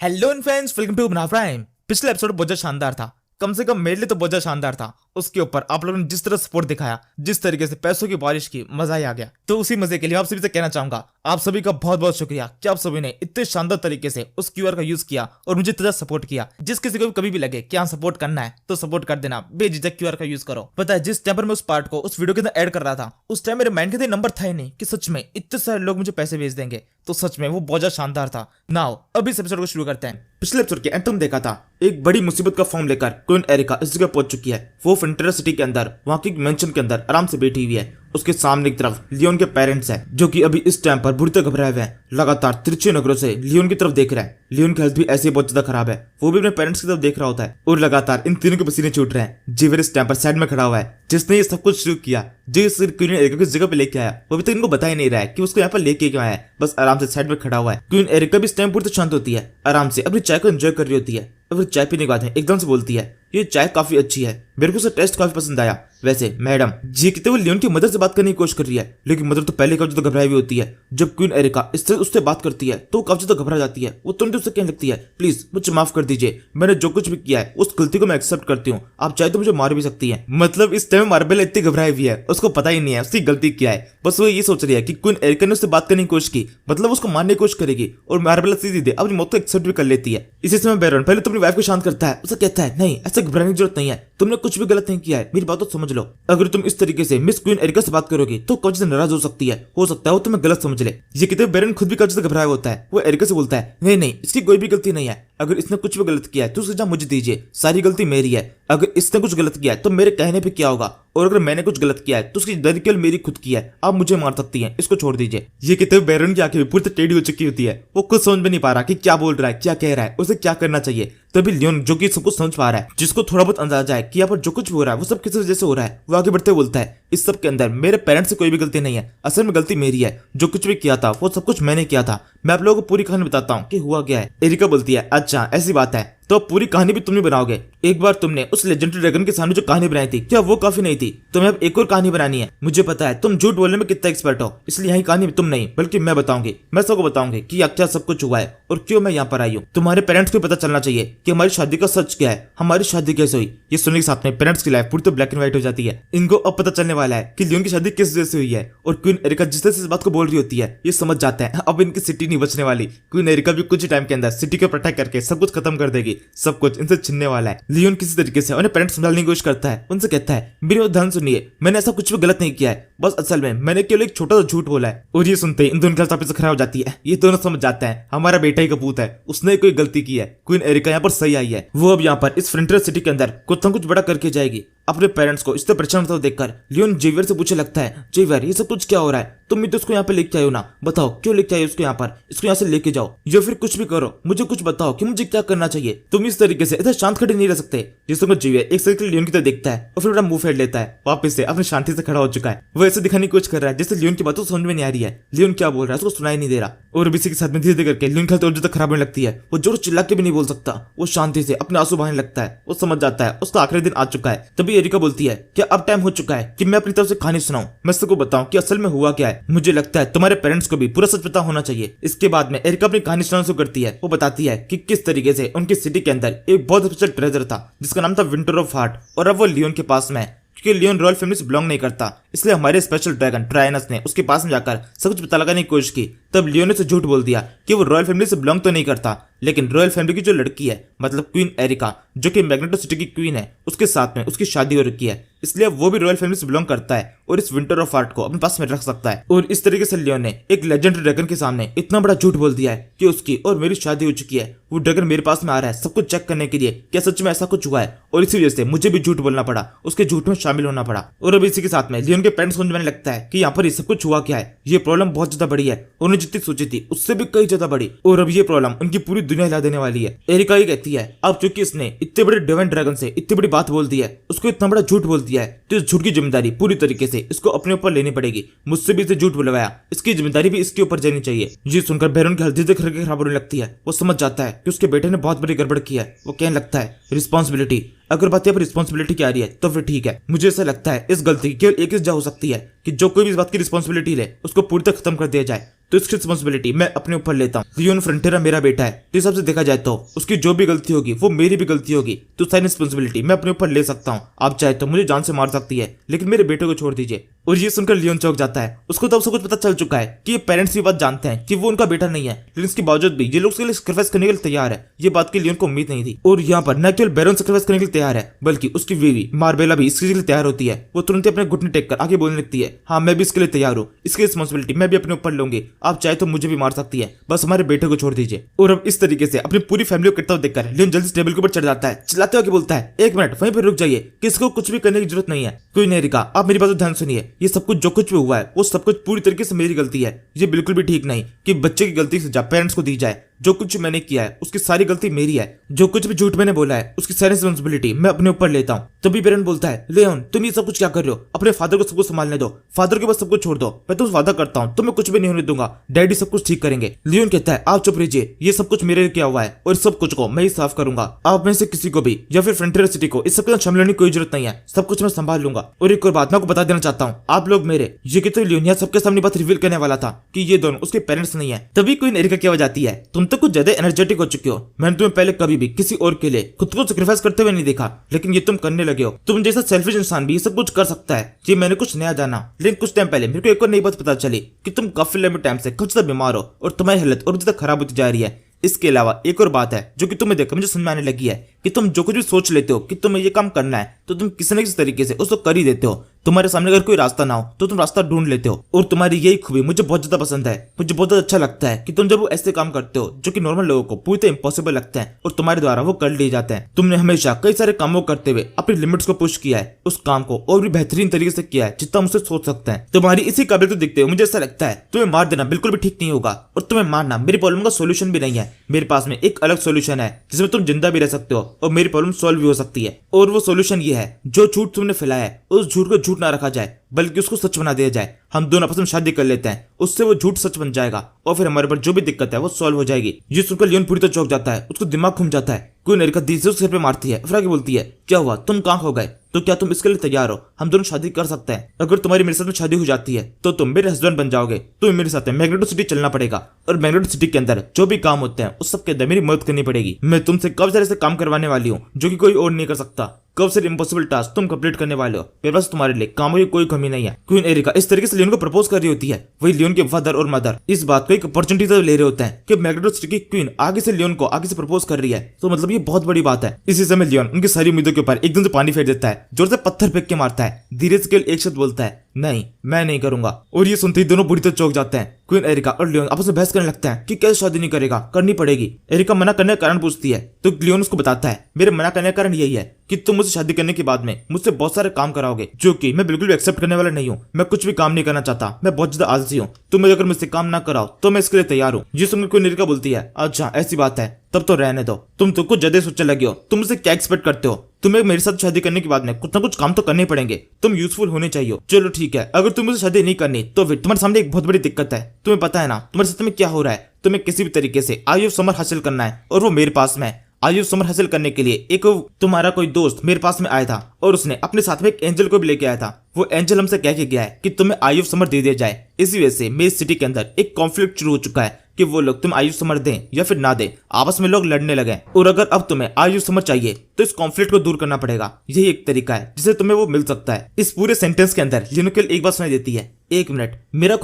Hello friends, welcome to बना prime. पिछला episode बहुत ज्यादा शानदार था, कम से कम मेरे लिए तो बहुत ज्यादा शानदार था। उसके ऊपर आप लोगों ने जिस तरह सपोर्ट दिखाया, जिस तरीके से पैसों की बारिश की, मजा ही आ गया। तो उसी मजे के लिए आप सभी से कहना चाहूंगा, आप सभी का बहुत बहुत शुक्रिया कि आप सभी ने इतने शानदार तरीके से उस क्यूआर का यूज किया और मुझे इतना सपोर्ट किया। जिस किसी को भी कभी भी लगे कि हाँ सपोर्ट करना है तो सपोर्ट कर देना, बेझिझक क्यूआर का यूज करो। पता है जिस टाइम पर मैं उस पार्ट को उस वीडियो के अंदर ऐड कर रहा था, उस टाइम मेरे माइंड के अंदर नंबर था ही नहीं कि सच में इतने सारे लोग मुझे पैसे भेज देंगे। तो सच में वो बहुत ज्यादा शानदार था। नाउ अब इस एपिसोड को शुरू करते हैं। पिछले एपिसोड के एंड तुम देखा था, एक बड़ी मुसीबत का फॉर्म लेकर क्वीन एरिका इस जगह पहुंच चुकी है। वो फ्रंटियर सिटी के अंदर वहां की मेंशन के अंदर आराम से बैठी हुई है। उसके सामने की तरफ लियोन के पेरेंट्स हैं, जो कि अभी इस टाइम पर बुरी तरह घबराए हुए हैं। लगातार तिरछे नजरों से लियोन की तरफ देख रहे हैं। लियोन की हेल्थ भी ऐसे बहुत ज्यादा खराब है, वो भी अपने पेरेंट्स की तरफ देख रहा होता है और लगातार इन तीनों के पसीने छूट रहे हैं। जीवर इस टाइम पर साइड में खड़ा हुआ है, जिसने ये सब कुछ शुरू किया, जो इस क्वीन एरिका की जगह पे लेके आया, वो अभी तक इनको बता ही नहीं रहा है कि उसको यहाँ पर लेके क्यों आया है। बस आराम से साइड में खड़ा हुआ है। क्वीन एरिका भी इस टाइम पूरी शांत होती है, आराम से अपनी चाय को एंजॉय कर रही होती है। और चाय पीने के बाद में एकदम से बोलती है, ये चाय काफी अच्छी है, मेरे को उसका टेस्ट काफी पसंद आया। वैसे मैडम जी कहते हुए लियोन की मदर से बात करने की कोशिश कर रही है, लेकिन मदर तो पहले काफी ज्यादा घबराई हुई होती है। जब क्वीन एरिका इससे उससे बात करती है तो काफी ज्यादा घबरा जाती है। वो तुरंत उससे कहने लगती है, प्लीज मुझे माफ कर दीजिए, मैंने जो कुछ भी किया है उस गलती को मैं एक्सेप्ट करती हूँ, आप चाहे तो मुझे मार भी सकती है। मतलब इस टाइम मार्बेल इतनी घबराई हुई है, उसको पता ही नहीं है उसकी गलती क्या है। बस वो ये सोच रही है कि क्वीन एरिका ने उससे बात करने की कोशिश की, मतलब उसको मारने की कोशिश करेगी, और मार्बेल सीधे अपनी मौत को एक्सेप्ट भी कर लेती है। इसी समय बैरन पहले तो अपनी वाइफ को शांत करता है, उसे कहता है, नहीं ऐसे घबराने की जरूरत नहीं है, तुमने कुछ भी गलत नहीं किया है, मेरी बात तो समझ लो। अगर तुम इस तरीके से मिस क्वीन एरिका से बात करोगे तो कौन से नाराज हो सकती है, हो सकता है वो तुम्हें गलत समझ ले। ये कहते बैरन खुद भी कब्जे से घबराया होता है। वो एरिका से बोलता है, नहीं नहीं इसकी कोई भी गलती नहीं है, अगर इसने कुछ भी गलत किया है तो उसकी सजा मुझे दीजिए, सारी गलती मेरी है। अगर इसने कुछ गलत किया है तो मेरे कहने पे क्या होगा, और अगर मैंने कुछ गलत किया है तो उसकी जिम्मेदारी केवल मेरी खुद की है, आप मुझे मार सकती हैं, इसको छोड़ दीजिए। ये कहते हुए बैरन की आंखें भी पूरी टेढ़ी हो चुकी होती है। वो कुछ समझ में नहीं पा रहा कि क्या बोल रहा है, क्या कह रहा है, उसे क्या करना चाहिए। तभी लियोन जो कि सब कुछ समझ पा रहा है, जिसको थोड़ा बहुत अंदाजा है कि यहाँ पर जो कुछ हो रहा है वो सब किस वजह से हो रहा है, वो आगे बढ़ते बोलता है, इस सब के अंदर मेरे पेरेंट्स से कोई भी गलती नहीं है, असल में गलती मेरी है। जो कुछ भी किया था वो सब कुछ मैंने किया था। मैं आप लोगों को पूरी कहानी बताता हूँ कि हुआ क्या है। एरिका बोलती है, अच्छा ऐसी बात है, तो पूरी कहानी भी तुम ही बनाओगे। एक बार तुमने उस लेजेंडरी ड्रैगन के सामने जो कहानी बनाई थी, क्या वो काफी नहीं थी? तुम्हें अब एक और कहानी बनानी है। मुझे पता है तुम झूठ बोलने में कितना एक्सपर्ट हो, इसलिए यही कहानी तुम नहीं बल्कि मैं बताऊंगी। मैं सबको बताऊंगी कि क्या सब कुछ हुआ है और क्यों मैं यहाँ पर आई हूँ। तुम्हारे पेरेंट्स को पता चलना चाहिए कि हमारी शादी का सच क्या है, हमारी शादी कैसे हुई। ये सुनने के साथ में पेरेंट्स की लाइफ पूरी तो ब्लैक एंड व्हाइट हो जाती है। इनको अब पता चलने वाला है कि लियोन की शादी किस वजह से हुई है, और क्वीन एरिका जिस तरह से इस बात को बोल रही होती है, ये समझ जाते हैं अब इनकी सिटी नहीं बचने वाली। क्वीन एरिका भी कुछ टाइम के अंदर सिटी को प्रोटेक्ट करके सब कुछ खत्म कर देगी, सब कुछ इनसे छिनने वाला है। लियोन किसी तरीके से उन्हें पेरेंट्स समझाने की कोशिश करता है, उनसे कहता है, मेरी वो ध्यान सुनिए, मैंने ऐसा कुछ भी गलत नहीं किया है, बस असल में मैंने केवल एक छोटा सा झूठ बोला है। और ये सुनते ही इन दोनों की हालत खराब हो जाती है। ये दोनों समझ जाते हैं हमारा बेटा ही कपूत है, उसने कोई गलती की है। क्वीन एरिका यहाँ पर सही आई है, वो अब यहाँ पर इस फ्रंटियर सिटी के अंदर कुछ न कुछ बड़ा करके जाएगी। अपने पेरेंट्स को इस तरह परेशान होता देखकर लियोन जेवियर से पूछने लगता है, जेवियर ये सब कुछ क्या हो रहा है, तुम भी तो उसको यहाँ पे लेके आए हो ना, बताओ क्यों लेके आए उसको यहाँ पर, इसको यहाँ से लेके जाओ या फिर कुछ भी करो, मुझे कुछ बताओ कि मुझे क्या करना चाहिए। तुम इस तरीके से इधर शांत खड़े नहीं रह सकते। जिसको जेवियर एक सेकंड लियोन की तरफ देखता है और फिर बड़ा मुंह फेर लेता है, वापस से अपनी शांति से खड़ा हो चुका है। वो ऐसे दिखाने की कोशिश कर रहा है जैसे लियोन की बातों समझ में नहीं आ रही है, लियोन क्या बोल रहा है उसको सुनाई नहीं दे रहा। और इसी के साथ में धीरे धीरे करके लियोन की हालत और ज्यादा खराब होने लगती है। वो जोर चिल्ला के भी नहीं बोल सकता, वो शांति से अपने आंसू बहाने लगता है। वो समझ जाता है उसका आखिरी दिन आ चुका है। तभी एरिका बोलती है, क्या अब टाइम हो चुका है कि मैं अपनी तरफ से कहानी सुनाऊं, मैं सबको बताऊं कि असल में हुआ क्या है। मुझे लगता है तुम्हारे पेरेंट्स को भी पूरा सच पता होना चाहिए। इसके बाद में एरिका अपनी कहानी सुनाना शुरू करती है। वो बताती है कि किस तरीके से उनकी सिटी के अंदर एक बहुत स्पेशल ट्रेजर था जिसका नाम था विंटर ऑफ हार्ट, और अब वो लियोन के पास में है। क्योंकि लियोन रॉयल फैमिली से बिलोंग नहीं करता, इसलिए हमारे स्पेशल ड्रैगन ट्रायनस ने उसके पास में जाकर सब कुछ पता लगाने की कोशिश की। तब लियोन ने झूठ बोल दिया कि वो रॉयल फैमिली से बिलोंग तो नहीं करता, लेकिन रॉयल फैमिली की जो लड़की है, मतलब क्वीन एरिका, जो कि मैग्नेटो सिटी की क्वीन है, उसके साथ में उसकी शादी हो रखी है, इसलिए वो भी रॉयल फैमिली से बिलोंग करता है और इस विंटर ऑफ हार्ट को अपने पास में रख सकता है। और इस तरीके से लियोन ने एक लेजेंडरी ड्रैगन के सामने इतना बड़ा झूठ बोल दिया है कि उसकी और मेरी शादी हो चुकी है। वो ड्रैगन मेरे पास में आ रहा है सब कुछ चेक करने के लिए, क्या सच में ऐसा कुछ हुआ है, और इसी वजह से मुझे भी झूठ बोलना पड़ा, उसके झूठ में शामिल होना पड़ा। और अब इसी के साथ में लियोन के पेरेंट्स समझ में लगता है कि यहाँ पर ये सब कुछ हुआ क्या है। ये प्रॉब्लम बहुत ज्यादा बड़ी है, उन्होंने जितनी सोची थी उससे भी कई ज्यादा बड़ी, और अब ये प्रॉब्लम उनकी पूरी दुनिया हिला देने वाली है। एरिका ये कहती है, अब चूंकि इसने इतने बड़े डिवाइन ड्रैगन से इतनी बड़ी बात बोल दी है, उसको इतना बड़ा झूठ बोल दिया है, तो इस झूठ की जिम्मेदारी पूरी तरीके से इसको अपने ऊपर लेनी पड़ेगी। मुझसे भी इसे झूठ बुलवाया, इसकी जिम्मेदारी भी इसके ऊपर जानी चाहिए। ये सुनकर बैरन की हल्दी खराब होने लगती है। वो समझ जाता है कि उसके बेटे ने बहुत बड़ी गड़बड़ की है। वो कहने लगता है, रिस्पॉन्सिबिलिटी, अगर बात यहाँ पर रिस्पॉन्सिबिलिटी की आ रही है तो फिर ठीक है। मुझे ऐसा लगता है इस गलती की केवल एक ही सजा हो सकती है कि जो कोई भी इस बात की रिस्पॉन्सिबिलिटी ले उसको पूरी तरह खत्म कर दिया जाए। तो इसकी रिस्पॉन्सिबिलिटी मैं अपने ऊपर लेता हूँ। लियोन फ्रंटियरा मेरा बेटा है, तो इस हिसाब से देखा जाए तो उसकी जो भी गलती होगी वो मेरी भी गलती होगी, तो सारी रिस्पॉन्सिबिलिटी मैं अपने ऊपर ले सकता हूँ। आप चाहे तो मुझे जान से मार सकती है, लेकिन मेरे बेटे को छोड़ दीजिए। और ये सुनकर लियोन चौंक जाता है। उसको तो अब सब कुछ पता चल चुका है कि ये पेरेंट्स भी बात जानते हैं कि वो उनका बेटा नहीं है, लेकिन इसके बावजूद भी ये लोग उसके लिए सैक्रिफाइस करने के लिए तैयार है। ये बात की लियोन को उम्मीद नहीं थी। और यहाँ पर न केवल बैरन सैक्रिफाइस करने के लिए तैयार है, बल्कि उसकी बीवी मार्बेला भी इसके लिए तैयार होती है। वो तुरंत अपने घुटने टेक कर आगे बोलने लगती है, हाँ मैं भी इसके लिए तैयार हूँ, इसकी रिस्पॉन्सिबिलिटी मैं भी अपने ऊपर लूंगी। आप चाहे तो मुझे भी मार सकती है, बस हमारे बेटे को छोड़ दीजिए। और अब इस तरीके से अपनी पूरी फैमिली को करता हुआ देखकर लियोन जल्दी से टेबल के ऊपर चढ़ जाता है, चिल्लाते हुए बोलता है, एक मिनट वहीं पर रुक जाइए, किसको कुछ भी करने की जरूरत नहीं है। कोई नहीं रिका, आप मेरी बात को ध्यान सुनिए। ये सब कुछ जो कुछ भी हुआ है वो सब कुछ पूरी तरीके से मेरी गलती है। ये बिल्कुल भी ठीक नहीं कि बच्चे की गलती से सजा पेरेंट्स को दी जाए। जो कुछ मैंने किया है उसकी सारी गलती मेरी है। जो कुछ भी झूठ मैंने बोला है उसकी सारी रिस्पॉन्सिबिलिटी मैं अपने ऊपर लेता हूँ। तभी बेरन बोलता है, लियोन तुम ये सब कुछ क्या कर रहे हो? अपने फादर को सब कुछ संभालने दो, फादर के पास सब कुछ छोड़ दो। मैं तुमसे वादा करता हूँ तुम्हें कुछ भी नहीं होने दूंगा, डैडी सब कुछ ठीक करेंगे। लियोन कहता है, आप चुप रहिए, ये सब कुछ मेरे क्या हुआ है और सब कुछ को मैं ही साफ करूंगा। आप में से किसी को भी या फिर फ्रंटियर सिटी को इस सब के साथ शामिल होने की कोई जरूरत नहीं है, सब कुछ मैं संभाल लूंगा। और एक और बात मैं आपको बता देना चाहता हूँ, आप लोग मेरे ये कि तो लियोन सबके सामने बात रिवील करने वाला था कि ये दोनों उसके पेरेंट्स नहीं है। तभी कोई एरिका की आवाज आती है, तुम तो कुछ ज्यादा एनर्जेटिक हो चुके हो। मैंने तुम्हें पहले कभी भी किसी और के लिए खुद को सैक्रिफाइस करते हुए नहीं देखा, लेकिन ये तुम करने लगे हो। तुम जैसा सेल्फिश इंसान भी ये सब कुछ कर सकता है। ये मैंने कुछ नया जाना, लेकिन कुछ टाइम पहले मेरे को एक और नई बात पता चली कि तुम काफी लंबे टाइम से काफी ज्यादा बीमार हो और तुम्हारी हालत और ज्यादा खराब होती जा रही है। इसके अलावा एक और बात है जो कि तुम्हें देखकर मुझे समझ में आने लगी है कि तुम जो कुछ भी सोच लेते हो कि तुम्हें ये काम करना है तो तुम किसी न किसी तरीके से उसको कर ही देते हो। तुम्हारे सामने अगर कोई रास्ता ना हो तो तुम रास्ता ढूंढ लेते हो। और तुम्हारी यही खूबी मुझे बहुत ज्यादा पसंद है। मुझे बहुत ज्यादा अच्छा लगता है कि तुम जब वो ऐसे काम करते हो जो कि नॉर्मल लोगों को पूरी तरह इम्पॉसिबल लगते हैं और तुम्हारे द्वारा वो कर लिए जाते हैं। तुमने हमेशा कई सारे कामों करते हुए अपनी लिमिट्स को पुश किया है, उस काम को और भी बेहतरीन तरीके से किया है जितना मुझसे सोच सकते हैं। तुम्हारी इसी काबिलियत को देखते हुए मुझे ऐसा लगता है तुम्हें मार देना बिल्कुल भी ठीक नहीं होगा और तुम्हें मारना मेरी प्रॉब्लम का सोल्यूशन भी नहीं है। मेरे पास में एक अलग सोल्यूशन है जिसमें तुम जिंदा भी रह सकते हो और मेरी प्रॉब्लम सॉल्व भी हो सकती है। और वो सोल्यूशन ये है, जो झूठ तुमने फैलाया है उस झूठ को झूठ ना रखा जाए बल्कि उसको सच बना दिया जाए। हम दोनों आपस में शादी कर लेते हैं, उससे वो झूठ सच बन जाएगा और फिर हमारे पर जो भी दिक्कत है वो सॉल्व हो जाएगी। ये सुनकर लियोन पूरी तरह चौंक जाता है, उसको दिमाग घूम जाता है। कोई एरिका दी से उसके सिर पे मारती है, फिर आगे बोलती है, क्या हुआ तुम कहाँ हो गए? तो क्या तुम इसके लिए तैयार हो? हम दोनों शादी कर सकते हैं। अगर तुम्हारी मेरे साथ में शादी हो जाती है तो तुम मेरे हस्बैंड बन जाओगे। तुम्हें मेरे साथ में मैग्नेटो सिटी चलना पड़ेगा और मैग्नेटो सिटी के अंदर जो भी काम होते हैं उस सब के अंदर मेरी मदद करनी पड़ेगी। मैं तुमसे कब सारे ऐसे काम करवाने वाली हूँ जो कि कोई और नहीं कर सकता। कब से इम्पॉसिबल टास्क तुम कंप्लीट करने वाले हो। मेरे पास तुम्हारे लिए कामों की कोई कमी नहीं है। क्वीन एरिका इस तरीके से लियोन को प्रपोज कर रही होती है। वही लियोन के फादर और मदर इस बात को एक अपॉर्चुनिटी तो ले रहे होते हैं कि मैग्नेटो सिटी की क्वीन आगे से लियोन को आगे से प्रपोज कर रही है, तो मतलब ये बहुत बड़ी बात है। इसी समय लियोन उनकी सारी उम्मीदों के ऊपर एकदम से पानी फेर देता है, जोर से पत्थर फेंक के मारता है। धीरे से केवल एक शब्द बोलता है, नहीं मैं नहीं करूंगा। और ये सुनते ही दोनों बुरी तरह चौंक जाते हैं। क्वीन एरिका और लियोन आपस में बहस करने लगते हैं कि कैसे शादी नहीं करेगा, करनी पड़ेगी। एरिका मना करने का कारण पूछती है तो लियोन उसको बताता है, मेरे मना करने का कारण यही है कि तुम मुझसे शादी करने के बाद में मुझसे बहुत सारे काम कराओगे जो कि मैं बिल्कुल भी एक्सेप्ट करने वाला नहीं हूँ। मैं कुछ भी काम नहीं करना चाहता, मैं बहुत ज्यादा आलसी हूँ। तुम अगर मुझसे काम ना कराओ तो मैं इसके लिए तैयार हूँ। ये सुनकर क्वीन एरिका बोलती है, अच्छा ऐसी बात है, तब तो रहने दो। तुम तो कुछ ज्यादा सोचने लगे हो। तुम मुझसे क्या एक्सपेक्ट करते हो? तुम्हें मेरे साथ शादी करने के बाद में कुछ ना कुछ काम तो करने पड़ेंगे। तुम यूजफुल होने चाहिए। चलो ठीक है, अगर तुम मुझसे शादी नहीं करनी तो फिर तुम्हारे सामने एक बहुत बड़ी दिक्कत है। तुम्हें पता है ना तुम्हारे साथ में क्या हो रहा है। तुम्हें किसी भी तरीके से आयु समर हासिल करना है और वो मेरे पास में है। आयु समर हासिल करने के लिए एक तुम्हारा कोई दोस्त मेरे पास में आया था और उसने अपने साथ में एक एंजल को भी लेके आया था। वो एंजल हमसे कह के गया है कि तुम्हें आयु समर दे दिया जाए। इसी वजह से मेरी सिटी के अंदर एक कॉन्फ्लिक्ट शुरू हो चुका है कि वो लोग तुम आयु समर दें या फिर ना दें, आपस में लोग लड़ने लगे। और अगर अब तुम्हें आयु समर चाहिए तो इस कॉन्फ्लिक्ट को दूर करना पड़ेगा। यही एक तरीका है जिससे तुम्हें वो मिल सकता है। इस पूरे सेंटेंस के अंदर लियोन केवल एक बात सुनाई देती है, एक मिनट, मेरा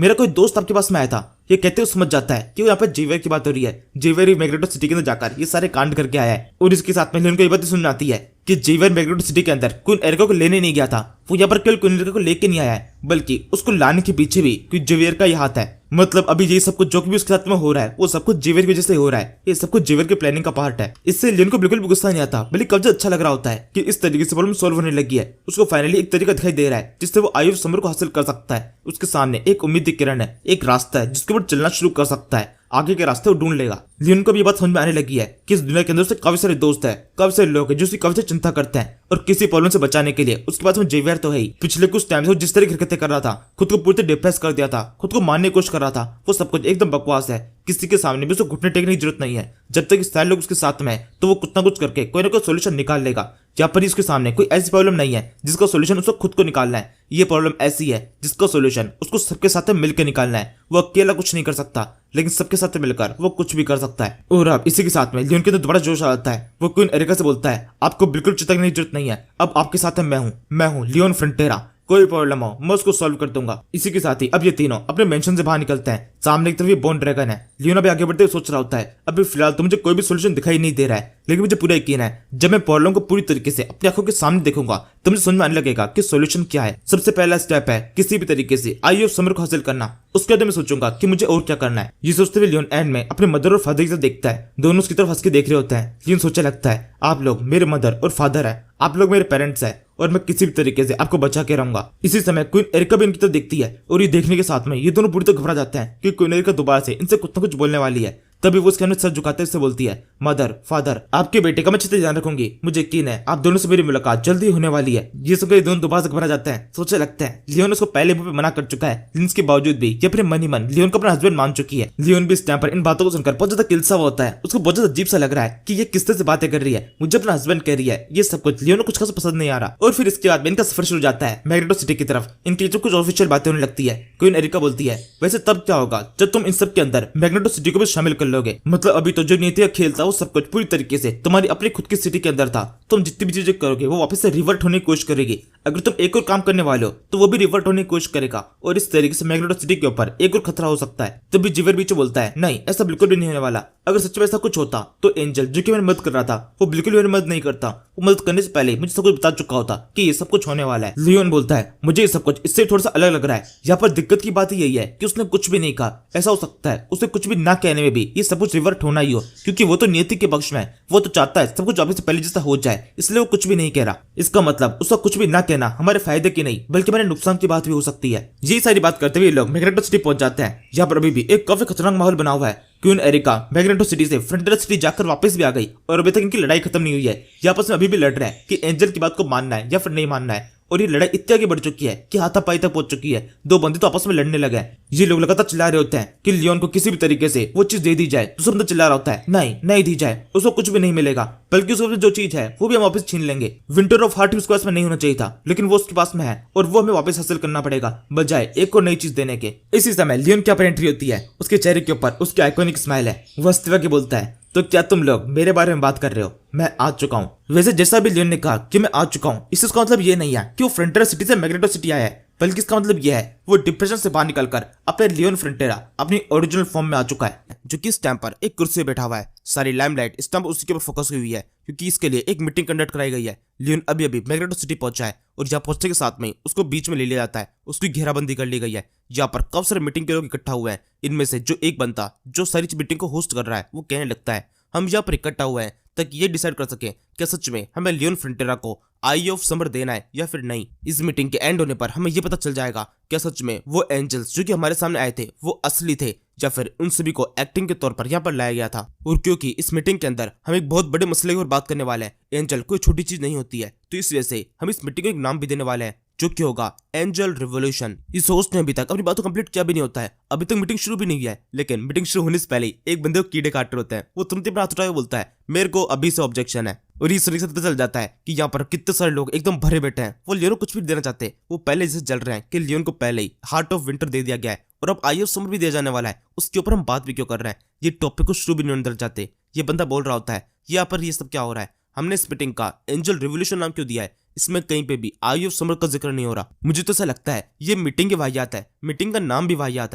कोई दोस्त आपके पास में आया था। ये कहते हुए समझ जाता है कि वो यहाँ पर जेवियर की बात हो रही है। जेवियर मैग्नेटो सिटी के अंदर जाकर ये सारे कांड करके आया है। और इसके साथ में लियोन को ये बात सुन आती है कि जेवियर मैग्नेटो सिटी के अंदर क्वीन एरिका को लेने नहीं गया था। वो यहाँ पर केवल क्वीन एरिका को लेके नहीं आया है, बल्कि उसको लाने के पीछे भी क्वीन जेवियर का ही हाथ है। मतलब अभी ये सब कुछ जो भी उसके साथ में हो रहा है वो सब कुछ जेवियर की वजह से हो रहा है। ये सब कुछ जेवियर की प्लानिंग का पार्ट है। इससे लियोन को बिल्कुल भी गुस्सा नहीं आता, बल्कि कब अच्छा लग रहा होता है कि इस तरीके से प्रॉब्लम सॉल्व होने लगी है। उसको फाइनली एक तरीका दिखाई दे रहा है जिससे वो आयु समर को हासिल कर सकता है। उसके सामने एक उम्मीद की किरण है, एक रास्ता है जिसके ऊपर चलना शुरू कर सकता है। आगे के रास्ते वो ढूंढ लेगा। लियोन को भी ये बात समझ में आने लगी है कि इस दुनिया के अंदर उसके काफी सारे दोस्त है, काफी सारे लोग हैं जो उसकी काफी सारी चिंता करते हैं और किसी प्रॉब्लम से बचाने के लिए उसके पास में जेवियर तो है ही। पिछले कुछ टाइम से वो जिस तरह की हरकतें कर रहा था, खुद को पूरी तरह डिप्रेस कर दिया था, खुद को मारने की कोशिश कर रहा था, वो सब कुछ एकदम बकवास है। किसी के सामने भी उसको घुटने टेकने की जरूरत नहीं है। जब तक सारे लोग उसके साथ में है तो वो कुछ ना कुछ करके कोई ना कोई सोल्यूशन निकाल लेगा। यहाँ पर इसके सामने कोई ऐसी प्रॉब्लम नहीं है जिसका सोल्यूशन उसको खुद को निकालना है। ये प्रॉब्लम ऐसी है जिसका सोल्यूशन उसको सबके साथ मिलकर निकालना है। वो अकेला कुछ नहीं कर सकता, लेकिन सबके साथ मिलकर वो कुछ भी कर सकता है। और अब इसी के साथ में लियोन के अंदर दोबारा जोश आ जाता है। वो क्वीन एरिका से बोलता है, आपको बिल्कुल चिंता करने की जरूरत नहीं है, अब आपके साथ मैं हूँ लियोन फ्रंटेरा। कोई प्रॉब्लम हो मैं उसको सॉल्व कर दूंगा। इसी के साथ ही अब ये तीनों अपने मेंशन से बाहर निकलते हैं। सामने की तरफ ये बोन ड्रैगन है। लियोन अभी आगे बढ़ते हुए सोच रहा होता है, अभी फिलहाल तो मुझे कोई भी सोल्यूशन दिखाई नहीं दे रहा है, लेकिन मुझे पूरा यकीन है जब मैं प्रॉब्लम को पूरी तरीके से अपनी आंखों के सामने देखूंगा तो मुझे समझ में आने लगेगा कि सोल्यूशन क्या है। सबसे पहला स्टेप है किसी भी तरीके से आई ऑफ समर को हासिल करना। उसके बाद मैं सोचूंगा कि मुझे और क्या करना है। ये सोचते हुए लियोन एंड में अपने मदर और फादर की तरफ देखता है। दोनों उसकी तरफ हंस के देख रहे होते हैं। लियोन सोचने लगता है, आप लोग मेरे मदर और फादर है, आप लोग मेरे पेरेंट्स है और मैं किसी भी तरीके से आपको बचा के रहूंगा। इसी समय क्वीन एरिका भी इनकी तरफ देखती है और ये देखने के साथ में ये दोनों पूरी तरह घबरा जाते हैं कि क्वीन एरिका दोबारा से इनसे कुछ न कुछ बोलने वाली है। तभी वो उसके सर झुकाते हुए बोलती है, मदर फादर आपके बेटे का मैं अच्छे से ध्यान रखूंगी, मुझे यकीन है आप दोनों से मेरी मुलाकात जल्दी होने वाली है। ये सुनकर दोनों दोबारा से घबरा जाते हैं। सोचने लगते हैं लियोन उसको पहले मुंह पे मना कर चुका है, लेकिन इसके बावजूद भी ये अपने मन ही मन लियोन को अपना हस्बैंड मान चुकी है। लियोन भी इस टाइम पर इन बातों को सुनकर बहुत ज्यादा किलसा हुआ होता है। उसको बहुत ज्यादा अजीब सा लग रहा है कि ये किस तरह से बातें कर रही है, मुझे अपना हस्बैंड कह रही है। ये सब कुछ लियोन को कुछ खास पसंद नहीं आ रहा। और फिर इसके बाद में इनका सफर शुरू हो जाता है मैग्नेटो सिटी की तरफ। इनकी जो कुछ ऑफिशियल बातें होने लगती है। क्वीन एरिका बोलती है, वैसे तब क्या होगा जब तुम इन सब के अंदर मैग्नेटो सिटी को भी शामिल कर लोगे। मतलब अभी तो जो नीतियां खेलता वो सब कुछ पूरी तरीके से तुम्हारी अपनी खुद की सिटी के अंदर था। तुम जितनी भी चीजें करोगे वो वापस से रिवर्ट होने की कोशिश करेगी। अगर तुम एक और काम करने वाले हो तो वो भी रिवर्ट होने की कोशिश करेगा और इस तरीके से मैग्नेटो सिटी के ऊपर एक और खतरा हो सकता है। तभी जिवर बीचो बोलता है, नहीं ऐसा बिल्कुल भी नहीं होने वाला। अगर सच में ऐसा कुछ होता तो एंजल जो कि मेरी मदद कर रहा था वो बिल्कुल भी मेरी मदद नहीं करता। वो मदद करने से पहले मुझे सब कुछ बता चुका होता कि ये सब कुछ होने वाला है। लियोन बोलता है, मुझे ये सब कुछ इससे थोड़ा सा अलग लग रहा है। यहाँ पर दिक्कत की बात यही है कि उसने कुछ भी नहीं कहा। ऐसा हो सकता है उसे कुछ भी ना कहने में भी ये सब कुछ रिवर्ट होना ही हो, क्योंकि वो तो नियति के पक्ष में है। वो तो चाहता है सब कुछ वापस से पहले जैसा हो जाए, इसलिए वो कुछ भी नहीं कह रहा। इसका मतलब उसका कुछ भी ना कहना हमारे फायदे की नहीं बल्कि हमारे नुकसान की बात भी हो सकती है। यही सारी बात करते हुए लोग मैग्नेटो सिटी पहुंच जाते हैं। यहाँ पर अभी भी एक काफी खतरनाक माहौल बना हुआ है। क्वीन एरिका मैग्नेटो सिटी से फ्रंटियर सिटी जाकर वापस भी आ गई और अभी तक इनकी लड़ाई खत्म नहीं हुई है। यहाँ पर अभी भी लड़ रहे हैं कि एंजल की बात को मानना है या फिर नहीं मानना है। और ये लड़ाई इतनी आगे बढ़ चुकी है कि हाथापाई तक पहुंच चुकी है। दो बंदे तो आपस में लड़ने लगे हैं। ये लोग लगातार चिल्ला रहे होते हैं कि लियोन को किसी भी तरीके से वो चीज दे दी जाए। दूसरा बंदा चिल्ला रहा होता है, नहीं नहीं दी जाए, उसको कुछ भी नहीं मिलेगा, बल्कि उसको जो चीज है वो भी हम वापस छीन लेंगे। विंटर ऑफ हार्ट उसके पास में नहीं होना चाहिए था, लेकिन वो उसके पास में है और वो हमें वापस हासिल करना पड़ेगा बजाय एक और नई चीज देने के। इसी समय लियोन की एंट्री होती है। उसके चेहरे के ऊपर उसकी आइकॉनिक स्माइल है। वो हंसते हुए बोलता है, तो क्या तुम लोग मेरे बारे में बात कर रहे हो? मैं आ चुका हूँ। वैसे जैसा भी लियोन ने कहा कि मैं आ चुका हूँ, इसका मतलब ये नहीं है कि वो फ्रंटियर सिटी से मैग्नेटो सिटी आया है, बल्कि इसका मतलब यह है वो डिप्रेशन से बाहर निकलकर अपने लियोन फ्रंटेरा अपनी ओरिजिनल फॉर्म में आ चुका है, जो कि इस टाइम पर एक कुर्सी पे बैठा हुआ है। सारी लाइमलाइट इस टाइम उसी के ऊपर फोकस हुई है, क्योंकि इसके लिए एक मीटिंग कंडक्ट कराई गई है। लियोन अभी अभी मैग्नेटो सिटी पहुंचा है और यहाँ पहुंचने के साथ में उसको बीच में ले लिया जाता है। उसकी घेराबंदी कर ली गई है। यहाँ पर काफी सारे मीटिंग के लोग इकट्ठा हुए हैं। इनमें से जो एक बंदा जो सारी मीटिंग को होस्ट कर रहा है वो कहने लगता है, हम यहाँ पर इकट्ठा हुए हैं ताकि ये डिसाइड कर सके क्या सच में हमें लियोन फ्रंटेरा को आई ऑफ समर देना है या फिर नहीं। इस मीटिंग के एंड होने पर हमें ये पता चल जाएगा क्या सच में वो एंजल्स जो कि हमारे सामने आए थे वो असली थे या फिर उन सभी को एक्टिंग के तौर पर यहाँ पर लाया गया था। और क्योंकि इस मीटिंग के अंदर हम एक बहुत बड़े मसले की ओर बात करने वाले हैं, एंजल कोई छोटी चीज नहीं होती है, तो इस वजह से हम इस मीटिंग को एक नाम भी देने वाले हैं जो कि होगा एंजल रिवोल्यूशन। इस होस्ट ने अभी तक अपनी बातों कंप्लीट किया भी नहीं होता है। अभी तक मीटिंग शुरू भी नहीं है, लेकिन मीटिंग शुरू होने से पहले एक बंदे को कीड़े काट रहे होते हैं। वो तुरंत अपना हाथ उठाए बोलता है, मेरे को अभी से ऑब्जेक्शन है। और इस तरीके से पता चल जाता है कि यहाँ पर कितने सारे लोग एकदम भरे बैठे हैं। वो लियोन को कुछ भी देना चाहते हैं। वो पहले जैसे जल रहे हैं कि लियोन को पहले ही हार्ट ऑफ विंटर दे दिया गया है और अब आई ऑफ समर भी दिया जाने वाला है। उसके ऊपर हम बात भी क्यों कर रहे हैं? ये टॉपिक को शुरू भी नहीं होने चाहते। ये बंदा बोल रहा होता है, यहाँ पर ये सब क्या हो रहा है? हमने इस मीटिंग का एंजल रिवोल्यूशन नाम क्यों दिया है? इसमें कहीं पे भी आई ऑफ समर का जिक्र नहीं हो रहा। मुझे तो ऐसा लगता है ये मीटिंग की वाहियात है। मीटिंग का नाम भी वाहियात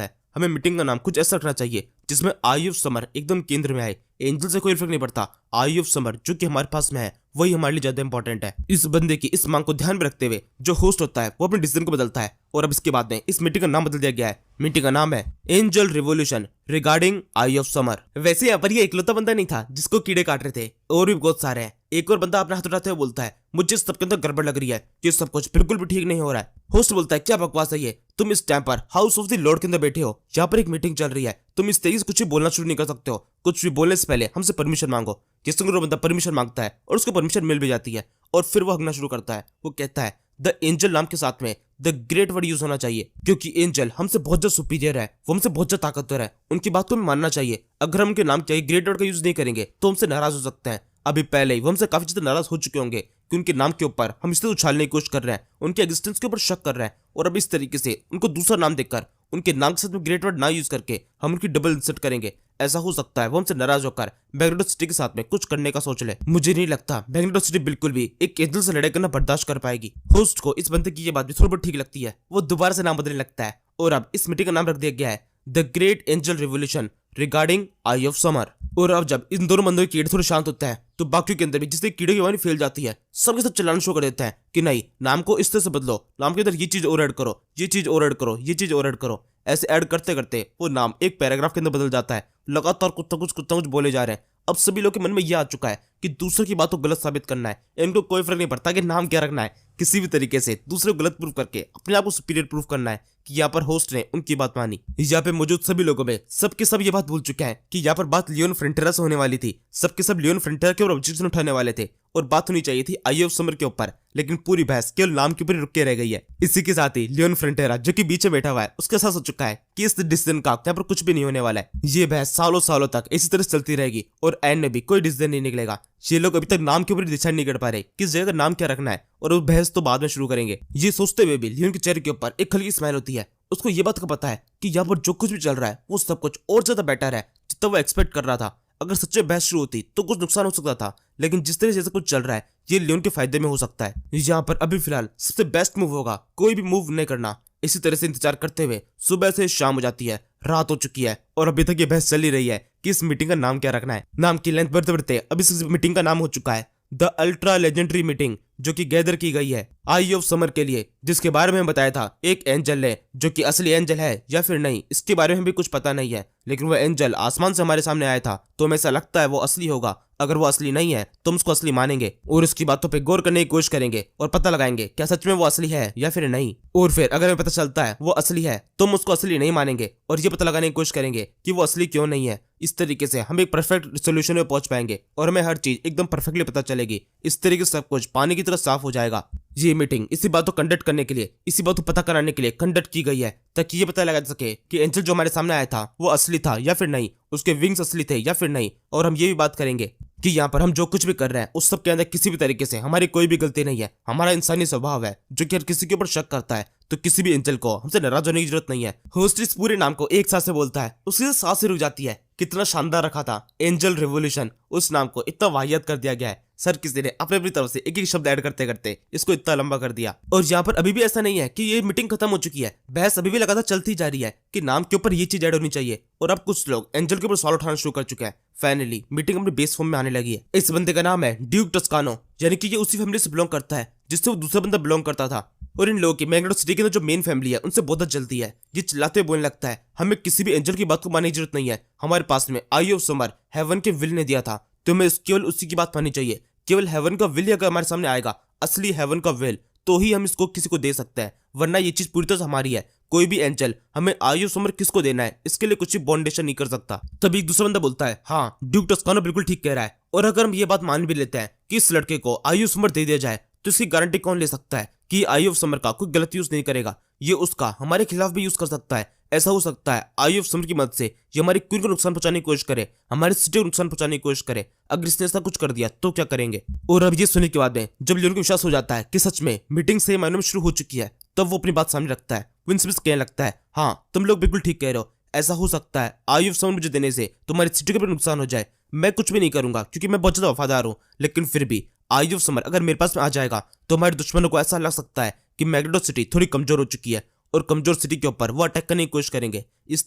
है। हमें मीटिंग का नाम कुछ ऐसा रखना चाहिए जिसमें आई ऑफ समर एकदम केंद्र में आए। एंजल से कोई फर्क नहीं पड़ता। आई ऑफ समर जो कि हमारे पास में है वही हमारे लिए ज्यादा इंपॉर्टेंट है। इस बंदे की इस मांग को ध्यान में रखते हुए जो होस्ट होता है वो अपने डिसीजन को बदलता है और अब इसके बाद में इस मीटिंग का नाम बदल दिया गया है। मीटिंग का नाम है angel revolution regarding I of summer. वैसे यहाँ पर ये इकलौता बंदा नहीं था जिसको कीड़े काट रहे थे, और भी बहुत सारे हैं। एक और बंदा अपना हाथ उठाते हुए बोलता है, मुझे इस सब के अंदर गड़बड़ लग रही है, ये सब कुछ बिल्कुल भी ठीक नहीं हो रहा है। होस्ट बोलता है, क्या बकवास है ये, तुम इस टाइम पर हाउस ऑफ द लॉर्ड के अंदर बैठे हो, यहाँ पर एक मीटिंग चल रही है, तुम इस तरीके से कुछ भी बोलना शुरू नहीं कर सकते हो, कुछ भी बोलने से पहले हमसे परमिशन मांगो। ये सुनकर बंदा परमिशन मांगता है और उसको परमिशन मिल भी जाती है और फिर वो हंगना शुरू करता है। वो कहता है, द एंजल नाम के साथ में द ग्रेट वर्ड यूज होना चाहिए, क्योंकि एंजल हमसे बहुत ज्यादा सुपीरियर है, वो हमसे बहुत ज्यादा ताकतवर है, उनकी बात को हमें मानना चाहिए। अगर हम उनके नाम के ग्रेट वर्ड का यूज नहीं करेंगे तो हमसे नाराज हो सकते हैं। अभी पहले ही वो हमसे काफी ज्यादा नाराज हो चुके होंगे कि उनके नाम के ऊपर हम इसलिए उछालने की कोशिश कर रहे हैं, उनके एग्जिस्टेंस के ऊपर शक कर रहे हैं, और अब इस तरीके से उनको दूसरा नाम देकर उनके नाम के साथ में ग्रेट वर्ड ना यूज करके हम उनकी डबल इंसल्ट करेंगे। ऐसा हो सकता है वो हमसे नाराज होकर मैग्नेटो सिटी के साथ में कुछ करने का सोच ले। मुझे नहीं लगता मैग्नेटो सिटी बिल्कुल भी एक एंजल से लड़ाई करना बर्दाश्त कर पाएगी। होस्ट को इस बंदे की ये बात भी थोड़ी बहुत ठीक लगती है, वो दोबारा से नाम बदलने लगता है और अब इस मीटिंग का नाम रख दिया गया है the great angel revolution regarding I of summer. और अब जब इन दोनों बंदों के कीड़े थोड़े शांत होते हैं तो बाकियों के अंदर भी जिससे कीड़े की वाणी फैल जाती है, सबके सब चिल्लाना शुरू कर देते हैं कि नहीं, नाम को इस तरह से बदलो, नाम के अंदर ये चीज और ऐड करो, ये चीज और ऐड करो, ये चीज और ऐड करो। ऐसे ऐड करते करते वो नाम एक पैराग्राफ के अंदर बदल जाता है। लगातार कुछ कुछ बोले जा रहे हैं। अब सभी लोग के मन में यह आ चुका है कि दूसरे की बात को गलत साबित करना है, इनको कोई फर्क नहीं पड़ता कि नाम क्या रखना है, किसी भी तरीके से दूसरे को गलत प्रूफ करके अपने आप को सुपीरियर प्रूफ करना है कि यहाँ पर होस्ट ने उनकी बात मानी। यहाँ पे मौजूद सभी लोगों में सबके सब ये बात भूल चुके हैं कि यहाँ पर बात लियोन फ्रंटेरा से होने वाली थी। सबके सब लियोन फ्रंटेरा के ऊपर ऑब्जेक्शन उठाने वाले थे और बात होनी चाहिए थी आई ऑफ समर के ऊपर, लेकिन पूरी बहस केवल नाम के ऊपर रुक के रह गई है। इसी के साथ ही लियोन फ्रंटेरा जो कि बीच में बैठा हुआ है उसके साथ हो चुका है कि इस डिसीजन का यहाँ पर कुछ भी नहीं होने वाला है। ये बहस सालों सालों तक इसी तरह से चलती रहेगी और एंड में भी कोई डिसीजन नहीं निकलेगा। ये लोग अभी तक नाम के ऊपर डिसाइड नहीं कर पा रहे किस जगह का नाम क्या रखना है, और वो बहस तो बाद में शुरू करेंगे। ये सोचते हुए भी लियोन के चेहरे के ऊपर एक हल्की स्माइल होती है। उसको ये बात का पता है कि यहाँ पर जो कुछ भी चल रहा है वो सब कुछ और ज्यादा बेटर है जितना वो एक्सपेक्ट कर रहा था। अगर सच्चे बहस शुरू होती तो कुछ नुकसान हो सकता था, लेकिन जिस तरह से कुछ चल रहा है ये लियोन के फायदे में हो सकता है। यहाँ पर अभी फिलहाल सबसे बेस्ट मूव होगा कोई भी मूव नहीं करना। इसी तरह से इंतजार करते हुए सुबह से शाम हो जाती है, रात हो चुकी है और अभी तक ये बहस चल ही रही है कि इस मीटिंग का नाम क्या रखना है। नाम की लेंथ बढ़ते बढ़ते अभी इस मीटिंग का नाम हो चुका है द अल्ट्रा लेजेंडरी मीटिंग, जो कि गैदर की गई है आई ऑफ समर के लिए, जिसके बारे में बताया था एक एंजल है जो कि असली एंजल है या फिर नहीं इसके बारे में भी कुछ पता नहीं है, लेकिन वो एंजल आसमान से हमारे सामने आया था तो हमें ऐसा लगता है वो असली होगा। अगर वो असली नहीं है तो हम उसको असली मानेंगे और उसकी बातों पे गौर करने की कोशिश करेंगे और पता लगाएंगे क्या सच में वो असली है या फिर नहीं। और फिर अगर हमें पता चलता है वो असली है तो हम उसको असली नहीं मानेंगे और ये पता लगाने की कोशिश करेंगे कि वो असली क्यों नहीं है। इस तरीके से हम एक परफेक्ट सोल्यूशन में पहुंच पाएंगे और हमें हर चीज एकदम परफेक्टली पता चलेगी। इस तरीके से सब कुछ पानी की तरह साफ हो जाएगा। ये मीटिंग इसी बात को कंडक्ट करने के लिए, इसी बात को पता कराने के लिए कंडक्ट की गई है ताकि ये पता लगा सके कि एंजल जो हमारे सामने आया था वो असली था या फिर नहीं, उसके विंग्स असली थे या फिर नहीं। और हम ये भी बात करेंगे कि यहाँ पर हम जो कुछ भी कर रहे हैं उस सब के अंदर किसी भी तरीके से हमारी कोई भी गलती नहीं है। हमारा इंसानी स्वभाव है जो कि हर किसी के ऊपर शक करता है, तो किसी भी एंजल को हमसे नाराज होने की जरूरत नहीं है। होस्ट इस पूरे नाम को एक साथ से बोलता है, उसकी सांस रुक जाती है। कितना शानदार रखा था एंजल रिवोल्यूशन, उस नाम को इतना वाहियात कर दिया गया है। सर किसी ने अपने अपनी तरफ से एक एक शब्द ऐड करते करते इसको इतना लंबा कर दिया। और यहाँ पर अभी भी ऐसा नहीं है कि ये मीटिंग खत्म हो चुकी है, बहस अभी भी लगातार चलती जा रही है कि नाम के ऊपर ये चीज ऐड होनी चाहिए। और अब कुछ लोग एंजल के ऊपर सवाल उठाना शुरू कर चुके हैं। फाइनली मीटिंग अपनी बेस फॉर्म में आने लगी है। इस बंदे का नाम है ड्यूक टस्कानो, यानी कि ये उसी फैमिली से बिलोंग करता है जिससे वो दूसरा बंदा बिलोंग करता था। और इन लोगों की मैग्नेटो सिटी के अंदर जो मेन फैमिली है उनसे बहुत जल्दी है। ये चिल्लाते बोलने लगता है, हमें किसी भी एंजल की बात को मानने की जरूरत नहीं है। हमारे पास में आई ऑफ समर हेवन के विल ने दिया था, तो हमें केवल उसी की बात माननी चाहिए। केवल हेवन का विल ही अगर हमारे सामने आएगा, असली हेवन का विल, तो ही हम इसको किसी को दे सकते हैं, वरना ये चीज पूरी तरह से हमारी है। कोई भी एंजल हमें आई ऑफ समर किसको देना है इसके लिए कुछ भी बॉन्डेशन नहीं कर सकता। तभी एक दूसरा बंदा बोलता है, हाँ ड्यूक टस्कानो बिल्कुल ठीक कह रहा है। और अगर हम ये बात मान भी लेते हैं कि इस लड़के को आई ऑफ समर दे दिया जाए तो इसकी गारंटी कौन ले सकता है कि आई ऑफ समर का कोई गलत यूज नहीं करेगा। ये उसका हमारे खिलाफ भी यूज कर सकता है। ऐसा हो सकता है आई ऑफ समर की मदद से ये हमारी क्वीन को नुकसान पहुंचाने की कोशिश करे, हमारी सिटी को नुकसान पहुंचाने की कोशिश करे। अगर इसने ऐसा कुछ कर दिया तो क्या करेंगे। और अब ये सुनने के बाद में जब लियोन को विश्वास हो जाता है कि सच में मीटिंग सही मायनों में शुरू हो चुकी है, तब वो अपनी बात सामने रखता है। विंस्मिथ कहने लगता है, हाँ तुम लोग बिल्कुल ठीक कह रहे हो, ऐसा हो सकता है आई ऑफ समर मुझे देने से तुम्हारी सिटी को भी नुकसान हो जाए। मैं कुछ भी नहीं करूंगा क्योंकि मैं बहुत ज्यादा वफादार हूँ, लेकिन फिर भी आई ऑफ समर अगर मेरे पास में आ जाएगा तो हमारे दुश्मनों को ऐसा लग सकता है कि मैग्नेटो सिटी थोड़ी कमजोर हो चुकी है और कमजोर सिटी के ऊपर वो अटैक करने की कोशिश करेंगे। इस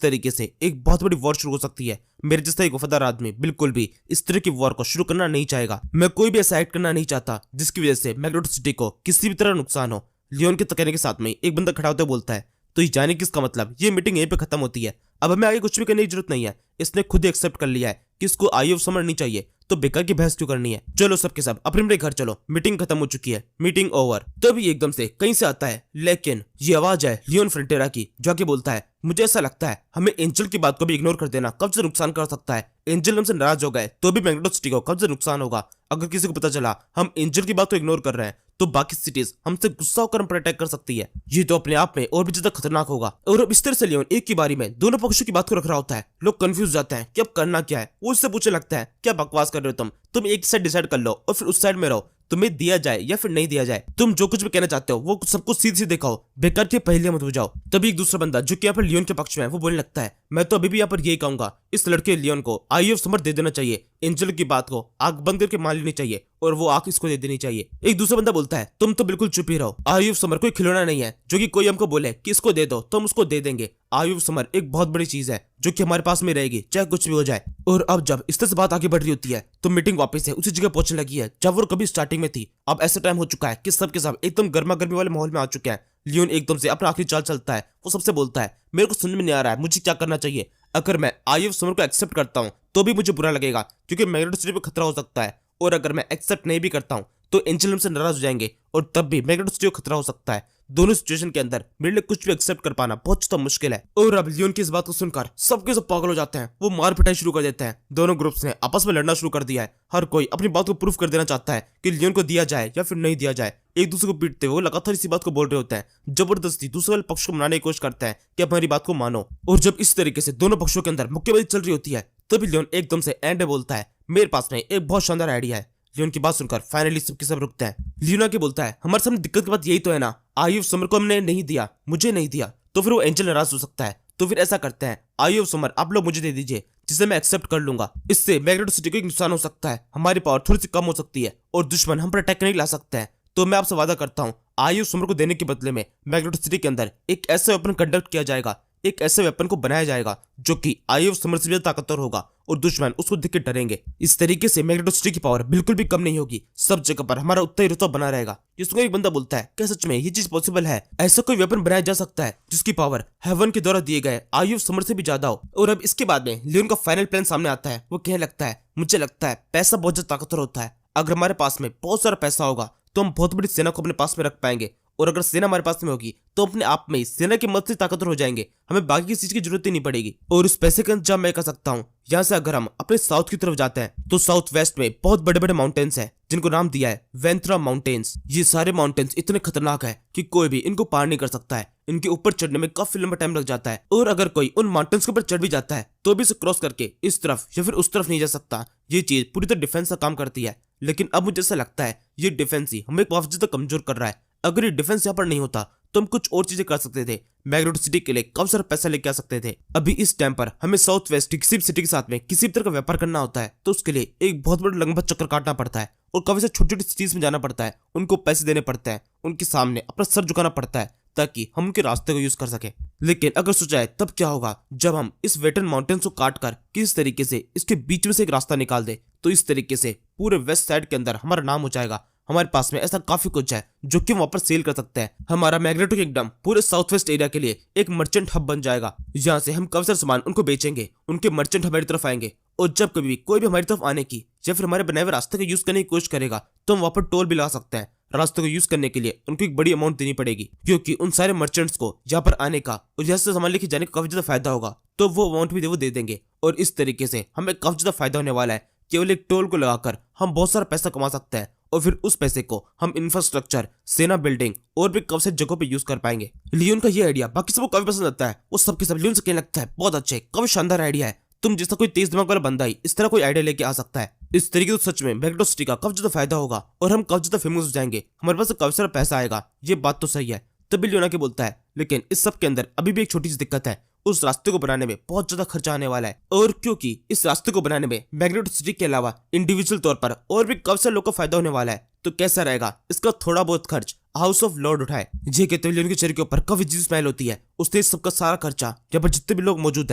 तरीके से एक बहुत बड़ी वॉर शुरू हो सकती है। मेरे जैसा एक वफादार आदमी बिल्कुल भी इस तरह की वॉर को शुरू करना नहीं चाहेगा। मैं कोई भी ऐसा एक्ट करना नहीं चाहता जिसकी वजह से मैग्नेटो सिटी को किसी भी तरह नुकसान हो। लियोन के कहने के साथ में एक बंदा खड़ा होकर बोलता है, तो ये जाने किसका मतलब ये मीटिंग यहीं पे खत्म होती है। अब हमें आगे कुछ भी करने की जरूरत नहीं है। इसने खुद ही एक्सेप्ट कर लिया है कि इसको आई ऑफ समर नहीं चाहिए, तो बेकार की बहस क्यों करनी है, चलो सबके सब अपने अपने घर चलो, मीटिंग खत्म हो चुकी है, मीटिंग ओवर। तभी एकदम से कहीं से आता है, लेकिन ये आवाज है लियोन फ्रंटेरा की, जो आके बोलता है मुझे ऐसा लगता है हमें एंजल की बात को भी इग्नोर कर देना कब से नुकसान कर सकता है। एंजल हमसे नाराज हो गए तो भी मैग्नेटो सिटी को कब से नुकसान होगा। अगर किसी को पता चला हम एंजल की बात को इग्नोर कर रहे हैं तो बाकी सिटीज हमसे गुस्सा होकर हम पर अटैक कर सकती है। ये तो अपने आप में और भी ज्यादा खतरनाक होगा। और अब इस तरह से लियोन एक की बारी में दोनों पक्षों की बात को रख रहा होता है। लोग कंफ्यूज जाते हैं कि अब करना क्या है। वो उससे पूछने लगता है क्या बकवास कर रहे हो तुम एक साइड डिसाइड कर लो और फिर उस साइड में रहो, तुम्हें दिया जाए या फिर नहीं दिया जाए, तुम जो कुछ भी कहना चाहते हो वो सबको सीधे सीधे कहो, बेकार की पहेलियां मत बुझाओ। तभी एक दूसरा बंदा जो कि यहाँ पर लियोन के पक्ष में है वो बोलने लगता है मैं तो अभी भी यहाँ पर यही कहूंगा, इस लड़के लियोन को आई ऑफ समर दे देना चाहिए, एंजल की बात को आंख बंद करके मान लेनी चाहिए और वो आंख इसको दे देनी चाहिए। एक दूसरा बंदा बोलता है तुम तो बिल्कुल चुप ही रहो, आई ऑफ समर कोई खिलौना नहीं है जो कि कोई हमको बोले कि इसको दे दो तो हम उसको दे देंगे। आई ऑफ समर एक बहुत बड़ी चीज है जो कि हमारे पास में रहेगी चाहे कुछ भी हो जाए। और अब जब इस तरह से बात आगे बढ़ रही होती है तो मीटिंग वापस से उसी जगह पहुंचने लगी है जब वो कभी स्टार्टिंग में थी। अब ऐसा टाइम हो चुका है कि सब के सब एकदम गर्मा गर्मी वाले माहौल में आ चुके हैं। लियोन एकदम से अपना आखिरी चाल चलता है। वो सबसे बोलता है मेरे को समझ में नहीं आ रहा है मुझे क्या करना चाहिए। अगर मैं आई ऑफ समर को एक्सेप्ट करता हूँ तो भी मुझे बुरा लगेगा क्योंकि मैग्नेटो सिटी पे खतरा हो सकता है, और अगर मैं एक्सेप्ट नहीं भी करता हूँ तो एंजल हमसे नाराज हो जाएंगे और तब भी मैग्नेटो सिटी को खतरा हो सकता है। दोनों सिचुएशन के अंदर मेरे लिए कुछ भी एक्सेप्ट कर पाना बहुत ज्यादा मुश्किल है। और अब लियोन की इस बात को सुनकर सबके सब पागल हो जाते हैं। वो मार पिटाई शुरू कर देते हैं। दोनों ग्रुप्स ने आपस में लड़ना शुरू कर दिया है। हर कोई अपनी बात को प्रूफ कर देना चाहता है कि लियोन को दिया जाए या फिर नहीं दिया जाए। एक दूसरे को पीटते हुए लगातार इसी बात को बोल रहे होते हैं। जबरदस्ती दूसरे वाले पक्ष को मनाने की कोशिश करते हैं कि हमारी बात को मानो। और जब इस तरीके से दोनों पक्षों के अंदर मुक्केबाजी चल रही होती है तभी लियोन एकदम से एंड में बोलता है मेरे पास में एक बहुत शानदार आइडिया है। लियोन की बात सुनकर फाइनली सबके सब रुकते हैं। लियोन के बोलता है हमारे सामने दिक्कत की बात यही तो है ना, आई ऑफ समर को हमने नहीं दिया, मुझे नहीं दिया तो फिर वो एंजल नाराज हो सकता है। तो फिर ऐसा करते हैं आई ऑफ समर आप लोग मुझे दे दीजिए जिसे मैं एक्सेप्ट कर लूंगा। इससे मैग्नेटो सिटी को एक नुकसान हो सकता है, हमारी पावर थोड़ी सी कम हो सकती है और दुश्मन हम पर अटैक नहीं ला सकते हैं। तो मैं आपसे वादा करता हूँ आई ऑफ समर को देने के बदले में मैग्नेटो सिटी के अंदर एक ऐसा वेपन कंडक्ट किया जाएगा, एक ऐसे वेपन को बनाया जाएगा जो कि आई ऑफ समर से ज्यादा ताकतवर होगा और दुश्मन उसको देख के डरेंगे। इस तरीके से मैग्नेटो सिटी की पावर बिल्कुल भी कम नहीं होगी, सब जगह पर हमारा उतना ही रुतबा बना रहेगा। जिसको एक बंदा बोलता है क्या सच में ये चीज पॉसिबल है, ऐसा कोई वेपन बनाया जा सकता है जिसकी पावर हेवन के द्वारा दिए गए आई ऑफ समर से भी ज्यादा हो। और अब इसके बाद में लियोन का फाइनल प्लान सामने आता है। वो कहने लगता है मुझे लगता है पैसा बहुत ज्यादा ताकतवर होता है, अगर हमारे पास में बहुत सारा पैसा होगा तो हम बहुत बड़ी सेना को अपने पास में रख पाएंगे, और अगर सेना हमारे पास में होगी तो अपने आप में सेना की मदद से ताकतवर हो जाएंगे, हमें बाकी किसी चीज की जरूरत ही नहीं पड़ेगी। और उस पैसे का इंतजाम मैं कर सकता हूँ। यहाँ से अगर हम अपने साउथ की तरफ जाते हैं तो साउथ वेस्ट में बहुत बड़े बड़े माउंटेन्स हैं जिनको नाम दिया है वेंथ्रा माउंटेन्स। ये सारे माउंटेन्स इतने खतरनाक है कि कोई भी इनको पार नहीं कर सकता है, इनके ऊपर चढ़ने में काफी लंबा टाइम लग जाता है, और अगर कोई उन माउंटेन्स के ऊपर चढ़ भी जाता है तो भी इसे क्रॉस करके इस तरफ या फिर उस तरफ नहीं जा सकता। ये चीज पूरी तरह डिफेंस का काम करती है, लेकिन अब मुझे ऐसा लगता है ये डिफेंस ही हमें काफी ज्यादा कमजोर कर रहा है। अगर ये डिफेंस यहाँ पर नहीं होता तो हम कुछ और चीजें कर सकते थे, मैग्नेटो सिटी के लिए काफी सारा पैसा लेके आ सकते थे। अभी इस टाइम पर हमें साउथ वेस्ट की किसी भी सिटी के साथ में किसी भी तरह का व्यापार करना होता है तो उसके लिए एक बहुत बड़ा लंबा चक्कर काटना पड़ता है और काफी सारी छोटी छोटी सिटीज में जाना पड़ता है, उनको पैसे देने पड़ते हैं, उनके सामने अपना सर झुकाना पड़ता है ताकि हम उनके रास्ते को यूज कर सके। लेकिन अगर सोचा है तब क्या होगा जब हम इस वेटन माउंटेन्स को काट कर किस तरीके से इसके बीच में से एक रास्ता निकाल दे, तो इस तरीके से पूरे वेस्ट साइड के अंदर हमारा नाम हो जाएगा। हमारे पास में ऐसा काफी कुछ है जो कि हम वहां पर सेल कर सकते हैं। हमारा मैग्नेटो किंगडम पूरे साउथ वेस्ट एरिया के लिए एक मर्चेंट हब बन जाएगा। यहाँ से हम काफी सारा सामान उनको बेचेंगे, उनके मर्चेंट हमारी तरफ आएंगे, और जब कभी भी कोई भी हमारी तरफ आने की या फिर हमारे बनाए हुए रास्ते का यूज करने की कोशिश करेगा तो हम वहां पर टोल भी लगा सकते हैं। रास्ते को यूज करने के लिए उनको एक बड़ी अमाउंट देनी पड़ेगी क्योंकि उन सारे मर्चेंट्स को यहाँ पर आने का और यहाँ से सामान लेके जाने का काफी ज्यादा फायदा होगा, तो वो अमाउंट भी वो दे देंगे। और इस तरीके से हमें काफी ज्यादा फायदा होने वाला है। केवल एक टोल को लगाकर हम बहुत सारा पैसा कमा सकते हैं और फिर उस पैसे को हम इंफ्रास्ट्रक्चर, सेना बिल्डिंग और भी काफी सारी जगहों पे यूज कर पाएंगे। लियोन का ये आइडिया बाकी सबको काफी पसंद आता है। वो सबके सब लियोन से कहने लगता है बहुत अच्छे, काफी शानदार आइडिया है, तुम जैसा कोई तेज दिमाग वाला बंदा ही इस तरह कोई आइडिया लेके आ सकता है। इस तरीके से सच में मैग्नेटो सिटी का काफी ज्यादा फायदा होगा और हम काफी ज्यादा फेमस हो जाएंगे, हमारे पास काफी सारा पैसा आएगा। ये बात तो सही है। तभी लियोन के बोलता है लेकिन इस सब के अंदर अभी भी एक छोटी सी दिक्कत है, उस रास्ते को बनाने में बहुत ज्यादा खर्चा आने वाला है, और क्योंकि इस रास्ते को बनाने में मैग्नेटो सिटी के अलावा इंडिविजुअल तौर पर और भी काफी सारे लोगों को फायदा होने वाला है, तो कैसा रहेगा इसका थोड़ा बहुत खर्च हाउस ऑफ लॉर्ड उठाए। ये कहते हुए लियोन के चेहरे के ऊपर काफी जी स्माइल होती है। उसने इस सबका सारा खर्चा यहाँ पर जितने भी लोग मौजूद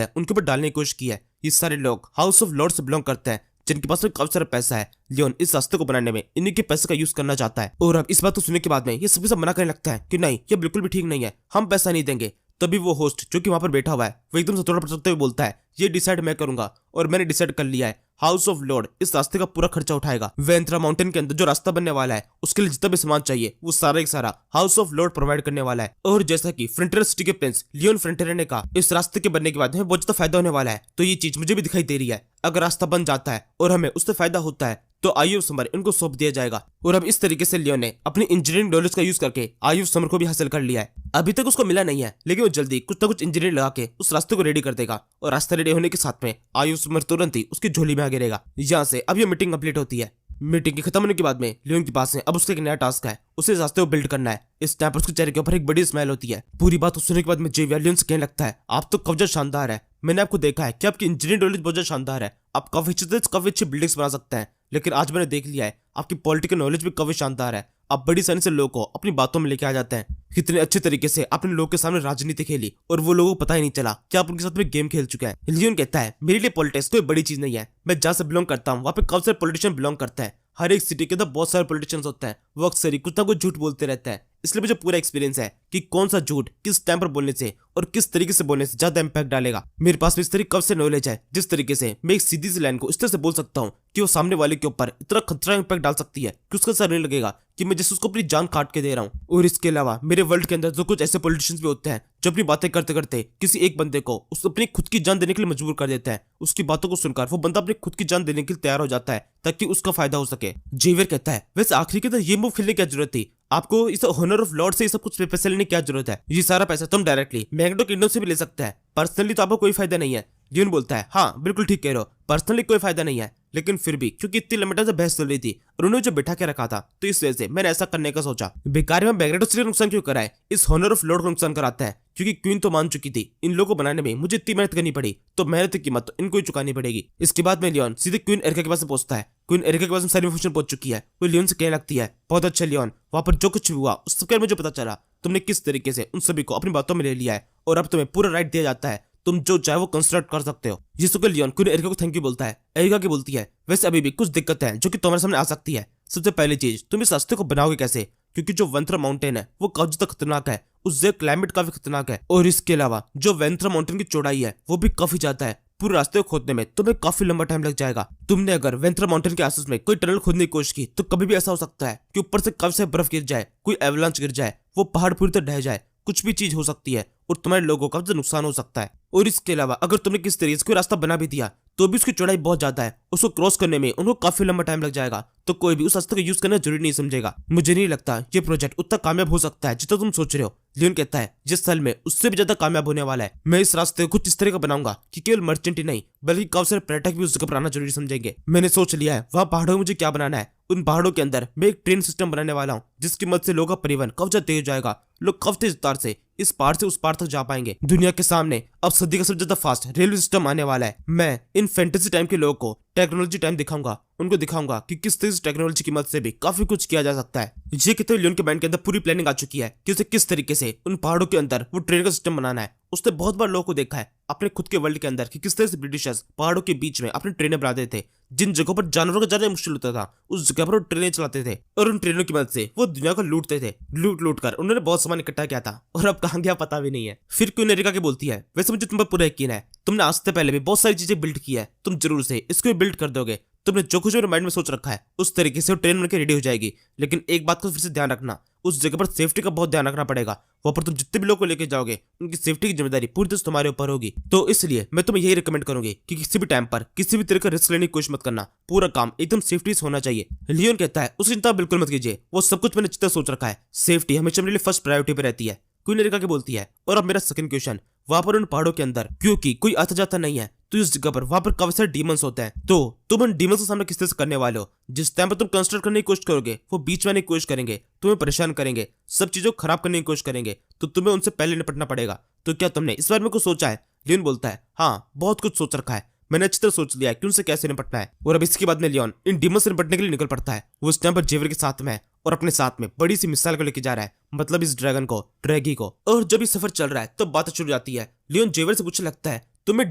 है उनके ऊपर डालने की कोशिश की है। ये सारे लोग हाउस ऑफ लॉर्ड से बिलोंग करते हैं जिनके पास में काफी सारा पैसा है। लियोन इस रास्ते को बनाने में इन्हीं के पैसे का यूज करना चाहता है। और अब इस बात को सुनने के बाद में ये सभी सब मना करने लगता है कि नहीं, ये बिल्कुल भी ठीक नहीं है, हम पैसा नहीं देंगे। तभी वो होस्ट जो कि वहां पर बैठा हुआ है वो एकदम से थोड़ा पटकते हुए बोलता है, ये डिसाइड मैं करूंगा और मैंने डिसाइड कर लिया है, हाउस ऑफ लॉर्ड इस रास्ते का पूरा खर्चा उठाएगा। वेंथरा माउंटेन के अंदर जो रास्ता बनने वाला है उसके लिए जितना भी सामान चाहिए वो सारा एक सारा हाउस ऑफ लॉर्ड प्रोवाइड करने वाला है। और जैसा कि फ्रंटियर सिटी के प्रिंस लियोन फ्रंटियर ने कहा, इस रास्ते के बनने के बाद हमें बहुत ज्यादा फायदा होने वाला है। तो ये चीज मुझे भी दिखाई दे रही है, अगर रास्ता बन जाता है और हमें उससे फायदा होता है तो आयुष समर इनको सौंप दिया जाएगा। और अब इस तरीके से लियोन ने अपनी इंजीनियरिंग नॉलेज का यूज करके आयुष समर को भी हासिल कर लिया है। अभी तक उसको मिला नहीं है, लेकिन वो जल्दी कुछ ना कुछ इंजीनियरिंग लगा के उस रास्ते को रेडी कर देगा और रास्ता रेडी होने के साथ में आयुष समर तुरंत ही उसकी झोली में आ गिरेगा। यहाँ से अब ये मीटिंग कंप्लीट होती है। मीटिंग के खत्म होने के बाद में लियोन के पास में अब उसका एक नया टास्क है, उसे इस रास्ते को बिल्ड करना है। इस टाइम पर उसके चेहरे के ऊपर एक बड़ी स्माइल होती है। पूरी बात सुनने के बाद में जेवियर लियोन से कहने लगता है, आप तो काफी शानदार है, मैंने आपको देखा है कि आपकी इंजीनियरिंग नॉलेज बहुत शानदार है, आप काफी अच्छी बिल्डिंग्स बना सकते हैं, लेकिन आज मैंने देख लिया है आपकी पॉलिटिकल नॉलेज भी काफी शानदार है, आप बड़ी आसानी से लोगों को अपनी बातों में लेके आ जाते हैं। कितने अच्छे तरीके से आपने लोगों के सामने राजनीति खेली और वो लोगों को पता ही नहीं चला कि आप उनके साथ में गेम खेल चुके हैं। लियोन कहता है, मेरे लिए पॉलिटिक्स कोई बड़ी चीज नहीं है, मैं जहाँ से बिलोंग करता हूँ वहाँ पे काफी सारे पॉलिटिशियन बिलोंग करते हैं, हर एक सिटी के अंदर बहुत सारे पॉलिटिशियंस होते हैं, वो अक्सर ही कुछ ना कुछ झूठ बोलते रहते हैं, इसलिए मुझे पूरा एक्सपीरियंस है कि कौन सा झूठ किस टाइम पर बोलने से और किस तरीके से बोलने से ज्यादा इंपैक्ट डालेगा। मेरे पास भी इस तरीके कब से नॉलेज है जिस तरीके से मैं एक सीधी सी लाइन को इस तरह से बोल सकता हूँ कि वो सामने वाले के ऊपर इतना खतरा इंपैक्ट डाल सकती है कि उसका असर नहीं लगेगा कि मैं जैसे उसको अपनी जान काट के दे रहा हूँ। और इसके अलावा मेरे वर्ल्ड के अंदर जो कुछ ऐसे पॉलिटिशियंस भी होते हैं जो अपनी बातें करते करते किसी एक बंदे को उस अपनी खुद की जान देने के लिए मजबूर कर देते हैं, उसकी बातों को सुनकर वो बंदा अपनी खुद की जान देने के लिए तैयार हो जाता है ताकि उसका फायदा हो सके। जेवियर कहता है, वैसे आखिरी के अंदर ये मूव खेलने की क्या जरूरत थी, आपको इस ऑनर ऑफ लॉर्ड से ये सब कुछ पैसे लेने की क्या जरूरत है, ये सारा पैसा तुम डायरेक्टली मैग्नेटो किंगडम से भी ले सकते हैं, पर्सनली तो आपको कोई फायदा नहीं है। लियोन बोलता है, हाँ बिल्कुल ठीक कह रहे हो, पर्सनली कोई फायदा नहीं है, लेकिन फिर भी क्योंकि इतनी लंबे टाइम से बहस चल रही थी और उन्होंने जो बैठा के रखा था तो इस वजह से मैंने ऐसा करने का सोचा। बेकार में मैग्नेटो सिटी को नुकसान क्यों कराए, इस हॉनर ऑफ लॉर्ड को नुकसान कराता है, क्योंकि क्वीन तो मान चुकी थी, इन लोगों को बनाने में मुझे इतनी मेहनत करनी पड़ी तो मेहनत की कीमत तो इनको ही चुकानी पड़ेगी। इसके बाद में लियोन सीधे क्वीन एरिका के पास पहुंचता है। क्वीन एरिका के पास सारी इन्फॉर्मेशन पहुंच चुकी है। वो लियोन से कहने लगती है, बहुत अच्छा लियोन, वहां पर जो कुछ भी हुआ उस सबके मुझे पता चला, तुमने किस तरीके से उन सभी को अपनी बातों में ले लिया है और अब तुम्हें पूरा राइट दिया जाता है, तुम जो चाहे वो कंस्ट्रक्ट कर सकते हो। ये सुनकर लियोन क्वीन एरिका को थैंक यू बोलता है। एरिका की बोलती है, वैसे अभी भी कुछ दिक्कत है जो कि तुम्हारे सामने आ सकती है। सबसे पहली चीज, तुम इस रास्ते को बनाओगे कैसे, क्योंकि जो वेंथरा माउंटेन है वो काफी ज्यादा खतरनाक है, उस जगह क्लाइमेट काफी खतरनाक है, और इसके अलावा जो वेंथरा माउंटेन की चौड़ाई है वो भी काफी ज्यादा है, पूरे रास्ते को खोदने में तुम्हें काफी लंबा टाइम लग जाएगा। तुमने अगर वेंथरा माउंटेन के आसपास में कोई टनल खोदने की कोशिश की तो कभी भी ऐसा हो सकता है कि ऊपर से काफी सारी बर्फ गिर जाए, कोई एवलांच गिर जाए, वो पहाड़ पूरी तरह ढह जाए, कुछ भी चीज हो सकती है और तुम्हारे लोगों का भी नुकसान हो सकता है। और इसके अलावा अगर तुमने किस तरीके से कोई रास्ता बना भी दिया तो भी उसकी चौड़ाई बहुत ज्यादा है, उसको क्रॉस करने में उनको काफी लंबा टाइम लग जाएगा, तो कोई भी उस रास्ते का यूज करना जरूरी नहीं समझेगा। मुझे नहीं लगता ये प्रोजेक्ट उतना कामयाब हो सकता है जितना तुम सोच रहे हो। लियोन कहता है, जिस साल में उससे भी ज्यादा कामयाब होने वाला है। मैं इस रास्ते को कुछ इस तरह का बनाऊंगा कि केवल मर्चेंट ही नहीं बल्कि काफी सारे पर्यटक भी उस जगह पर आना जरूरी समझेंगे। मैंने सोच लिया है वहाँ पहाड़ों में मुझे क्या बनाना है, उन पहाड़ों के अंदर मैं एक ट्रेन सिस्टम बनाने वाला हूँ जिसकी मदद से लोगों का परिवहन काफी ज्यादा तेज हो जाएगा, लोग काफी तेज रफ्तार से इस पार से उस पार तक जा पाएंगे। दुनिया के सामने अब सदी का सबसे ज्यादा फास्ट रेलवे सिस्टम आने वाला है। मैं इन फैंटेसी टाइम के लोगों को टेक्नोलॉजी टाइम दिखाऊंगा, उनको दिखाऊंगा कि किस तरह से टेक्नोलॉजी की मदद से भी काफी कुछ किया जा सकता है। ये कहते हुए लियोन के माइंड के अंदर पूरी प्लानिंग आ चुकी है कि उसे किस तरीके से उन पहाड़ों के अंदर वो ट्रेन का सिस्टम बनाना है। उसने बहुत बार लोगों को देखा है अपने खुद के वर्ल्ड के अंदर कि किस तरह से ब्रिटिशर्स पहाड़ों के बीच में अपनी ट्रेनें बनाते थे, जिन जगहों पर जानवरों का जाना मुश्किल होता था उस जगह पर वो ट्रेनें चलाते थे और उन ट्रेनों की मदद से वो दुनिया को लूटते थे। लूट कर उन्होंने बहुत सामान इकट्ठा किया था और अब कहाँ गया पता भी नहीं है। फिर क्वीन एरिका की बोलती है, वैसे मुझे तुम पर पूरा यकीन है, तुमने आज से पहले भी बहुत सारी चीजें बिल्ड की है, तुम जरूर से इसको भी बिल्ड कर दोगे। तुमने जो कुछ मेरे माइंड में सोच रखा है उस तरीके से वो ट्रेन बनकर रेडी हो जाएगी, लेकिन एक बात का फिर से ध्यान रखना, उस जगह पर सेफ्टी का बहुत ध्यान रखना पड़ेगा। वहां पर तुम जितने भी लोग को लेके जाओगे उनकी सेफ्टी की जिम्मेदारी पूरी तरह से तुम्हारे ऊपर होगी। तो इसलिए मैं तुम्हें यही रिकमेंड करूंगी कि किसी भी टाइम पर किसी भी तरह का रिस्क लेने की कोशिश मत करना, पूरा काम एकदम सेफ्टी से होना चाहिए। लियोन कहता है, उसकी चिंता बिल्कुल मत कीजिए, वो सब कुछ मैंने चिंता सोच रखा है, सेफ्टी हमेशा मेरे लिए फर्स्ट प्रायोरिटी पे रहती है। क्वीन एरिका की बोलती है, और अब मेरा सेकंड क्वेश्चन, वहां पर उन पहाड़ों के अंदर क्योंकि कोई आता जाता नहीं है तो इस जगह पर वहां पर काफी सारे डीमंस होते हैं, तो तुम उन डीमंस का सामना किस तरह से करने वाले हो। जिस टाइम पर तुम कंस्ट्रक्ट करने की कोशिश करोगे वो बीच में आने की कोशिश करेंगे, तुम्हें परेशान करेंगे, सब चीजों को खराब करने की कोशिश करेंगे, तो तुम्हें उनसे पहले निपटना पड़ेगा। तो क्या तुमने इस बारे में कुछ सोचा है? लियोन बोलता है, हाँ बहुत कुछ सोच रखा है, मैंने अच्छी तरह सोच लिया है कि उनसे कैसे निपटना है। और अब इसके बाद में लियोन इन डीमंस से निपटने के लिए निकल पड़ता है। वो इस टाइम पर जेवियर के साथ में है और अपने साथ में बड़ी सी मिसाइल को लेके जा रहा है, मतलब इस ड्रैगन को, ड्रैगी को। और जब ये सफर चल रहा है तो बात शुरू हो जाती है। लियोन जेवियर से पूछने लगता है, तुम्हें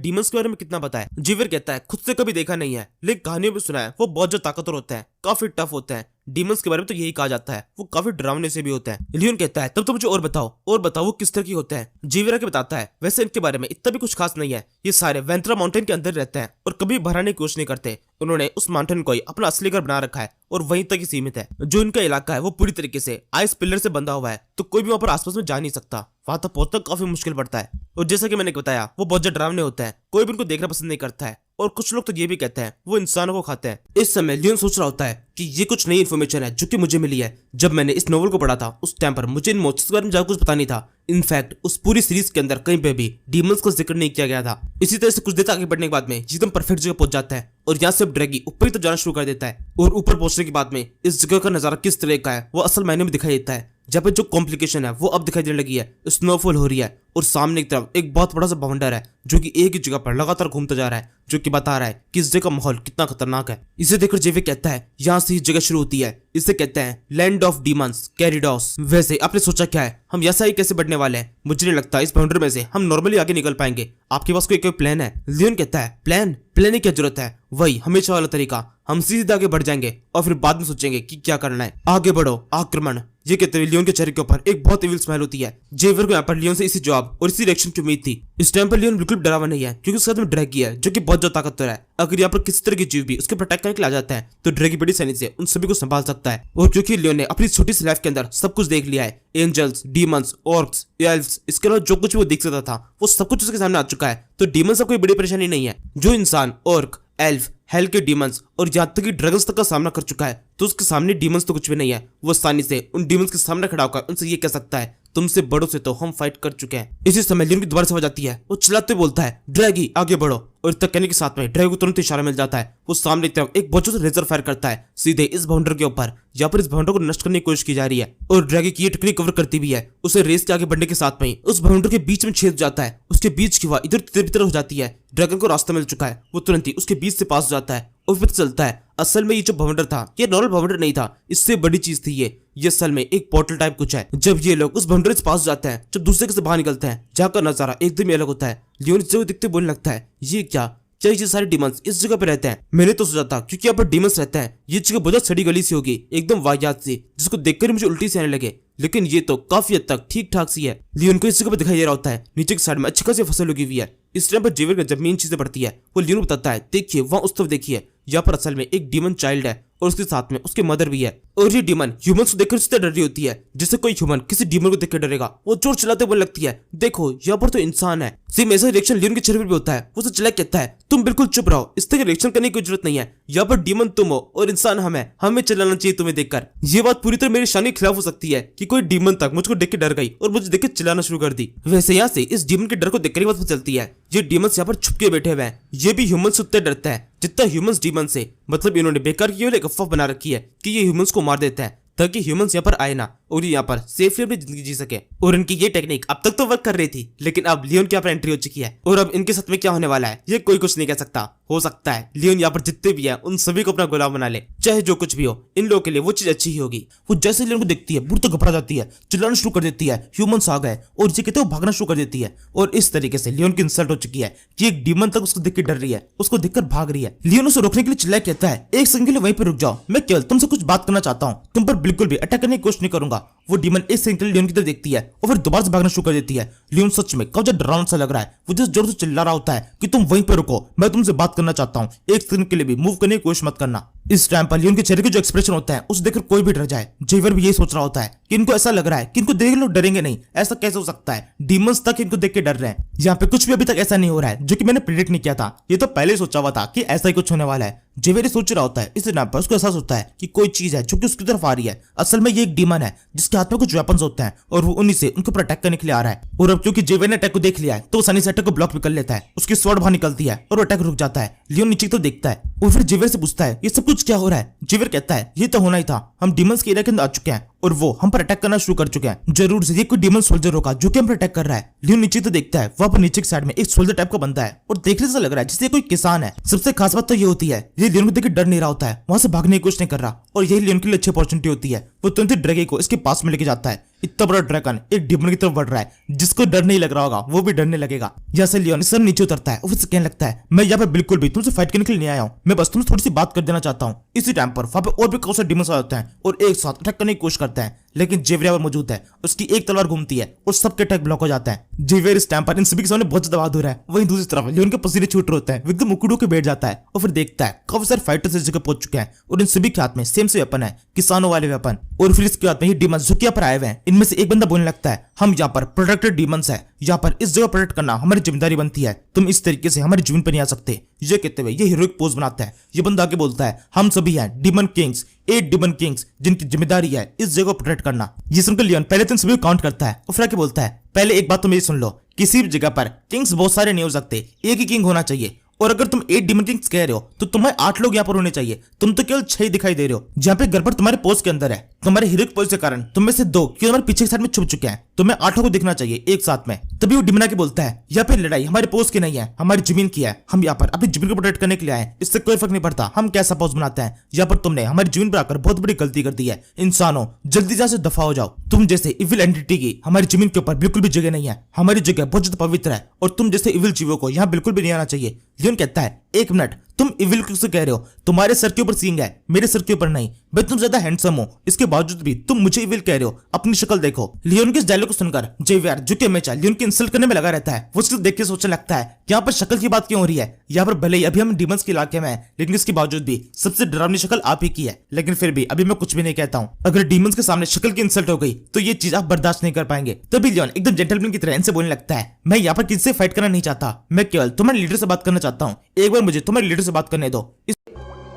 डीमंस के बारे में कितना पता है? जेवियर कहता है, खुद से कभी देखा नहीं है लेकिन कहानियों में सुना है वो बहुत ज्यादा ताकतवर होते हैं, काफी टफ होते हैं। डीमंस के बारे में तो यही कहा जाता है, वो काफी डरावने से भी होते हैं। लियोन कहता है तब तो मुझे और बताओ वो किस तरह की होते हैं। जेवियर के बताता है वैसे इनके बारे में इतना भी कुछ खास नहीं है, ये सारे वेंट्रा माउंटेन के अंदर रहते हैं और कभी भराने की कोशिश नहीं करते। उन्होंने उस माउंटेन को ही अपना असली घर बना रखा है और वहीं तक ही सीमित है। जो इनका इलाका है वो पूरी तरीके से आइस पिलर से बंधा हुआ है, तो कोई भी वहां पर आसपास में जा नहीं सकता। वहां तक पहुंचना काफी मुश्किल पड़ता है। और जैसा कि मैंने बताया वो बहुत ज्यादा डरावने होते हैं, कोई भी उनको देखना पसंद नहीं करता है। और कुछ लोग तो ये भी कहते हैं वो इंसानों को खाते हैं। इस समय लियोन सोच रहा होता है कि ये कुछ नई इन्फॉर्मेशन है जो कि मुझे मिली है। जब मैंने इस नोवेल को पढ़ा था उस टाइम पर मुझे इन मॉन्स्टर्स के बारे में ज्यादा कुछ पता नहीं था। इनफैक्ट उस पूरी सीरीज के अंदर कहीं पे भी डीमंस का जिक्र नहीं किया गया था। इसी तरह से कुछ देर आगे बढ़ने के बाद में एकदम परफेक्ट जगह पहुंच जाता है और यहाँ से ड्रैगी ऊपर ही तो जाना शुरू कर देता है। और ऊपर पहुंचने के बाद में इस जगह का नजारा किस तरह का है वो असल मायने में दिखाई देता है। जहाँ पे जो कॉम्प्लिकेशन है वो अब दिखाई देने लगी है, स्नोफॉल हो रही है और सामने की तरफ एक बहुत बड़ा सा बवंडर है जो कि एक ही जगह पर लगातार घूमता जा रहा है, जो कि बता रहा है कि इस जगह का माहौल कितना खतरनाक है। इसे देखकर जेवे कहता है यहाँ से ही जगह शुरू होती है, इसे कहते हैं लैंड ऑफ डीमंस कैरिडोस। वैसे आपने सोचा क्या है, हम ऐसा ही कैसे बढ़ने वाले हैं? मुझे नहीं लगता इस बाउंड्री में से हम नॉर्मली आगे निकल पाएंगे। आपके पास कोई प्लान है? लियोन कहता है प्लान की क्या जरूरत है, वही हमेशा वाला तरीका, हम सीधे आगे बढ़ जाएंगे और फिर बाद में सोचेंगे कि क्या करना है। आगे बढ़ो, आक्रमण। ये कहते हुए लियोन के चेहरे के ऊपर एक बहुत इविल स्माइल होती है। जेवियर को यहाँ पर लियोन से इसी जवाब और इसी रिएक्शन की उम्मीद थी। इस टाइम पर लियोन बिल्कुल डरावा नहीं है क्योंकि उसके साथ में ड्रैगी है जो कि बहुत ज्यादा ताकतवर है। अगर यहाँ पर किसी तरह की जीव भी उसके प्रोटेक्ट करने के लिए आ जाता है तो ड्रैगी बड़ी आसानी से उन सभी को संभाल सकता है। और क्योंकि लियोन ने अपनी छोटी सी लाइफ के अंदर सब कुछ देख लिया है, एंजल्स, डीमंस, ऑर्क्स, एल्व्स, इसके अलावा जो कुछ वो देख सकता था वो सब कुछ उसके सामने आ चुका है। तो डीमंस से कोई बड़ी परेशानी नहीं है। जो इंसान ऑर्क, एल्फ, हेल के डीमंस और यहाँ तक कि ड्रैगन्स तक का सामना कर चुका है तो उसके सामने डीमंस तो कुछ भी नहीं है। वो आसानी से उन डीमंस के सामने खड़ा होकर उनसे ये कह सकता है तुमसे बड़ों से तो हम फाइट कर चुके हैं। इसी समय लियोन की दोबारा से आवाज आती है, वो चिल्लाते बोलता है ड्रैगी आगे बढ़ो। और इतना कहने के साथ में ड्रैगी को तुरंत इशारा मिल जाता है। वो सामने की तरफ एक बहुत जोर से लेजर फायर करता है सीधे इस बाउंडर के ऊपर, जहाँ पर इस बाउंडर को नष्ट करने की कोशिश की जा रही है। और ड्रैगी की ये टेक्निक कवर करती भी है। उसे रेस के आगे बढ़ने के साथ में उस बाउंडर के बीच में छेद जाता है। उसके बीच की हवा इधर तितर हो जाती है। ड्रैगन को रास्ता मिल चुका है, वो तुरंत ही उसके बीच से पास हो जाता है और फिर चलता है। असल में ये जो बाउंडर था ये नॉर्मल बाउंडर नहीं था, इससे बड़ी चीज थी ये असल में एक पोर्टल टाइप कुछ है। जब ये लोग उस बाउंड्री से पास जाते हैं, जब दूसरे से बाहर निकलते हैं, जहाँ का नजारा एकदम ही अलग होता है। लियोन जब दिखते बोलने लगता है ये क्या ये सारे डीमंस इस जगह पे रहते हैं? मैंने तो सोचा था क्योंकि यहाँ पर डीमंस रहते हैं ये जगह बहुत सड़ी गली सी होगी, एकदम वाहियात सी, जिसको देखकर मुझे उल्टी सी आने लगे। लेकिन ये तो काफी हद तक ठीक ठाक सी है। लियोन को इस जगह पे दिखाई दे रहा होता है नीचे की साइड में अच्छी खासी फसल उगी हुई है। इस टाइम पर जेवियर जब मेन चीजें पड़ती है वो लियोन बताता है देखिए वहाँ उस तरफ देखिए, यहाँ पर असल में एक डीमन चाइल्ड है और उसके साथ में उसके मदर भी है। और ये डीमन ह्यूमंस को देखकर उससे डर रही होती है जैसे कोई ह्यूमन किसी डीमन को देखकर डरेगा। वो जोर चिल्लाते बोलने लगती है देखो यहाँ पर तो इंसान है। सेम ऐसा रिएक्शन लियोन के चेहरे पर भी होता है। वो चिल्ला कहता है तुम बिल्कुल चुप रहो, इस तरह रिएक्शन करने की जरूरत नहीं है। यहाँ पर डीमन तुम हो और इंसान हमें चिल्लाना चाहिए तुम्हें देखकर। ये बात पूरी तरह मेरी शान के खिलाफ हो सकती है कि कोई डीमन तक मुझको देख के डर गई और मुझे देख के चिल्लाना शुरू कर दी। वैसे यहाँ से इस डीमन के डर को देखकर बात पता चलती है ये डीमंस यहाँ पर छुप के बैठे हुए हैं। ये भी ह्यूमंस से उतने डरता है जितना ह्यूमंस डीमन से। मतलब इन्होंने बेकार की एक अफवाह बना रखी है कि ये ह्यूमंस को मार देता है ताकि ह्यूमंस यहाँ पर आए ना और यहाँ पर सेफली अपनी जिंदगी जी सके। और इनकी ये टेक्निक अब तक तो वर्क कर रही थी, लेकिन अब लियोन की यहाँ पर एंट्री हो चुकी है और अब इनके साथ में क्या होने वाला है ये कोई कुछ नहीं कह सकता। हो सकता है लियोन यहाँ पर जितने भी है उन सभी को अपना गुलाम बना ले, चाहे जो कुछ भी हो इन लोगों के लिए वो चीज अच्छी ही होगी। वो जैसे लियोन को देखती है बुरी तो घबरा जाती है, चिल्लाना शुरू कर देती है ह्यूमंस आ गए, और ये कहते वो भागना शुरू कर देती है। और इस तरीके से लियोन की इंसल्ट हो चुकी है कि एक डीमन तक उसको देख के डर रही है, उसको देखकर भाग रही है। लियोन उसे रोकने के लिए चिल्ला कहता है एक सेकंड के लिए वहीं पर रुक जाओ, मैं केवल तुमसे कुछ बात करना चाहता हूँ, तुम पर बिल्कुल भी अटैक करने की कोशिश नहीं करूंगा। वो डीमन एक सेकंड के लिए लियोन की तरफ देखती है और फिर दोबारा से भागना शुरू कर देती है। लियोन सच में काफी डरावना सा लग रहा है। वो जिस जोर से चिल्ला रहा होता है कि तुम वहीं पर रुको, मैं तुमसे बात करना चाहता हूँ, एक सेकंड के लिए भी मूव करने की कोशिश मत करना। इस टाइम पर लियोन के चेहरे के जो एक्सप्रेशन होता है उसे देखकर कोई भी डर जाए। जेवियर भी यही सोच रहा होता है कि इनको ऐसा लग रहा है कि इनको देख लोग डरेंगे नहीं, ऐसा कैसे हो सकता है? डीमंस तक इनको देख के डर रहे हैं। यहाँ पे कुछ भी अभी तक ऐसा नहीं हो रहा है जो कि मैंने प्रेडिक्ट नहीं किया था, ये तो पहले सोचा हुआ था कि ऐसा ही कुछ होने वाला है। जेवियर सोच रहा होता है इस टाइम पर उसको एहसास होता है कि कोई चीज है जो कि उसकी तरफ आ रही है। असल में ये एक डीमन है जिसके हाथ में कुछ वेपन्स होते हैं और वो उन्हीं से उनको प्रोटेक्ट करने के लिए आ रहा है। और अब क्योंकि जेवियर ने अटैक को देख लिया है तो आसानी से अटैक को ब्लॉक भी कर लेता है। उसकी स्वॉर्ड बाहर निकलती है और अटैक रुक जाता है। लियोन नीचे तो देखता है और फिर जेवियर से पूछता है ये सब कुछ क्या हो रहा है? जेवियर कहता है ये तो होना ही था, हम डीमंस के एरिया के अंदर आ चुके हैं और वो हम पर अटैक करना शुरू कर चुके हैं। जरूर से ये कोई डीमन सोल्जर होगा जो कि हम पर अटैक कर रहा है। लियोन नीचे तो देखता है, वहां पर नीचे की साइड में एक सोल्जर टाइप का बंदा है और देखने से लग रहा है जैसे कोई किसान है। सबसे खास बात तो ये होती है ये लियोन को देख के डर नहीं रहा होता है, वहां से भागने की कोशिश नहीं कर रहा और यही लियोन के लिए अच्छी अपॉर्चुनिटी होती है। वो तुरंत ड्रैगन को इसके पास में लेके जाता है। इतना बड़ा ड्रैगन एक डीमन की तरफ बढ़ रहा है, जिसको डर नहीं लग रहा होगा वो भी डरने लगेगा। जैसे लियोन सर नीचे उतरता है और उससे कहने लगता है, मैं यहाँ पे बिल्कुल भी तुमसे फाइट करने के लिए नहीं आया हूँ, मैं बस तुमसे थोड़ी सी बात कर देना चाहता हूँ। इसी टाइम पर वहां पे और भी कौन सा डीमंस आ जाते हैं और एक साथ अटैक करने की कोशिश करते हैं, लेकिन जेवियर मौजूद है। उसकी एक तलवार घूमती है और सबके अटैक ब्लॉक हो जाता है। जेवियर इस टाइम पर इन सभी के सामने बहुत ज्यादा बहादुर है। वहीं दूसरी तरफ लियोन के पसीने छूट रहे होते हैं, एकदम मुकुड़ों के बैठ जाता है और फिर देखता है काफी सारे फाइटर्स इस जगह पहुंच चुके हैं और इन सभी के हाथ में सेम से वेपन है, किसानों वाले वेपन। और फिर इसके हाथ में ये डीमंस जो कि यहाँ पर आए हुए हैं, इनमें से एक बंदा बोलने लगता है, हम यहाँ पर प्रोटेक्टेड डीमंस है, यहाँ पर इस जगह प्रोटेक्ट करना हमारी जिम्मेदारी बनती है, तुम इस तरीके से हमारी जमीन पर नहीं आ सकते। ये कहते हुए ये हीरोइक पोज बनाता है। ये बंदा आगे बोलता है, हम सभी हैं डीमन किंग्स, 8 डीमन किंग्स जिनकी जिम्मेदारी है इस जगह को प्रोटेक्ट करना। ये सुनकर लियोन पहले तो इन सभी को काउंट करता है और फिर आगे बोलता है, पहले एक बात तो मेरी सुन लो, किसी भी जगह पर किंग्स बहुत सारे नहीं हो सकते, एक ही किंग होना चाहिए। और अगर तुम 8 डीमन किंग्स कह रहे हो तो तुम्हें 8 लोग यहाँ पर होने चाहिए, तुम तो केवल 6 दिखाई दे रहे हो। जहाँ पे गड़बड़ तुम्हारे पोस्ट के अंदर है, तुम्हारे हीरोइक पोज के कारण तुम में से 2 क्यों तुम्हारे पीछे की साइड में छुप चुके हैं, तुम्हें 8 को दिखना चाहिए एक साथ में। तभी वो डीमन के बोलता है, यहाँ पे लड़ाई हमारे पोस्ट की नहीं है, हमारी जमीन की है, हम यहाँ पर अपनी जमीन को प्रोटेक्ट करने के लिए आए, इससे कोई फर्क नहीं पड़ता हम कैसा पोस्ट बनाते हैं। यहाँ पर तुमने हमारी जमीन पर आकर बहुत बड़ी गलती कर दी है, इंसानों जल्दी से दफा हो जाओ। तुम जैसे इविल एंटिटी की हमारी जमीन के ऊपर बिल्कुल भी जगह नहीं है, हमारी जगह बहुत ज्यादा पवित्र है और तुम जैसे इविल जीवों को यहाँ बिल्कुल भी नहीं आना चाहिए। लियोन कहता है, एक मिनट, तुम इविल किससे कह रहे हो, तुम्हारे सर के ऊपर सींग है, मेरे सर के ऊपर नहीं, मैं तुम ज्यादा हैंडसम हूं, इसके बावजूद भी तुम मुझे इविल कह रहे हो, अपनी शक्ल देखो। लियोन के इस डायलॉग को सुनकर जेवियर जो कि हमेशा लियोन की इंसल्ट करने में लगा रहता है, वो सिर्फ देख के सोचने लगता है कि यहाँ पर शक्ल की बात क्यों हो रही है। यहाँ पर भले ही अभी हम डीमंस के इलाके में हैं, लेकिन इसके बावजूद भी सबसे डरावनी शक्ल आप ही की है, लेकिन फिर भी अभी मैं कुछ भी नहीं कहता हूँ। अगर डीमंस के सामने शक्ल की इंसल्ट हो गई तो ये चीज आप बर्दाश्त नहीं कर पाएंगे। तभी लियोन एकदम जेंटलमैन की तरह इनसे बोलने लगता है, मैं यहाँ पर किसी से फाइट करना नहीं चाहता, मैं केवल तुम्हारे लीडर से बात करना चाहता हूँ, एक बार मुझे तुम्हारे लीडर से बात करने दो।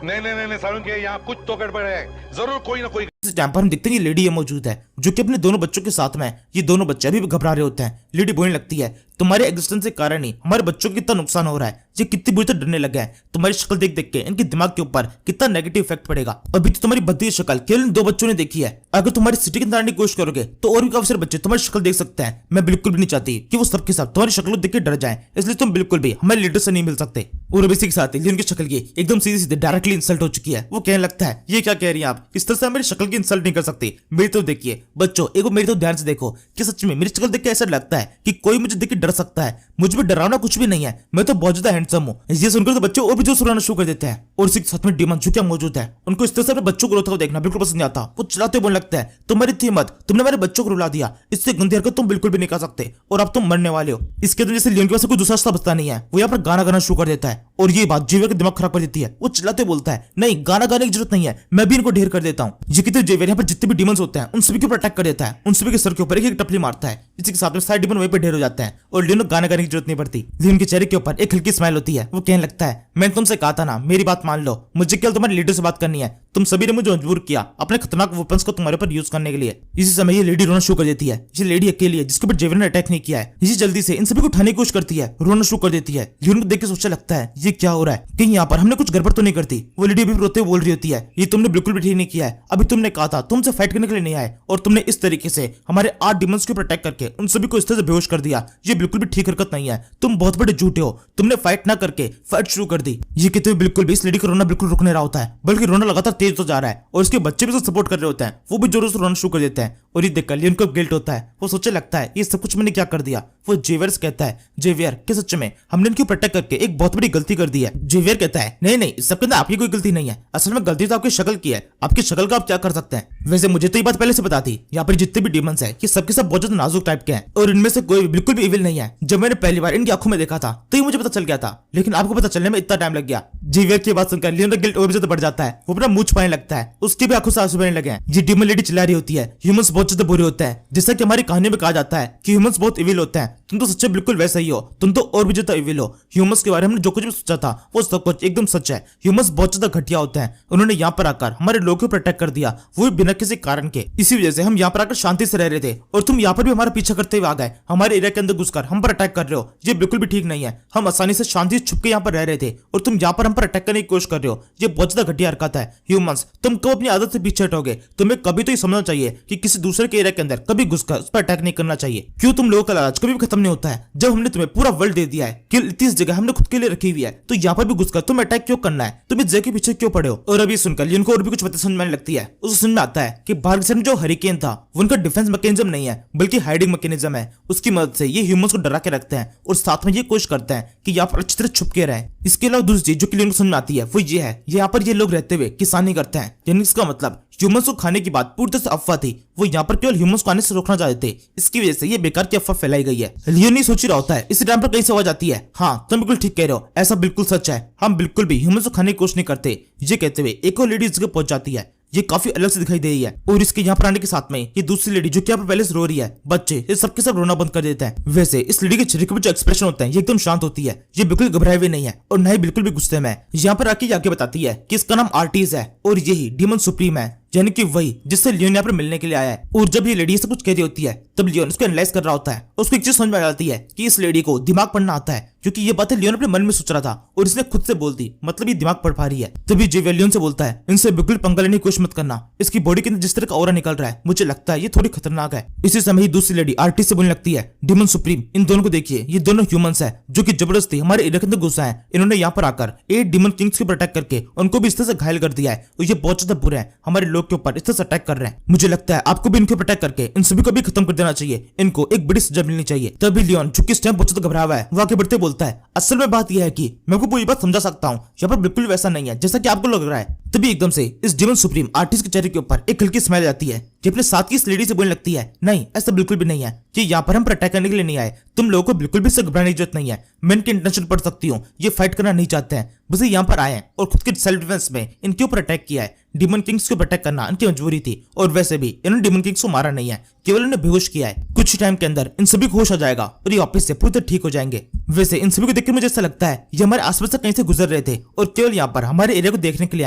नहीं सारुण के यहाँ कुछ तो गड़बड़ है, जरूर कोई ना कोई। इस टाइम पर हम देखते हैं ये लेडी मौजूद है जो कि अपने दोनों बच्चों के साथ में। ये दोनों बच्चे अभी भी घबरा रहे होते हैं। लेडी बोलने लगती है, तुम्हारे एग्जिस्टेंस के कारण ही हमारे बच्चों को कितना नुकसान हो रहा है, ये कितनी बुरी तरह डरने लगे हैं, तुम्हारी शक्ल देख देख के इनके दिमाग के ऊपर कितना नेगेटिव इफेक्ट पड़ेगा। अभी तो तुम्हारी बद्दी शक्ल केवल इन 2 बच्चों ने देखी है, अगर तुम्हारी सिटी के अंदर आने की कोशिश करोगे तो और भी काफी सारे बच्चे तुम्हारी शक्ल देख सकते हैं। मैं बिल्कुल भी नहीं चाहती कि वो सबके साथ तुम्हारी शक्ल देख के डर जाए, इसलिए तुम बिल्कुल भी हमारे लीडर से नहीं मिल सकते। और इसी के साथ लियोन की शक्ल की एकदम सीधी सीधे डायरेक्टली इंसल्ट हो चुकी है। वो कहने लगता है, ये क्या कह रही है आप, इस तरह से मेरी शक्ल की इंसल्ट नहीं कर सकती। मेरी तो देखिए बच्चों, एक मेरी तो ध्यान से देखो कि सच में मेरी शक्ल देख के ऐसा लगता है कि कोई मुझे देख के डर सकता है। मुझ में डरावना कुछ भी नहीं है, मैं तो बहुत ज्यादा हैंडसम हूँ। ये सुनकर तो बच्चे और भी जोश सुनाना शुरू कर देते हैं। और इसी के साथ में डीमन जो क्या मौजूद है, उनको इस तरह से अपने बच्चों को रोता हुआ देखना बिल्कुल पसंद नहीं आता। वो चिल्लाते बोलने लगता है, तुम्हारी थी हिम्मत, तुमने मेरे बच्चों को रुला दिया, इससे गंदी हरकत तुम बिल्कुल भी नहीं कर सकते और अब तुम मरने वाले हो। इसके वजह से लियोन के पास कोई दूसरा रास्ता बचता नहीं है, वो यहाँ पर गाना गाना शुरू कर देता है और ये बात जेवियर का दिमाग खराब कर देती है। वो चिल्लाते बोलता है, नहीं गाना गाने की जरूरत नहीं है, मैं भी इनको ढेर कर देता हूँ। ये कहते जेवियर यहाँ पर जितने भी डीमंस होते हैं उन सभी के ऊपर अटैक कर देता है, उन सभी के सर के ऊपर एक टपली मारता है। इसी के साथ में सारे डीमन वहीं पर ढेर हो जाते हैं और लियोन को गाना गाने की जरूरत नहीं पड़ती। लियोन के चेहरे के ऊपर एक हल्की स्माइल होती है। वो कहने लगता है, मैंने तुमसे कहा था ना, मेरी बात मान लो, मुझे केवल तुम्हारे लीडर से बात करनी है, तुम सभी ने मुझे मजबूर किया अपने खतरनाक वेपन्स को तुम्हारे ऊपर यूज करने के लिए। इसी समय ये लेडी रोना शुरू कर देती है। ये लेडी अकेली है जिसके ऊपर जेवियर ने अटैक नहीं किया है। ये जल्दी से इन सभी को उठाने की कोशिश करती है, रोना शुरू कर देती है। लियोन को देख के सोचने लगता है, ये क्या हो रहा है, कहीं यहाँ पर हमने कुछ गड़बड़ तो नहीं करती। वो लेडी भी रोते बोल रही होती है, ये तुमने बिल्कुल भी ठीक नहीं किया है, अभी तुमने कहा था तुमसे फाइट करने के लिए नहीं आए और तुमने इस तरीके से हमारे 8 डीमंस के ऊपर अटैक करके उन सभी को इस तरह से बेहोश कर दिया। ये बिल्कुल भी ठीक हरकत नहीं है, तुम बहुत बड़े झूठे हो, तुमने फाइट ना करके फाइट शुरू कर दी। ये कहते हुए बिल्कुल भी इस लेडी का रोना बिल्कुल रुक नहीं रहा होता है, बल्कि रोना लगातार तेज तो जा रहा है और उसके बच्चे भी तो सपोर्ट कर रहे होते हैं, वो भी जोरों से रोना शुरू कर देते हैं। और ये देखकर लियोन को गिल्ट होता है। वो सोचने लगता है, ये सब कुछ मैंने क्या कर दिया। वो जेवियर से कहता है, जेवियर कि सच में हमने इनकी ऊपर अटैक करके एक बहुत बड़ी गलती कर दी है। जेवियर कहता है, नहीं नहीं, इस सब के अंदर आपकी कोई गलती नहीं है, असल में गलती तो आपकी शक्ल की है, आपकी शक्ल का आप क्या कर सकते हैं। वैसे मुझे तो ये बात पहले से पता थी, यहाँ पर जितने भी डीमंस है ये सबके सब बहुत ज्यादा नाजुक टाइप के हैं और इनमें से कोई बिल्कुल भी इविल नहीं है। जब मैंने पहली बार इनकी आंखों में देखा था तो ये मुझे पता चल गया था, लेकिन आपको पता चलने में इतना टाइम लग गया। जेवियर की बात सुनकर लियोन का गिल्ट और भी ज्यादा बढ़ जाता है। वो अपना मुंह छुपाने लगता है, उसकी भी आंखों से आंसू बहने लगे हैं। ये डीमन लेडी चिल्ला रही होती है, ह्यूमंस बहुत ज्यादा बुरे होते हैं, जैसा कि हमारी कहानी में कहा जाता है कि ह्यूमंस बहुत इविल होते हैं, तुम तो सच्चे बिल्कुल वैसे ही हो, तुम तो और भी ज्यादा इविल हो। ह्यूमंस के बारे में हमने जो कुछ भी सोचा था वो सब कुछ एकदम सच है। ह्यूमंस बहुत ज्यादा घटिया होते हैं। उन्होंने यहाँ पर आकर हमारे लोगों को अटैक कर दिया, वो भी बिना किसी कारण के। इसी वजह से हम यहाँ पर आकर शांति से रह रहे थे और तुम यहाँ पर भी हमारा पीछा करते हुए आ गए, हमारे एरिया के अंदर घुसकर हम पर अटैक कर रहे हो। ये बिल्कुल भी ठीक नहीं है। हम आसानी से शांति से छुप के यहाँ पर रह रहे थे और तुम यहाँ पर हम पर अटैक करने की कोशिश कर रहे हो। ये बहुत ज्यादा घटिया हरकत है। ह्यूमंस, तुम कब अपनी आदत से पीछे हटोगे? तुम्हें कभी तो ये समझना चाहिए कि किसी दूसरे के एरिया के अंदर कभी घुसकर उस पर अटैक नहीं करना चाहिए। क्यों तुम लोगों का लालच कभी भी खत्म नहीं होता है? जब हमने तुम्हें पूरा वर्ल्ड दे दिया है कि 30 जगह हमने खुद के लिए रखी हुई है, तो यहाँ पर भी घुसकर तुम अटैक क्यों करना है? तुम इस जगह के पीछे क्यों पड़े हो? और अभी सुनकर लियोन को और भी कुछ बातें समझ में आने लगती है। उसे समझ में आता है कि बाहर की साइड में जो हरिकेन था वो उनका डिफेंस मैकेनिज्म नहीं है बल्कि हाइडिंग मैकेनिज्म है। उसकी मदद से ये ह्यूमंस को डरा के रखते हैं और साथ में ये कोशिश करते हैं कि यहाँ पर अच्छी तरह छुप के रहें। इसके अलावा दूसरी चीज जो कि लियोन को समझ में आती है वो ये है, यहाँ पर ये लोग रहते हुए किसानी करते हैं, यानी इसका मतलब ह्यूमंस को खाने की बात पूरी तरह से अफवाह थी। वो यहाँ पर केवल ह्यूमंस को आने से रोकना चाहते थे। इसकी वजह से ये बेकार की अफवाह फैलाई गई है। लियोन नहीं सोच ही रहा होता है। इसी टाइम पर कहीं से आवाज आती है, हाँ तुम बिल्कुल ठीक कह रहे हो, ऐसा बिल्कुल सच है। हम बिल्कुल भी ह्यूमंस को खाने की कोशिश नहीं करते। ये कहते हुए एक और लेडी इस जगह पहुंच जाती है। ये काफी अलग से दिखाई दे रही है और इसके यहाँ पर आने के साथ में ये दूसरी लेडी जो कि यहाँ पर पहले से रो रही है, बच्चे ये सबके सब रोना बंद कर देते हैं। वैसे इस लेडी के चेहरे के जो एक्सप्रेशन होते हैं ये एकदम शांत होती है। ये बिल्कुल घबराए हुए नहीं है और न ही बिल्कुल भी गुस्से में है। यहाँ पर आके आगे बताती है कि इसका नाम आर्टिस है और यही डीमन सुप्रीम है, यानी कि वही जिससे लियोन यहाँ पर मिलने के लिए आया है। और जब ये लेडी से कुछ कह रही होती है तब लियोन उसको एनालाइज कर रहा होता है। उसको एक चीज समझ में आ जाती है कि इस लेडी को दिमाग पढ़ना आता है, क्योंकि ये बातें लियोन अपने मन में सोच रहा था और इसने खुद से बोल दी, मतलब ये दिमाग पढ़ पा रही है। तभी जेवियर लियोन से बोलता है, इनसे बिल्कुल पंगा लेने की कोशिश मत करना। इसकी बॉडी के अंदर जिस तरह का ऑरा निकल रहा है मुझे लगता है ये थोड़ी खतरनाक है। इसी समय ही दूसरी लेडी आर्टिस्ट से बोलने लगती है, डीमन सुप्रीम इन दोनों को देखिए, ये दोनों ह्यूमंस है जो कि जबरदस्ती हमारे एरिया के अंदर घुसा है। इन्होंने यहाँ पर आकर 8 डीमन किंग्स के ऊपर अटैक करके उनको भी इस तरह से घायल कर दिया है और ये बहुत ज्यादा बुरे हैं, हमारे लोग के ऊपर इस तरह से अटैक कर रहे हैं। मुझे लगता है आपको भी इनके ऊपर अटैक करके इन सभी को भी खत्म कर देना चाहिए। इनको एक बड़ी सजा मिलनी चाहिए। तभी लियोन जो कि इस टाइम बहुत ज्यादा घबरा हुआ है वो आगे बढ़ते बोलता है, असल में बात यह है कि मैं आपको पूरी बात समझा सकता हूँ, यहाँ पर बिल्कुल वैसा नहीं है जैसा कि आपको लग रहा है। तभी एकदम से इस डीमन सुप्रीम आर्टिस्ट के चेहरे के ऊपर एक हल्की स्माइल आती है। ये अपने साथ की इस लेडी से बोलने लगती है, नहीं ऐसा बिल्कुल भी नहीं है, कि यहाँ पर हम अटैक करने के लिए नहीं आए। तुम लोगों को बिल्कुल भी इससे घबराने की जरूरत नहीं है। मैं इनकी इंटेंशन पढ़ सकती हूँ, ये फाइट करना नहीं चाहते हैं, बस ये यहाँ पर आए हैं और खुद के सेल्फ डिफेंस में इनके ऊपर अटैक किया है। डीमन किंग्स के ऊपर अटैक करना इनकी मजबूरी थी और वैसे भी इन्होंने डीमन किंग्स को मारा नहीं है, केवल इन्हें बेहोश किया है। कुछ ही टाइम के अंदर इन सभी को होश आ जाएगा और ये वापस से पूरी तरह ठीक हो जाएंगे। वैसे इन सभी को देखकर मुझे ऐसा लगता है ये हमारे आसपास से कहीं से गुजर रहे थे और केवल यहाँ पर हमारे एरिया को देखने के लिए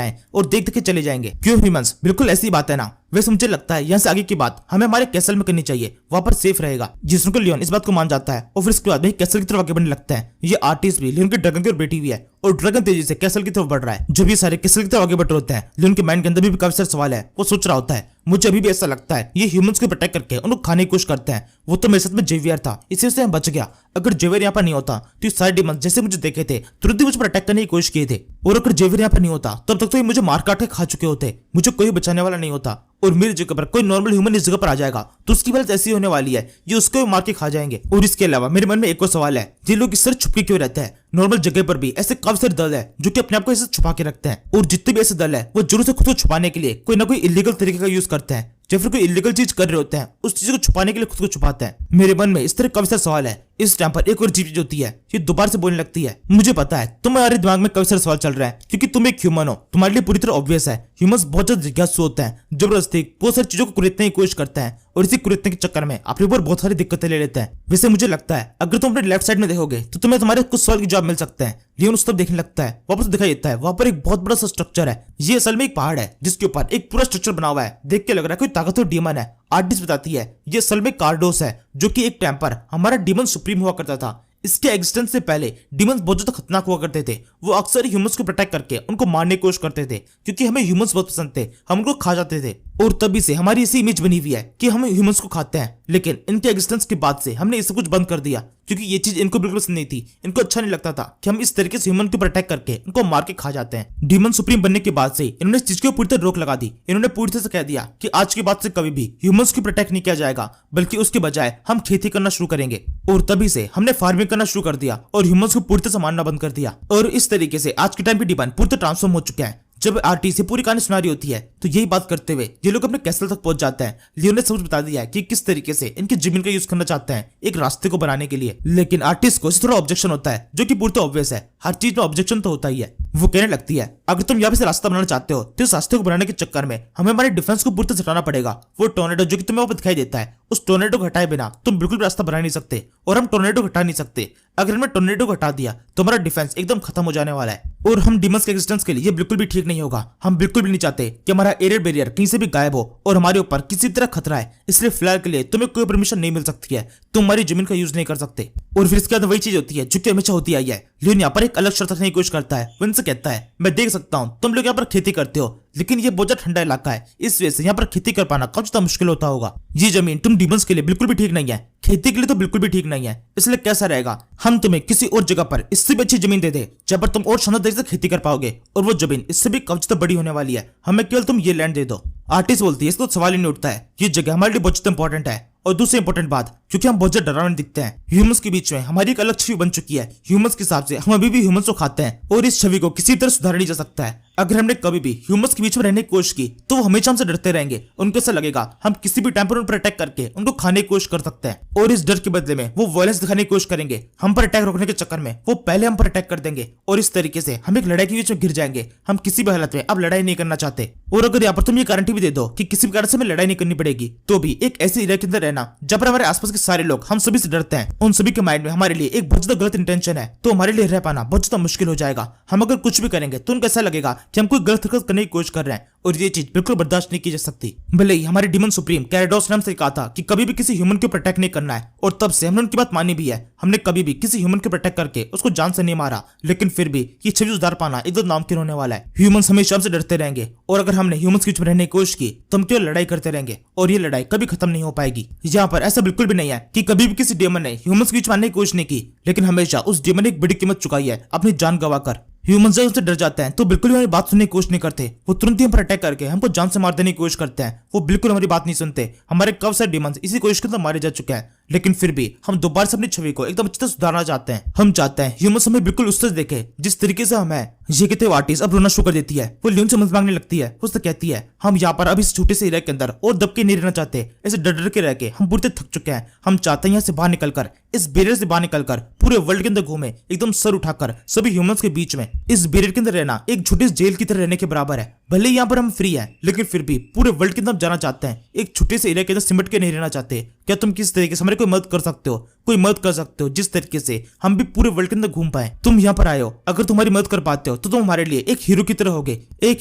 आए और देख देख के चले जाएंगे। क्यों ह्यूमंस, बिल्कुल ऐसी बात है ना। वैसे मुझे लगता है यहाँ से आगे की बात हमें हमारे कैसल में करनी चाहिए, वहां पर सेफ रहेगा। जिसमें को लियोन इस बात को मान जाता है और फिर इसके बाद में कैसल की तरफ आगे बढ़ने लगता है। ये आर्टिस्ट भी लियोन के ड्रैगन की ओर बैठी हुई है और ड्रैगन तेजी से कैसल की तरफ बढ़ रहा है। जब ये सारे कैसल की तरफ आगे बढ़ रहे होते हैं लियोन के माइंड के अंदर भी काफी सारे सवाल है। वो सोच रहा होता है, मुझे अभी भी ऐसा लगता है ये ह्यूमंस को अटैक करके उनको खाने की कोशिश करते हैं। वो तो मेरे साथ में जेवियर था, इसी से मैं बच गया। अगर जेवियर यहाँ पर नहीं होता तो ये सारे डीमंस जैसे मुझे देखे थे तुरंत ही मुझ पर अटैक करने की कोशिश किए थे, और अगर जेवियर यहाँ पर नहीं होता तब तक तो ये मुझे मार काट के खा चुके होते। मुझे कोई बचाने वाला नहीं होता और मेरी जगह पर कोई नॉर्मल ह्यूमन इस जगह पर आ जाएगा तो उसकी हालत ऐसी होने वाली है ये उसको भी मार के खा जाएंगे। और इसके अलावा मेरे मन में एक और सवाल है, ये लोग इस तरह छुपके क्यों रहते हैं? नॉर्मल जगह पर भी ऐसे काफी सारे दल है जो कि अपने आप को ऐसे छुपा के रखते हैं, और जितने भी ऐसे दल है वो जरूर से खुद को छुपाने के लिए कोई ना कोई इलीगल तरीके का यूज करते हैं। जब फिर कोई इलीगल चीज कर रहे होते हैं उस चीज को छुपाने के लिए खुद को छुपाते हैं। मेरे मन में इस तरह काफी सारे सवाल है। इस टाइम पर एक और चीज होती है, ये दोबारा से बोलने लगती है, मुझे पता है तुम्हारे दिमाग में काफी सारे सवाल चल रहा है क्योंकि तुम एक ह्यूमन हो, तुम्हारे लिए पूरी तरह ऑब्वियस है ह्यूमंस बहुत ज्यादा जिज्ञासु होते हैं, जबरदस्ती बहुत सारी चीजों को कुरेदने की कोशिश करते हैं और इसी कुरेदने के चक्कर में अपने ऊपर बहुत सारी दिक्कतें ले लेते हैं। वैसे मुझे लगता है अगर तुम अपने लेफ्ट साइड में देखोगे तो तुम्हें तुम्हारे कुछ सवाल के जवाब मिल सकते हैं। लियोन उस तरफ देखने लगता है, वापस दिखाई देता है वहां पर एक बहुत बड़ा सा स्ट्रक्चर है। ये असल में एक पहाड़ है जिसके ऊपर एक पूरा स्ट्रक्चर बना हुआ है। देख के लग रहा है कोई ताकतवर डीमन है। आर्टिस्ट बताती है ये असल में कार्डोस है जो कि एक टाइम पर हमारा डीमन सुप्रीम हुआ करता था। इसके एग्जिस्टेंस से पहले डीमंस बहुत ज्यादा खतरनाक हुआ करते थे। वो अक्सर ह्यूमंस को प्रोटेक्ट करके उनको मारने की कोशिश करते थे क्योंकि हमें ह्यूमंस बहुत पसंद थे, हम उनको खा जाते थे और तभी से हमारी ऐसी इमेज बनी हुई है कि हम ह्यूमंस को खाते हैं। लेकिन इनके एग्जिस्टेंस के बाद से हमने ये सब कुछ बंद कर दिया क्योंकि ये चीज इनको बिल्कुल पसंद नहीं थी। इनको अच्छा नहीं लगता था कि हम इस तरीके से ह्यूमन के ऊपर अटैक करके उनको मार के खा जाते हैं। डीमन सुप्रीम बनने के बाद से इन्होंने इस चीज को पूरी तरह रोक लगा दी। इन्होंने पूरी तरह से कह दिया कि आज के बाद से कभी भी ह्यूमंस के ऊपर अटैक नहीं किया जाएगा, बल्कि उसके बजाय हम खेती करना शुरू करेंगे। और तभी से हमने फार्मिंग करना शुरू कर दिया और ह्यूमंस को पूरी तरह से मारना बंद कर दिया। और इस तरीके से आज के टाइम पे डीमन पूरी तरह ट्रांसफॉर्म हो चुका है। जब आरटी से पूरी कहानी सुना रही होती है तो यही बात करते हुए ये लोग अपने कैसल तक पहुंच जाते हैं। लियोन ने सब बता दिया है कि किस तरीके से इनकी जमीन का यूज करना चाहते हैं एक रास्ते को बनाने के लिए। लेकिन आर्टिस्ट को थोड़ा ऑब्जेक्शन होता है जो कि पूरी ऑब्वियस है, हर चीज में ऑब्जेक्शन तो होता ही है। वो कहने लगती है अगर तुम यहाँ पे से रास्ता बनाना चाहते हो तो इस रास्ते को बनाने के चक्कर में हमें हमारे डिफेंस को पूरी तरह हटाना पड़ेगा। वो टोर्नेडो जो कि तुम्हें वहां दिखाई देता है उस टोर्नेडो को हटाए बिना तुम बिल्कुल भी रास्ता बना नहीं सकते, और हम टोर्नेडो को हटा नहीं सकते। अगर हमने टोर्नेडो को हटा दिया तो हमारा डिफेंस एकदम खत्म हो जाने वाला है, और हम डिमंस के एग्जिस्टेंस के लिए ये बिल्कुल भी ठीक नहीं होगा। हम बिल्कुल भी नहीं चाहते कि हमारा एरियर बैरियर कहीं से भी गायब हो और हमारे ऊपर किसी तरह खतरा है। इसलिए फिलहाल के लिए तुम्हें कोई परमिशन नहीं मिल सकती है, तुम हमारी जमीन का यूज नहीं कर सकते। और फिर इसके बाद वही चीज होती है जो कि हमेशा होती आई है। लियोन यहाँ पर एक अलग शर्त रखने की कोशिश करता है। वो इनसे कहता है, मैं देख सकता हूँ तुम लोग यहाँ पर खेती करते हो, लेकिन ये बहुत ज्यादा ठंडा इलाका है, इस वजह से यहाँ पर खेती कर पाना काफी ज्यादा मुश्किल होता होगा। ये जमीन तुम डिमंस के लिए बिल्कुल भी ठीक नहीं है, खेती के लिए तो बिल्कुल भी ठीक नहीं है। इसलिए कैसा रहेगा, हम तुम्हें किसी और जगह पर इससे भी अच्छी जमीन दे दे जहां पर तुम और शानदार तरीके से खेती कर पाओगे, और वो जमीन इससे भी काफी ज्यादा बड़ी होने वाली है। हमें केवल तुम ये लैंड दे दो। आर्टिस्ट बोलती है, इसको सवाल ही नहीं उठता है, ये जगह हमारे लिए बहुत ज्यादा इंपॉर्टेंट है। और दूसरी इंपॉर्टेंट बात, क्योंकि हम बहुत ज्यादा डरावने दिखते हैं, ह्यूमंस के बीच में हमारी एक अलग छवि बन चुकी है। ह्यूमंस के हिसाब से हम अभी भी ह्यूमंस को खाते हैं, और इस छवि को किसी तरह सुधारा नहीं जा सकता है। अगर हमने कभी भी ह्यूमंस के बीच में रहने की कोशिश की तो वो हमेशा हमसे डरते रहेंगे। उनको ऐसा लगेगा हम किसी भी टाइम पर उन पर अटैक करके उनको खाने की कोशिश कर सकते हैं, और इस डर के बदले में वो वायलेंस दिखाने की कोशिश करेंगे। हम पर अटैक रोकने के चक्कर में वो पहले हम पर अटैक कर देंगे, और इस तरीके से हम एक लड़ाई के बीच में घिर जाएंगे। हम किसी भी हालत में अब लड़ाई नहीं करना चाहते। और अगर यहाँ पर तुम ये गारंटी भी दे दो कि किसी भी कारण से हमें लड़ाई नहीं करनी पड़ेगी, तो भी एक ऐसे एरिया के अंदर रहना जहाँ पर हमारे आसपास के सारे लोग हम सभी से डरते हैं, उन सभी के माइंड में हमारे लिए एक बहुत ज्यादा गलत इंटेंशन है, तो हमारे लिए रह पाना बहुत ज्यादा मुश्किल हो जाएगा। हम अगर कुछ भी करेंगे तो उनको ऐसा लगेगा कि हम कोई गलत हरकत करने की कोशिश कर रहे हैं, और ये चीज बिल्कुल बर्दाश्त नहीं की जा सकती। भले ही हमारे डिमन सुप्रीम कैराडोस ने हमसे कहा था कि कभी भी किसी ह्यूमन के ऊपर अटैक नहीं करना है, और तब से हमने उनकी बात मानी भी है। हमने कभी भी किसी ह्यूमन के ऊपर अटैक करके उसको जान से नहीं मारा, लेकिन फिर भी ये छवि सुधार पाना एकदम नामुमकिन होने वाला है। ह्यूमंस हमेशा हमसे डरते रहेंगे, और अगर हमने ह्यूमंस के बीच में रहने की कोशिश की तो हम केवल लड़ाई करते रहेंगे, और ये लड़ाई कभी खत्म नहीं हो पाएगी। यहाँ पर ऐसा बिल्कुल भी नहीं है कि कभी भी किसी डेमन ने ह्यूमंस के बीच में आने की कोशिश नहीं की, लेकिन हमेशा उस डेमन ने एक बड़ी कीमत चुकाई है, अपनी जान गंवाकर। ह्यूमंस जब उनसे डर जाते हैं तो बिल्कुल भी हमारी बात सुनने की कोशिश नहीं करते। वो तुरंत ही हम पर अटैक करके हमको जान से मार देने की कोशिश करते हैं। वो बिल्कुल हमारी बात नहीं सुनते। हमारे कब से डिमंस इसी कोशिश के अंदर मारे जा चुके हैं, लेकिन फिर भी हम दोबारा से अपनी छवि को एकदम अच्छे से सुधारना चाहते हैं। हम चाहते हैं ह्यूमंस हमें बिल्कुल उस तरह देखे जिस तरीके से हम हैं। ये कहते हुए आर्टिस्ट अब रोना शुरू कर देती है। वो लियोन से मदद मांगने लगती है। उससे कहती है, हम यहाँ पर अब इस छोटे से एरिया के अंदर और दबके नहीं रहना चाहते। ऐसे डर डर के रह के हम पूरी तरह थक चुके हैं। हम चाहते हैं यहाँ से बाहर निकलकर, इस बैरियर से बाहर निकलकर पूरे वर्ल्ड के अंदर घूमे, एकदम सर उठाकर सभी ह्यूमंस के बीच में। इस बैरियर के अंदर रहना एक छोटे से जेल की तरह रहने के बराबर है। भले ही यहाँ पर हम फ्री हैं, लेकिन फिर भी पूरे वर्ल्ड के अंदर जाना चाहते हैं। एक छोटे से एरिया के अंदर सिमट के नहीं रहना चाहते। क्या तुम किस तरीके से हमारी कोई मदद कर सकते हो? कोई मदद कर सकते हो जिस तरीके से हम भी पूरे वर्ल्ड के अंदर घूम पाए? तुम यहाँ पर आए हो, अगर तुम्हारी मदद कर पाते हो तो तुम हमारे लिए एक हीरो की तरह होगे। एक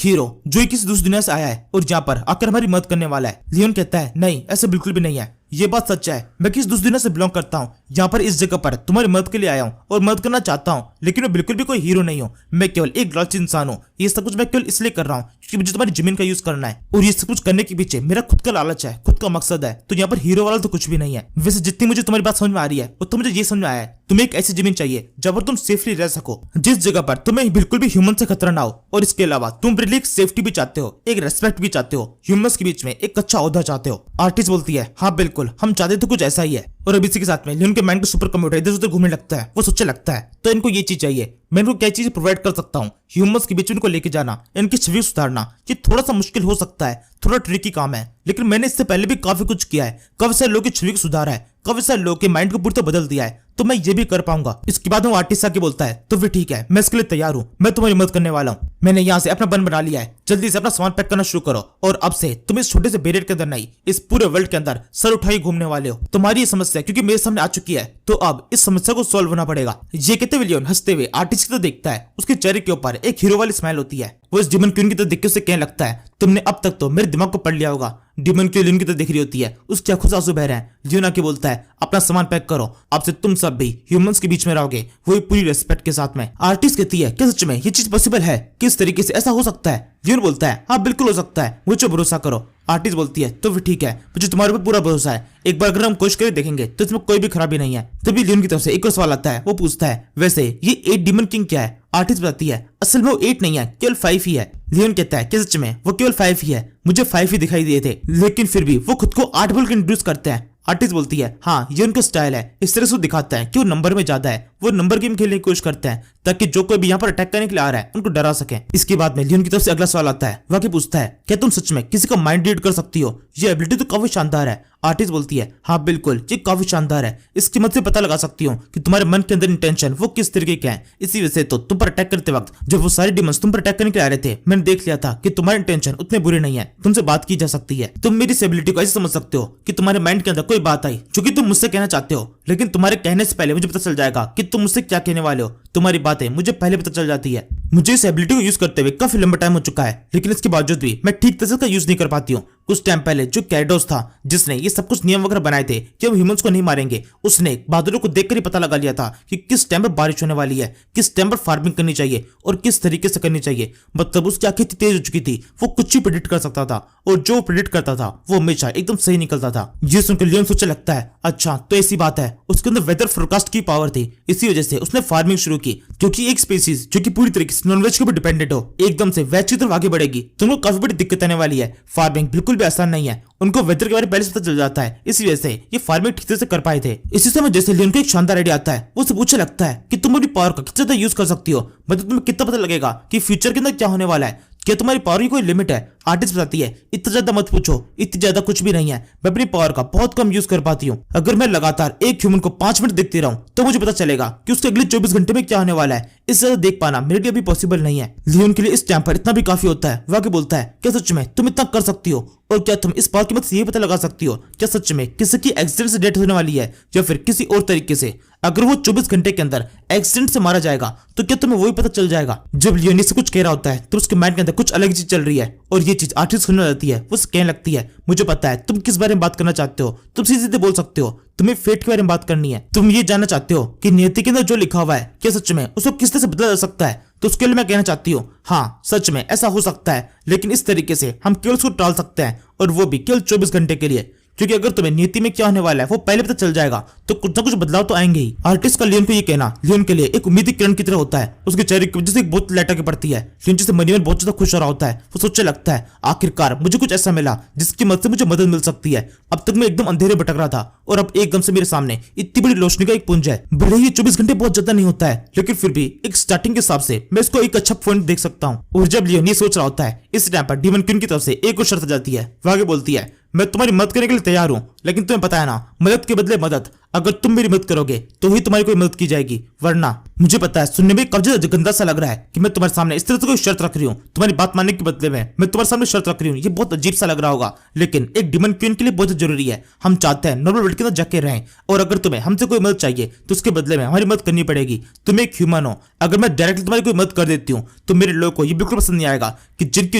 हीरो जो किसी दूसरी दुनिया से आया है और यहाँ पर आकर हमारी मदद करने वाला है। लियोन कहता है, नहीं, ऐसा बिल्कुल भी नहीं है। ये बात सच है। मैं किस दूसरी दुनिया से बिलोंग करता हूँ, यहाँ पर इस जगह पर तुम्हारी मदद के लिए आया हूँ और मदद करना चाहता हूँ, लेकिन मैं बिल्कुल भी कोई हीरो नहीं हूँ। मैं केवल एक लालची इंसान हूँ। ये सब कुछ मैं केवल इसलिए कर रहा हूँ क्योंकि मुझे तुम्हारी जमीन का यूज करना है, और ये सब कुछ करने के पीछे मेरा खुद का लालच है, खुद का मकसद है। तो यहाँ पर हीरो वाला तो कुछ भी नहीं है। वैसे जितनी मुझे तुम्हारी बात समझ में आ रही है, वो तो मुझे ये समझ में आया है तुम्हें एक ऐसी जमीन चाहिए जहाँ पर तुम सेफली रह सको, जिस जगह पर तुम्हें बिल्कुल भी ह्यूमन से खतरा ना हो, और इसके अलावा तुम मेरे लिए एक सेफ्टी भी चाहते हो, एक रेस्पेक्ट भी चाहते हो, ह्यूमंस के बीच में एक अच्छा ओहदा चाहते हो। आर्टिस्ट बोलती है, हाँ बिल्कुल, हम चाहते तो कुछ ऐसा ही है। और अब इसी के साथ में लियोन के माइंड को सुपर कंप्यूटर इधर उधर घूमने लगता है। वो सोचने लगता है, तो इनको ये चीज चाहिए, मैं इनको क्या चीज प्रोवाइड कर सकता हूँ? ह्यूमंस के बीच में इनको लेके जाना, इनकी छवि सुधारना, ये थोड़ा सा मुश्किल हो सकता है, थोड़ा ट्रिकी काम है, लेकिन मैंने इससे पहले भी काफी कुछ किया है। काफी सारे लोगों की छवि को सुधारा है, काफी सारे लोगों के माइंड को पूरी तरह बदल दिया है, तो मैं ये भी कर पाऊंगा। इसके बाद वो आर्टिस्ट आके बोलता है, तो फिर ठीक है, मैं इसके लिए तैयार हूँ, मैं तुम्हारी मदद करने वाला हूँ। मैंने यहाँ से अपना बन बना लिया है, जल्दी से अपना सामान पैक करना शुरू करो, और अब से तुम इस छोटे से बैरियर के अंदर नहीं, इस पूरे वर्ल्ड के अंदर सर उठाई घूमने वाले हो। तुम्हारी ये समस्या क्योंकि मेरे सामने आ चुकी है, तो अब इस समस्या को सॉल्व होना पड़ेगा। ये कहते हुए लियोन हंसते हुए आर्टिस्ट की तरफ देखता है। उसके चेहरे के ऊपर एक हीरो वाली स्माइल होती है। वो इस डिमन क्वीन की तरफ देख के उसे कहने लगता है, तुमने अब तक तो मेरे दिमाग को पढ़ लिया होगा। डिमन क्वीन लियोन की तरफ देख रही होती है, उसकी आंखों से आंसू बह रहे हैं। लियोन आके बोलता है, अपना सामान पैक करो, अब से तुम सब भी ह्यूमंस के बीच में रहोगे, वही पूरी रेस्पेक्ट के साथ में। आर्टिस्ट कहती है, क्या सच में ये चीज पॉसिबल है? किस तरीके से ऐसा हो सकता है? लियोन बोलता है, हाँ बिल्कुल हो सकता है, मुझे भरोसा करो। आर्टिस्ट बोलती है, तो फिर ठीक है, मुझे तुम्हारे ऊपर पूरा भरोसा है। एक बार अगर हम कोशिश करके देखेंगे तो इसमें कोई भी खराबी नहीं है। तभी लियोन की तरफ से एक और सवाल आता है। वो पूछता है, वैसे ये 8 डिमन किंग क्या है? आर्टिस्ट बताती है, असल में वो 8 नहीं है, केवल 5 ही है। लियोन कहता है, क्या सच में? वो केवल 5 ही है, मुझे 5 ही दिखाई दिए थे, लेकिन फिर भी वो खुद को 8 बोल के इंट्रोड्यूस करते हैं। आर्टिस्ट बोलती है, हाँ ये उनका स्टाइल है, इस तरह से वो दिखाता है कि वो नंबर में ज्यादा है, वो नंबर गेम खेलने की कोशिश करते हैं ताकि जो कोई भी यहाँ पर अटैक करने के लिए आ रहा है उनको डरा सके। इसके बाद में लियोन की तरफ से अगला सवाल आता है। वाकी पूछता है क्या तुम सच में किसी का माइंड रीड कर सकती हो? ये एबिलिटी तो काफी शानदार है। आर्टिस्ट बोलती है हाँ बिल्कुल, ये काफी शानदार है। इसकी मदद से पता लगा सकती हूँ कि तुम्हारे मन के अंदर इंटेंशन वो किस तरीके के हैं। इसी वजह से तो तुम पर अटैक करते वक्त जब वो सारे डिमंस तुम पर अटैक करने के लिए आ रहे थे, मैंने देख लिया था कि तुम्हारे इंटेंशन उतने बुरे नहीं है, तुमसे बात की जा सकती है। तुम मेरी इस एबिलिटी को ऐसे समझ सकते हो कि तुम्हारे माइंड के अंदर कोई बात आई जो कि तुम मुझसे कहना चाहते हो, लेकिन तुम्हारे कहने से पहले मुझे पता चल जाएगा कि तुम मुझसे क्या कहने वाले हो। तुम्हारी बातें मुझे पहले पता चल जाती है। मुझे इस एबिलिटी को यूज करते हुए काफी लंबा टाइम हो चुका है, लेकिन इसके बावजूद भी मैं ठीक तरह से इसका यूज नहीं कर पाती हूँ। कुछ टाइम पहले जो कैरिडोस था जिसने ये सब कुछ नियम वगैरह बनाए थे कि हम ह्यूमंस को नहीं मारेंगे, उसने बादलों को देखकर ही पता लगा लिया था कि किस टाइम पर बारिश होने वाली है, किस टाइम पर फार्मिंग करनी चाहिए और किस तरीके से करनी चाहिए। मतलब उसकी आंखें इतनी तेज हो चुकी थी, वो कुछ ही प्रेडिक्ट कर सकता था और जो प्रेडिक्ट करता था वो हमेशा एकदम सही निकलता था। ये सुनकर लियोन सोचने लगता है अच्छा तो ऐसी बात है। उसके अंदर वेदर फोरकास्ट की पावर थी, इसी वजह से उसने फार्मिंग शुरू की, क्योंकि एक स्पीसीज जो कि पूरी तरीके से नॉनवेज के ऊपर डिपेंडेंट हो एकदम से वेज की तरफ आगे बढ़ेगी तो उनको काफी बड़ी दिक्कत आने वाली है। फार्मिंग बिल्कुल भी आसान नहीं है, उनको वेदर के बारे में पहले से पता चल जाता है, इसी वजह से ये फार्मिंग ठीक तरह से कर पाए थे। इसी समय जैसे लियोन को एक शानदार आइडिया आता है, वो उसे पूछने लगता है कि तुम अपनी पावर का कितना ज्यादा यूज कर सकती हो, मतलब तुम्हें कितना पता लगेगा कि फ्यूचर के अंदर क्या होने वाला है, क्या तुम्हारी पावर की कोई लिमिट है? आर्टिस्ट बताती है इतना ज्यादा मत पूछो, इतनी ज्यादा कुछ भी नहीं है, मैं अपनी पावर का बहुत कम यूज कर पाती हूँ। अगर मैं लगातार एक ह्यूमन को 5 मिनट देखती रहूं तो मुझे पता चलेगा कि उसके अगले 24 घंटे में क्या होने वाला है। इससे ज्यादा देख पाना मेरे लिए अभी पॉसिबल नहीं है। लियोन के लिए इस टाइम पर इतना भी काफी होता है। वाकी बोलता है क्या सच में तुम इतना कर सकती हो? और क्या तुम इस पावर की मदद से ये पता लगा सकती हो क्या सच में किसी की एक्सीडेंट से डेथ होने वाली है या फिर किसी और तरीके से? अगर वो 24 घंटे के अंदर एक्सीडेंट से मारा जाएगा तो क्या तुम्हें वही पता चल जाएगा? जब लियोन से कुछ कह रहा होता है तो उसके माइंड के अंदर कुछ अलग चीज चल रही है और ये चीज आर्टिस्ट सुनने जाती है। वो कहने लगती है मुझे पता है तुम किस बारे में बात करना चाहते हो, तुम सीधे सीधे बोल सकते हो, तुम्हें फेट के बारे में बात करनी है। तुम ये जानना चाहते हो कि नियति के अंदर जो लिखा हुआ है क्या सच में उसको किस तरह से बदला जा सकता है। तो उसके लिए मैं कहना चाहती हूँ हाँ सच में ऐसा हो सकता है, लेकिन इस तरीके से हम केवल उसको टाल सकते हैं और वो भी केवल 24 घंटे के लिए, क्योंकि अगर तुम्हें नीति में क्या होने वाला है वो पहले पता चल जाएगा तो कुछ ना कुछ बदलाव तो आएंगे ही। आर्टिस्ट का लियोन को ये कहना लियोन के लिए एक उम्मीद की किरण की तरह होता है। उसके चेहरे की वजह से एक बहुत लाइट आके पड़ती है। लियोन जिससे मनी में बहुत ज्यादा खुश हो रहा होता है, वो सोचने लगता है आखिरकार मुझे कुछ ऐसा मिला जिसकी मदद से मुझे मदद मिल सकती है। अब तक मैं एकदम अंधेरे भटक रहा था और अब एकदम से मेरे सामने इतनी बड़ी रोशनी का एक पुंज है। भले ही 24 घंटे बहुत ज्यादा नहीं होता है, लेकिन फिर भी एक स्टार्टिंग के हिसाब से मैं इसको एक अच्छा पॉइंट देख सकता हूँ। और जब लियोन ये सोच रहा होता है इस टाइम पर डीमन क्वीन की तरफ से एक और शर्त आ जाती है। वो आगे बोलती है मैं तुम्हारी मदद करने के लिए तैयार हूं, लेकिन तुम्हें पता है ना मदद के बदले मदद। अगर तुम मेरी मदद करोगे तो ही तुम्हारी कोई मदद की जाएगी, वरना मुझे पता है सुनने में काफी गंदा सा लग रहा है कि मैं तुम्हारे सामने इस तरह से कोई शर्त रख रही हूँ तुम्हारी बात मानने के बदले में। मैं तुम्हारे सामने शर्त रख रही हूँ, ये बहुत अजीब सा लग रहा होगा, लेकिन एक डीमन क्वीन के लिए बहुत जरूरी है। हम चाहते हैं नॉर्मल वर्ल्ड के अंदर जाके रहें, और अगर तुम्हें हमसे कोई मदद चाहिए तो उसके बदले में हमारी मदद करनी पड़ेगी। तुम एक ह्यूमन हो, अगर मैं डायरेक्टली तुम्हारी कोई मदद कर देती हूँ तो मेरे लोगों को ये बिल्कुल पसंद नहीं आएगा कि जिनकी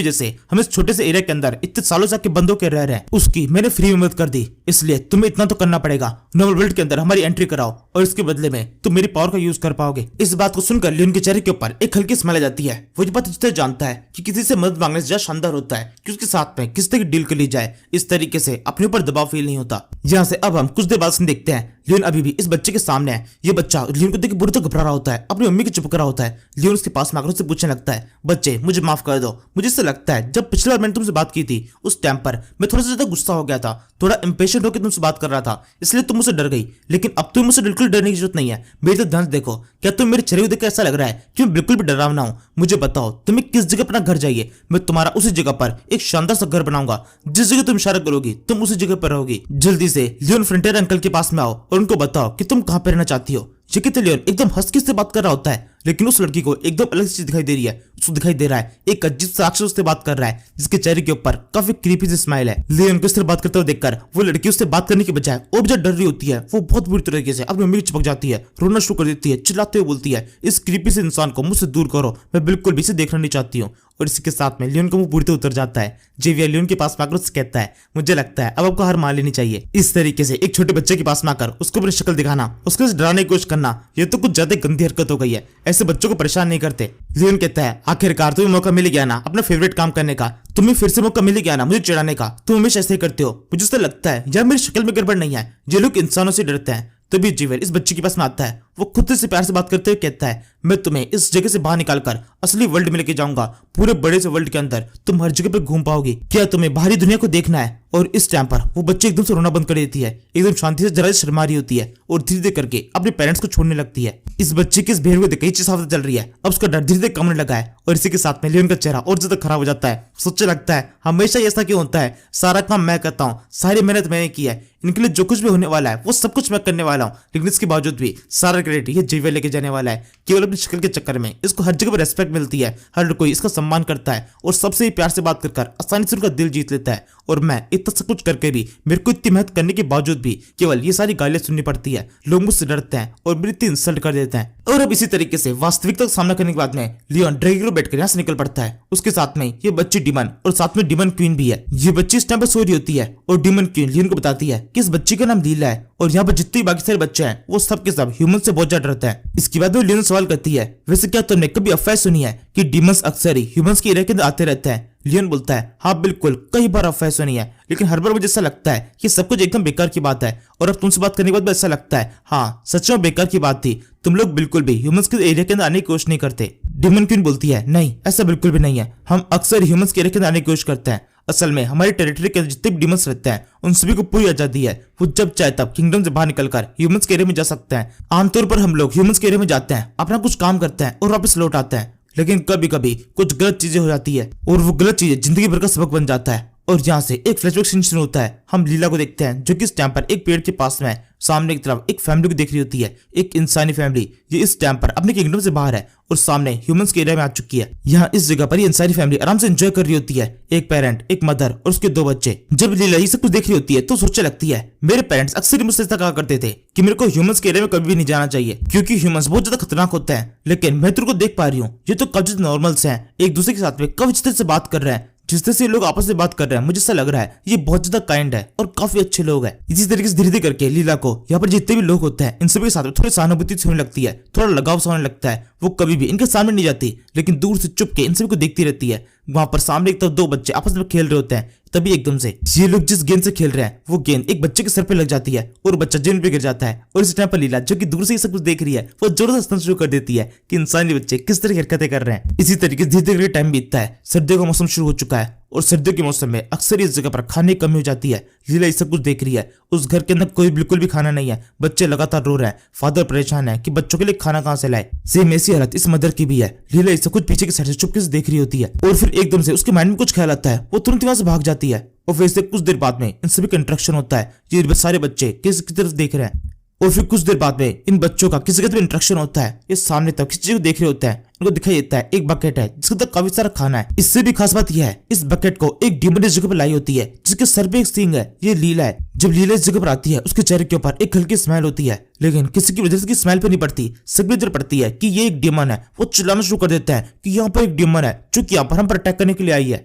वजह से हम इस छोटे से एरिया के अंदर इतने सालों से आके बंद होकर रह रहे हैं, उसकी मैंने फ्री में मदद कर दी। इसलिए तुम्हें इतना तो करना पड़ेगा, नॉर्मल वर्ल्ड के अंदर हमारी एंट्री कराओ और इसके बदले में तुम मेरी पावर का यूज कर पाओगे। इस बात को सुनकर लियोन के चेहरे के ऊपर एक हल्की स्माइल आ जाती है। वो ये बात अच्छी तरह जानता है कि किसी से मदद मांगने से ज्यादा शानदार होता है कि उसके साथ में किस तरह की डील कर ली जाए। इस तरीके से अपने ऊपर दबाव फील नहीं होता। यहाँ से अब हम कुछ देर बाद देखते हैं लियोन अभी भी इस बच्चे के सामने है। ये बच्चा लियोन को देख के बुरी तरह घबरा रहा होता है, अपनी मम्मी की चुप कर रहा होता है। लियोन उसके पास में आकर उससे पूछने लगता है बच्चे मुझे माफ कर दो, मुझे इससे लगता है जब पिछली बार मैंने तुमसे बात की थी उस टाइम पर मैं थोड़ा सा ज्यादा गुस्सा हो गया था, थोड़ा इंपेशेंट होकर तुमसे बात कर रहा था, इसलिए तुम मुझसे डर गई। लेकिन अब तुम मुझसे बिल्कुल डरने की जरूरत नहीं है। मेरी तो ध्यान से देखो, क्या तुम मेरे चेहरे को देख ऐसा लग रहा है कि मैं बिल्कुल भी डरावना हूं? मुझे बताओ तुम्हें किस जगह अपना घर चाहिए, मैं तुम्हारा उसी जगह पर एक शानदार सा घर बनाऊंगा। जिस जगह तुम इशारा करोगी तुम उसी जगह पर रहोगी। जल्दी से लियोन फ्रंटियर अंकल के पास में आओ और उनको बताओ कि तुम कहां पे रहना चाहती हो। ये कहते लियोन एकदम हस्की से बात कर रहा होता है, लेकिन उस लड़की को एकदम अलग चीज दिखाई दे रही है। उसको दिखाई दे रहा है एक अजीब सा राक्षस उससे बात कर रहा है, जिसके चेहरे के ऊपर काफी क्रीपी सी स्माइल है। लियोन को इस तरह बात करते हुए देखकर वो लड़की उससे बात करने की बजाय और भी डर रही होती है। वो बहुत बुरी तरीके से अपनी मम्मी की चिपक जाती है, रोना शुरू कर देती है, चिल्लाते हुए बोलती है इस क्रीपी से इंसान को मुझसे दूर करो, मैं बिल्कुल भी इसे देखना नहीं चाहती हूँ। और इसके साथ में लियोन का मुंह पूरी तरह उतर जाता है। जेवियर लियोन के पास में आकर उससे कहता है मुझे लगता है अब आपको हार मान लेनी चाहिए। इस तरीके से एक छोटे बच्चे के पास में आकर उसको अपनी शक्ल दिखाना, उसको डराने की कोशिश करना, ये तो कुछ ज्यादा गंदी हरकत हो गई है। ऐसे बच्चों को परेशान नहीं करते। लियोन कहता है आखिरकार तुम्हें मौका मिल गया ना अपना फेवरेट काम करने का, तुम्हें फिर से मौका मिल गया ना मुझे चिढ़ाने का। तुम हमेशा ऐसे ही करते हो। मुझे तो लगता है यार मेरी शक्ल में गड़बड़ नहीं है, ये लोग इंसानों से डरते हैं। तभी जीवेल इस बच्चे के पास में आता है। वो खुद से प्यार से बात करते हुए कहता है, मैं तुम्हें इस जगह से बाहर निकालकर असली वर्ल्ड में लेके जाऊंगा। पूरे बड़े से वर्ल्ड के अंदर तुम हर जगह पर घूम पाओगी। क्या तुम्हें बाहरी दुनिया को देखना है? और इस टाइम पर वो बच्चे एकदम से रोना बंद कर देती है, एकदम शांति से जरा शर्मा रही होती है और धीरे धीरे करके अपने पेरेंट्स को छोड़ने लगती है। इस बच्चे की इस बिहेवियर को देख कई चीज साफ चल रही है। अब उसका डर धीरे धीरे कमने लगा है और इसी के साथ में लियोन का चेहरा और ज्यादा खराब हो जाता है। सोचने लगता है, हमेशा ऐसा क्यों होता है? सारा काम मैं करता हूँ, सारी मेहनत मैंने की है, इनके लिए जो कुछ भी होने वाला है वो सब कुछ मैं करने वाला हूँ, लेकिन इसके बावजूद भी सारा क्रेडिट ये जीवे लेके जाने वाला है। केवल अपनी शक्ल के चक्कर में इसको हर जगह पर रेस्पेक्ट मिलती है, हर कोई इसका सम्मान करता है और सबसे ही प्यार से बात कर आसानी से उनका दिल जीत लेता है। और मैं इतना सब कुछ करके भी, मेरे को इतनी मेहनत करने के बावजूद भी केवल ये सारी गालियां सुननी पड़ती है। लोग मुझसे डरते हैं और मेरी इतनी इंसल्ट कर देते हैं। और अब इसी तरीके से वास्तविकता का सामना करने के बाद में लियोन ड्रैगन बैठकर यहाँ से निकल पड़ता है। उसके साथ में ये बच्ची डीमन और साथ में डीमन क्वीन भी है। ये बच्ची इस टाइम पर सो रही होती है और डीमन क्वीन लियोन को बताती है कि इस बच्ची का नाम लीला है और यहाँ पर जितने बाकी सारे बच्चे हैं वो सब के सब ह्यूमन से बहुत ज्यादा डरते हैं। इसके बाद वो लियोन सवाल करती है, वैसे क्या तुमने कभी अफवाह सुनी है कि डीमंस अक्सर ही ह्यूमंस के एरिया के अंदर आते रहते हैं? लियोन बोलता है, हाँ बिल्कुल, कई बार अफवाह सुनी है, लेकिन हर बार मुझे ऐसा लगता है कि सब कुछ एकदम बेकार की बात है। और अब तुमसे बात करने के बाद भी ऐसा लगता है, हाँ सच में बेकार की बात थी, तुम लोग बिल्कुल भी ह्यूमंस के एरिया के अंदर आने की कोशिश नहीं करते। डीमन क्वीन बोलती है, नहीं ऐसा बिल्कुल भी नहीं है, हम अक्सर ह्यूमंस के एरिया के अंदर आने की कोशिश करते हैं। असल में हमारी टेरिटरी के अंदर जितने भी डीमंस रहते हैं उन सभी को पूरी आजादी है, वो जब चाहे तब किंगडम से बाहर निकलकर ह्यूमंस के एरिया में जा सकते हैं। आमतौर पर हम लोग ह्यूमंस के एरिया में जाते हैं, अपना कुछ काम करते हैं और वापस लौट आते हैं, लेकिन कभी कभी कुछ गलत चीजें हो जाती है और वो गलत चीजें जिंदगी भर का सबक बन जाता है। और यहाँ से एक फ्लैशबैक सीन शुरू होता है। हम लीला को देखते हैं जो कि इस टाइम पर एक पेड़ के पास में है, सामने की तरफ एक फैमिली को देख रही होती है, एक इंसानी फैमिली। ये इस टाइम पर अपने किंगडम से बाहर है और सामने ह्यूमंस के एरिया में आ चुकी है। यहाँ इस जगह पर ये इंसानी फैमिली आराम से एंजॉय कर रही होती है, एक पेरेंट, एक मदर और उसके 2 बच्चे। जब लीला ये सब कुछ देख रही होती है तो सोचने लगती है, मेरे पेरेंट्स अक्सर मुझसे ऐसा कहा करते थे कि मेरे को ह्यूमंस के एरिया में कभी भी नहीं जाना चाहिए क्योंकि ह्यूमंस बहुत ज्यादा खतरनाक होते हैं। लेकिन मैं तेरे को देख पा रही हूँ, ये तो काफी नॉर्मल्स हैं, एक दूसरे के साथ में काफी अच्छे से बात कर रहे हैं। जिस तरह से लोग आपस में बात कर रहे हैं मुझे ऐसा लग रहा है ये बहुत ज्यादा काइंड है और काफी अच्छे लोग हैं। इसी तरीके से धीरे धीरे करके लीला को यहाँ पर जितने भी लोग होते हैं इन सभी के साथ में थोड़ी सहानुभूति होने लगती है, थोड़ा लगाव सा होने लगता है। वो कभी भी इनके सामने नहीं जाती, लेकिन दूर से चुप के इन सभी को देखती रहती है। वहां पर सामने एक तरफ 2 बच्चे आपस में खेल रहे होते हैं, तभी एकदम से ये लोग जिस गेंद से खेल रहे हैं वो गेंद एक बच्चे के सर पे लग जाती है और बच्चा जमीन पे गिर जाता है। और इस टाइम पर लीला जो कि दूर से ये सब कुछ देख रही है वो जोर से हंसना शुरू कर देती है कि इंसानी बच्चे किस तरह की हरकतें कर रहे हैं। इसी तरीके से धीरे धीरे टाइम बीतता है, सर्दियों का मौसम शुरू हो चुका है और सर्दियों के मौसम में अक्सर इस जगह पर खाने की कमी हो जाती है। लीला ये सब कुछ देख रही है, उस घर के अंदर कोई बिल्कुल भी खाना नहीं है, बच्चे लगातार रो रहे हैं, फादर परेशान है कि बच्चों के लिए खाना कहां से लाए। सेम ऐसी हालत इस मदर की भी है। लीला ये सब कुछ पीछे की साइड से चुपके से देख रही होती है और फिर एकदम से उसके माइंड में कुछ ख्याल आता है, वो तुरंत वहां से भाग जाती है। और फिर से कुछ देर बाद में इन सभी का इंटरेक्शन होता है, ये सारे बच्चे किसी तरफ देख रहे हैं और फिर कुछ देर बाद में इन बच्चों का किसी के तरफ इंटरेक्शन होता है, ये सामने तक किसी को देख रहे होते हैं। इनको दिखाई देता है एक बकेट है जिसके अंदर काफी सारा खाना है। इससे भी खास बात यह है इस बकेट को एक डीमन इस जगह पर लाई होती है जिसके सर पे एक सींग है, ये लीला है। जब लीला इस जगह पर आती है उसके चेहरे के ऊपर एक हल्की स्मेल होती है, लेकिन किसी की वजह से स्मेल पे नहीं पड़ती, सबकी नजर पड़ती है कि ये एक डीमन है। वो चिल्लाना शुरू कर देते हैं कि यहाँ पर एक डीमन है जो कि यहाँ पर हम पर अटैक करने के लिए आई है।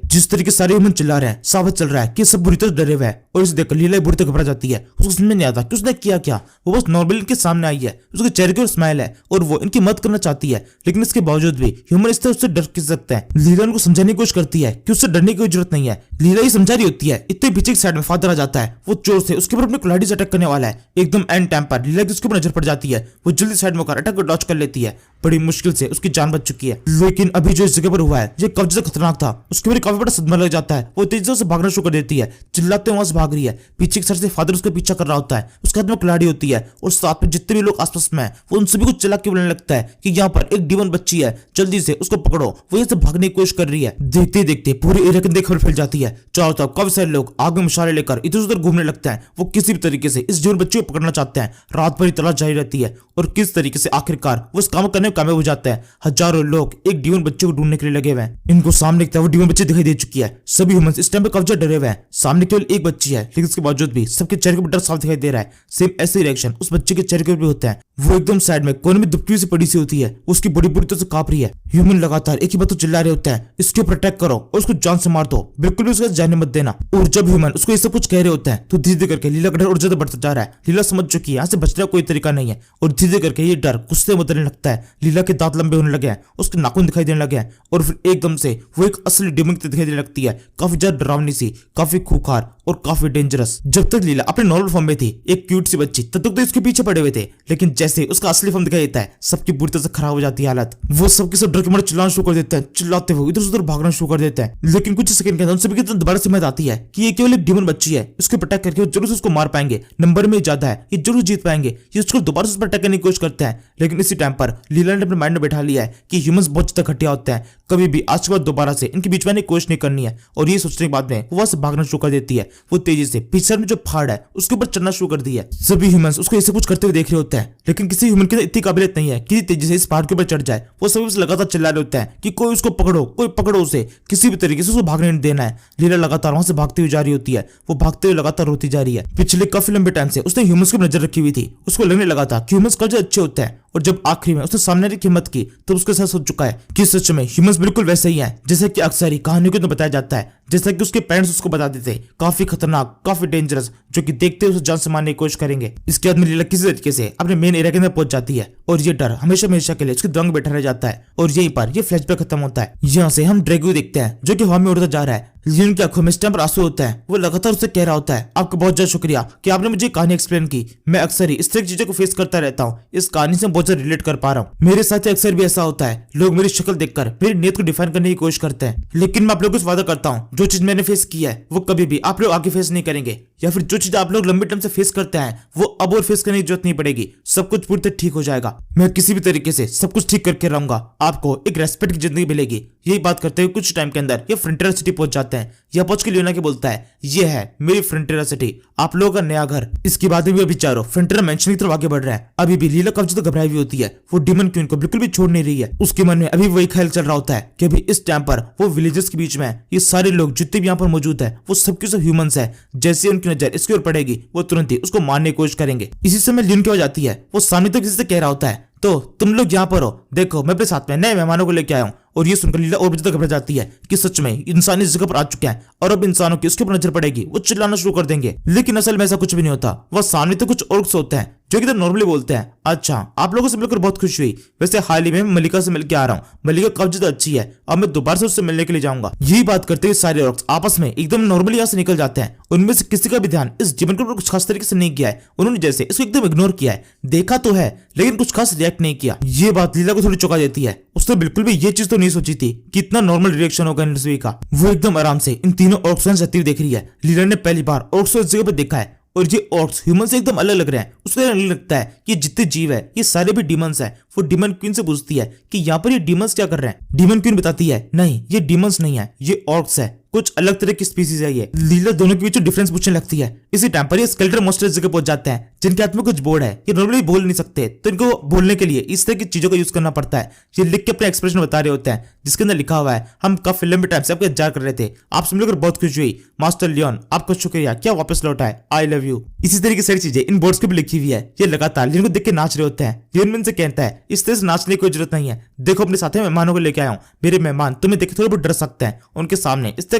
जिस तरीके से सारे ह्यूमन चिल्ला रहे हैं साबित चल रहा है कि सब बुरी तरह डरे हुए हैं और इसे देखकर लीला बुरी तरह घबरा जाती है। उसको समझ नहीं आता कि उसने किया क्या, वो बस नॉर्मल इनके सामने आई है, उसके चेहरे की स्माइल है और वो इनकी मदद करना चाहती है, लेकिन इसके बावजूद भी ह्यूमन इस तरह उससे डर किस सकते हैं। लीला उनको समझाने की कोशिश करती है कि उससे डरने की कोई जरूरत नहीं है। लीला ही समझा रही होती है, इतने पीछे की साइड में फादर आ जाता है, वो जोर से उसके ऊपर अपने कुल्हाड़ी से अटैक करने वाला है। एकदम एंड टाइम पर लीला की उसके ऊपर नजर पड़ जाती है, वो जल्दी साइड में होकर अटैक को डॉच कर लेती है। बड़ी मुश्किल से उसकी जान बच चुकी है, लेकिन अभी जो इस जगह पर हुआ है ये काफी ज्यादा खतरनाक था। उसके ऊपर काफी बड़ा सदमा लग जाता है, वो तेजी से भागना शुरू कर देती है, चिल्लाते हुए वहां से भाग रही है। पीछे की साइड से फादर उसका पीछा कर रहा होता है, उसके हाथ में कुल्हाड़ी होती है और साथ में जितने भी लोग आसपास में है वो उन सभी को चिल्ला के बोलने लगता है कि यहाँ पर एक डीमन बच्ची है, जल्दी से उसको पकड़ो। वो यहाँ से भागने की कोशिश कर रही है। देखते देखते पूरे एरिया के अंदर खबर फैल जाती है, चारों तरफ काफी सारे लोग आग में मशाले लेकर इधर उधर घूमने लगते हैं। वो किसी भी तरीके से इस डीमन बच्चे को पकड़ना चाहते हैं। रात भर तलाश जारी रहती है और किस तरीके से आखिरकार वो इस काम करने में कामयाब हो जाते हैं। हजारों लोग एक डीमन बच्चे को ढूंढने के लिए लगे हुए हैं। इनको सामने की तरफ डीमन बच्चे दिखाई दे चुकी है। सभी ह्यूमंस इस टाइम पे काफी डरे हुए हैं। सामने केवल एक बच्ची है, लेकिन इसके बावजूद भी सबके चेहरे पर डर साफ दिखाई दे रहा है। सेम ऐसे रिएक्शन उस बच्चे के चेहरे पर भी होता है। वो एकदम साइड में कोने में दुबकी सी पड़ी सी होती है, उसकी बड़ी बुरी तरह से कांप रही है। ह्यूमन लगातार एक ही बात तो चिल्ला रहे होते हैं, इसके ऊपर अटैक करो और उसको जान से मार दो, बिल्कुल भी उसके जाने मत देना। और जब ह्यूमन उसको ये सब कुछ कह रहे होते हैं तो धीरे धीरे करके लीला का डर और ज्यादा बढ़ता जा रहा है। लीला समझ चुकी है यहाँ से बचने का कोई तरीका नहीं है और धीरे धीरे करके ये डर गुस्से में बदलने लगता है। लीला के दांत लंबे होने लगे हैं, उसके नाखून दिखाई देने लगे हैं और फिर एकदम से वो एक असली डीमन की दिखाई देने लगती है, काफी ज्यादा डरावनी सी, काफी खूंखार और काफी डेंजरस। जब तक लीला अपने नॉर्मल फॉर्म में थी, एक क्यूट सी बच्ची, तब तक तो इसके पीछे पड़े हुए थे, लेकिन जैसे ही उसका असली फॉर्म दिखाई देता है, सबकी बुरी तरह से खराब हो जाती है हालत। वो सबके सब डर के मारे चिल्लाना शुरू कर देते हैं, चिल्लाते हुए इधर से उधर भागना शुरू कर देते हैं। लेकिन कुछ सेकंड के अंदर उन सभी की दोबारा समझ आती है कि ये केवल एक डीमन बच्ची है, इसको अटैक करके वो जरूर से उसको मार पाएंगे, नंबर में ज्यादा है, ये जरूर जीत पाएंगे। ये उसको दोबारा से अटैक करने की कोशिश करते हैं, लेकिन इसी टाइम पर लीला ने अपने माइंड में बैठा लिया है कि ह्यूमंस बहुत ज्यादा घटिया होते हैं, कभी भी आज के बाद दोबारा से इनके बीच में आने की कोशिश नहीं करनी है। और ये सोचने के बाद में वो वहां से भागना शुरू कर देती है। वो तेजी से पीछे में जो पहाड़ है उसके ऊपर चढ़ना शुरू कर दी है। सभी ह्यूमंस उसको ऐसे कुछ करते हुए देख रहे होते हैं, लेकिन किसी ह्यूमन के अंदर इतनी काबिलियत नहीं है कि तेजी से इस पहाड़ के ऊपर चढ़ जाए। वो सभी उसे लगातार चिल्ला रहे होते हैं कि कोई उसको पकड़ो, कोई पकड़ो उसे, किसी भी तरीके से उसको भागने नहीं देना है। लीला लगातार वहां से भागती हुई जा रही होती है, वो भागते हुए लगातार रोती जा रही है। पिछले काफी लंबे टाइम से उसने ह्यूमंस की नजर रखी हुई थी, उसको लगने लगा था कि ह्यूमंस काफी अच्छे होते हैं, और जब आखिरी में उसने सामने की हिम्मत की तो उसके साथ सोच चुका है कि सच में ह्यूमंस बिल्कुल वैसे ही हैं जैसे कि अक्सर ही कहानियों के अंदर बताया जाता है, जैसा कि उसके पेरेंट्स उसको बताते थे, काफी खतरनाक, काफी डेंजरस, जो कि देखते उसे जान से मारने की कोशिश करेंगे। इसके बाद में लीला किसी तरीके से अपने मेन एरिया के अंदर पहुंच जाती है, और ये डर हमेशा हमेशा के लिए उसके दिमाग में बैठा रह जाता है। और यहीं पर ये फ्लैशबैक खत्म होता है। यहाँ से हम ड्रैगो देखते हैं जो कि हवा में उड़ता जा रहा है। लियोन की आंखों में इस टाइम पर आंसू होता है। वो लगातार उससे कह रहा होता है, आपका बहुत ज्यादा शुक्रिया कि आपने मुझे कहानी एक्सप्लेन की। मैं अक्सर ही इस तरह की चीजों को फेस करता रहता हूँ, इस कहानी से बहुत ज्यादा रिलेट कर पा रहा हूँ। मेरे साथ अक्सर भी ऐसा होता है, लोग मेरी शक्ल देखकर मेरी नीयत को डिफाइन करने की कोशिश करते हैं, लेकिन मैं आप लोगों से वादा करता हूँ जो चीज मैंने फेस की है वो कभी भी आप लोग आगे फेस नहीं करेंगे, या फिर जो चीज आप लोग लंबे टाइम से फेस करते हैं वो अब और फेस करने की जरूरत नहीं पड़ेगी। सब कुछ पूरी तरह ठीक हो जाएगा। मैं किसी भी तरीके से सब कुछ ठीक करके रहूंगा, आपको एक रेस्पेक्ट की जिंदगी मिलेगी। यही बात करते हुए कुछ टाइम के अंदर ये फ्रंटियर सिटी पहुंच जाते हैं। यह पहुंच के लियोना के बोलता है, ये है मेरी फ्रंटियर सिटी, आप लोगों का नया घर। इसके बाद भी अभी चारों फ्रंटियर मेंशन की तरफ आगे बढ़ रहा है। अभी भी लीला काफी ज्यादा घबराई हुई होती है, वो डीमन क्वीन को बिल्कुल भी छोड़ नहीं रही है। उसके मन में अभी वही ख्याल चल रहा होता है कि अभी इस टाइम पर वो विलेजर्स के बीच में है, ये सारे लोग जितने भी यहाँ पर मौजूद है वो सबके सब ह्यूमंस है। जैसे उनकी नजर इसकी ओर पड़ेगी वो तुरंत ही उसको मारने की कोशिश करेंगे। इसी समय लियोन की आवाज आती है, वो सामने तक किसी से कह रहा होता है, तो तुम लोग यहाँ पर हो, देखो मैं अपने साथ में नए मेहमानों को लेके आया हूँ। और ये सुनकर लीला और भी ज्यादा घबरा जाती है कि सच में इंसान इस जगह पर आ चुके हैं और अब इंसानों की उसके ऊपर नजर पड़ेगी, वो चिल्लाना शुरू कर देंगे। लेकिन असल में ऐसा कुछ भी नहीं होता। वह सामने तो कुछ ऑर्क्स होते हैं जो कि नॉर्मली बोलते हैं, अच्छा आप लोगों से मिलकर बहुत खुशी हुई, वैसे हाल ही में मलिका से मिलकर आ रहा हूँ, मलिका काफी ज्यादा अच्छी है, अब मैं दोबारा से उससे मिलने के लिए जाऊंगा। यही बात करते हुए सारे ऑर्क्स आपस में एकदम नॉर्मली यहाँ से निकल जाते हैं। उनमें से किसी का भी ध्यान इस जीवन के ऊपर कुछ खास तरीके से नहीं किया है, उन्होंने जैसे इसको एकदम इग्नोर किया है, देखा तो है लेकिन कुछ खास रिएक्ट नहीं किया। ये बात लीला को थोड़ी चौंका देती है। उसने बिल्कुल भी ये चीज तो नहीं सोची थी कि इतना नॉर्मल रिएक्शन होगा इन सभी का। वो एकदम आराम से इन तीनों ऑर्क्स को जाती हुई देख रही है। लीला ने पहली बार ऑर्क्स को इस जगह पर देखा है, और ये ऑर्क्स ह्यूमन से एकदम अलग लग रहे हैं। उसको नहीं लगता है कि जितने जीव है ये सारे भी डीमंस हैं। वो डीमन क्वीन से पूछती है कि यहाँ पर ये डीमंस क्या कर रहे हैं। डीमन क्वीन बताती है, नहीं ये डीमंस नहीं है, ये ऑर्क्स है, कुछ अलग तरह की स्पीसीज है ये। लीला दोनों के बीच डिफरेंस पूछने लगती है। इसी टाइम पर ये स्केलेटल मॉन्स्टर जगह पहुंच जाते हैं जिनके हाथ में कुछ बोर्ड है। ये नॉर्मली बोल नहीं सकते, तो इनको बोलने के लिए इस तरह की चीजों का यूज करना पड़ता है। ये लिख के अपने एक्सप्रेशन बता रहे होते हैं, जिसके अंदर लिखा हुआ है, हम काफी लंबे टाइम से आपका इंतजार कर रहे थे, आपसे मिलकर बहुत खुशी हुई, मास्टर लियोन आपका शुक्रिया, क्या वापस लौट आए, आई लव यू। इसी तरह की सारी चीजें इन बोर्ड्स पे भी लिखी हुई है। ये लगातार लियोन को देख के नाच रहे होते हैं। लियोन उनसे कहता है, इस तरह से नाचने की कोई जरूरत नहीं है, देखो अपने साथ मेहमानों को लेके आया हूँ, मेरे मेहमान तुम्हें देख थोड़े बहुत डर सकते हैं, उनके सामने इस तरह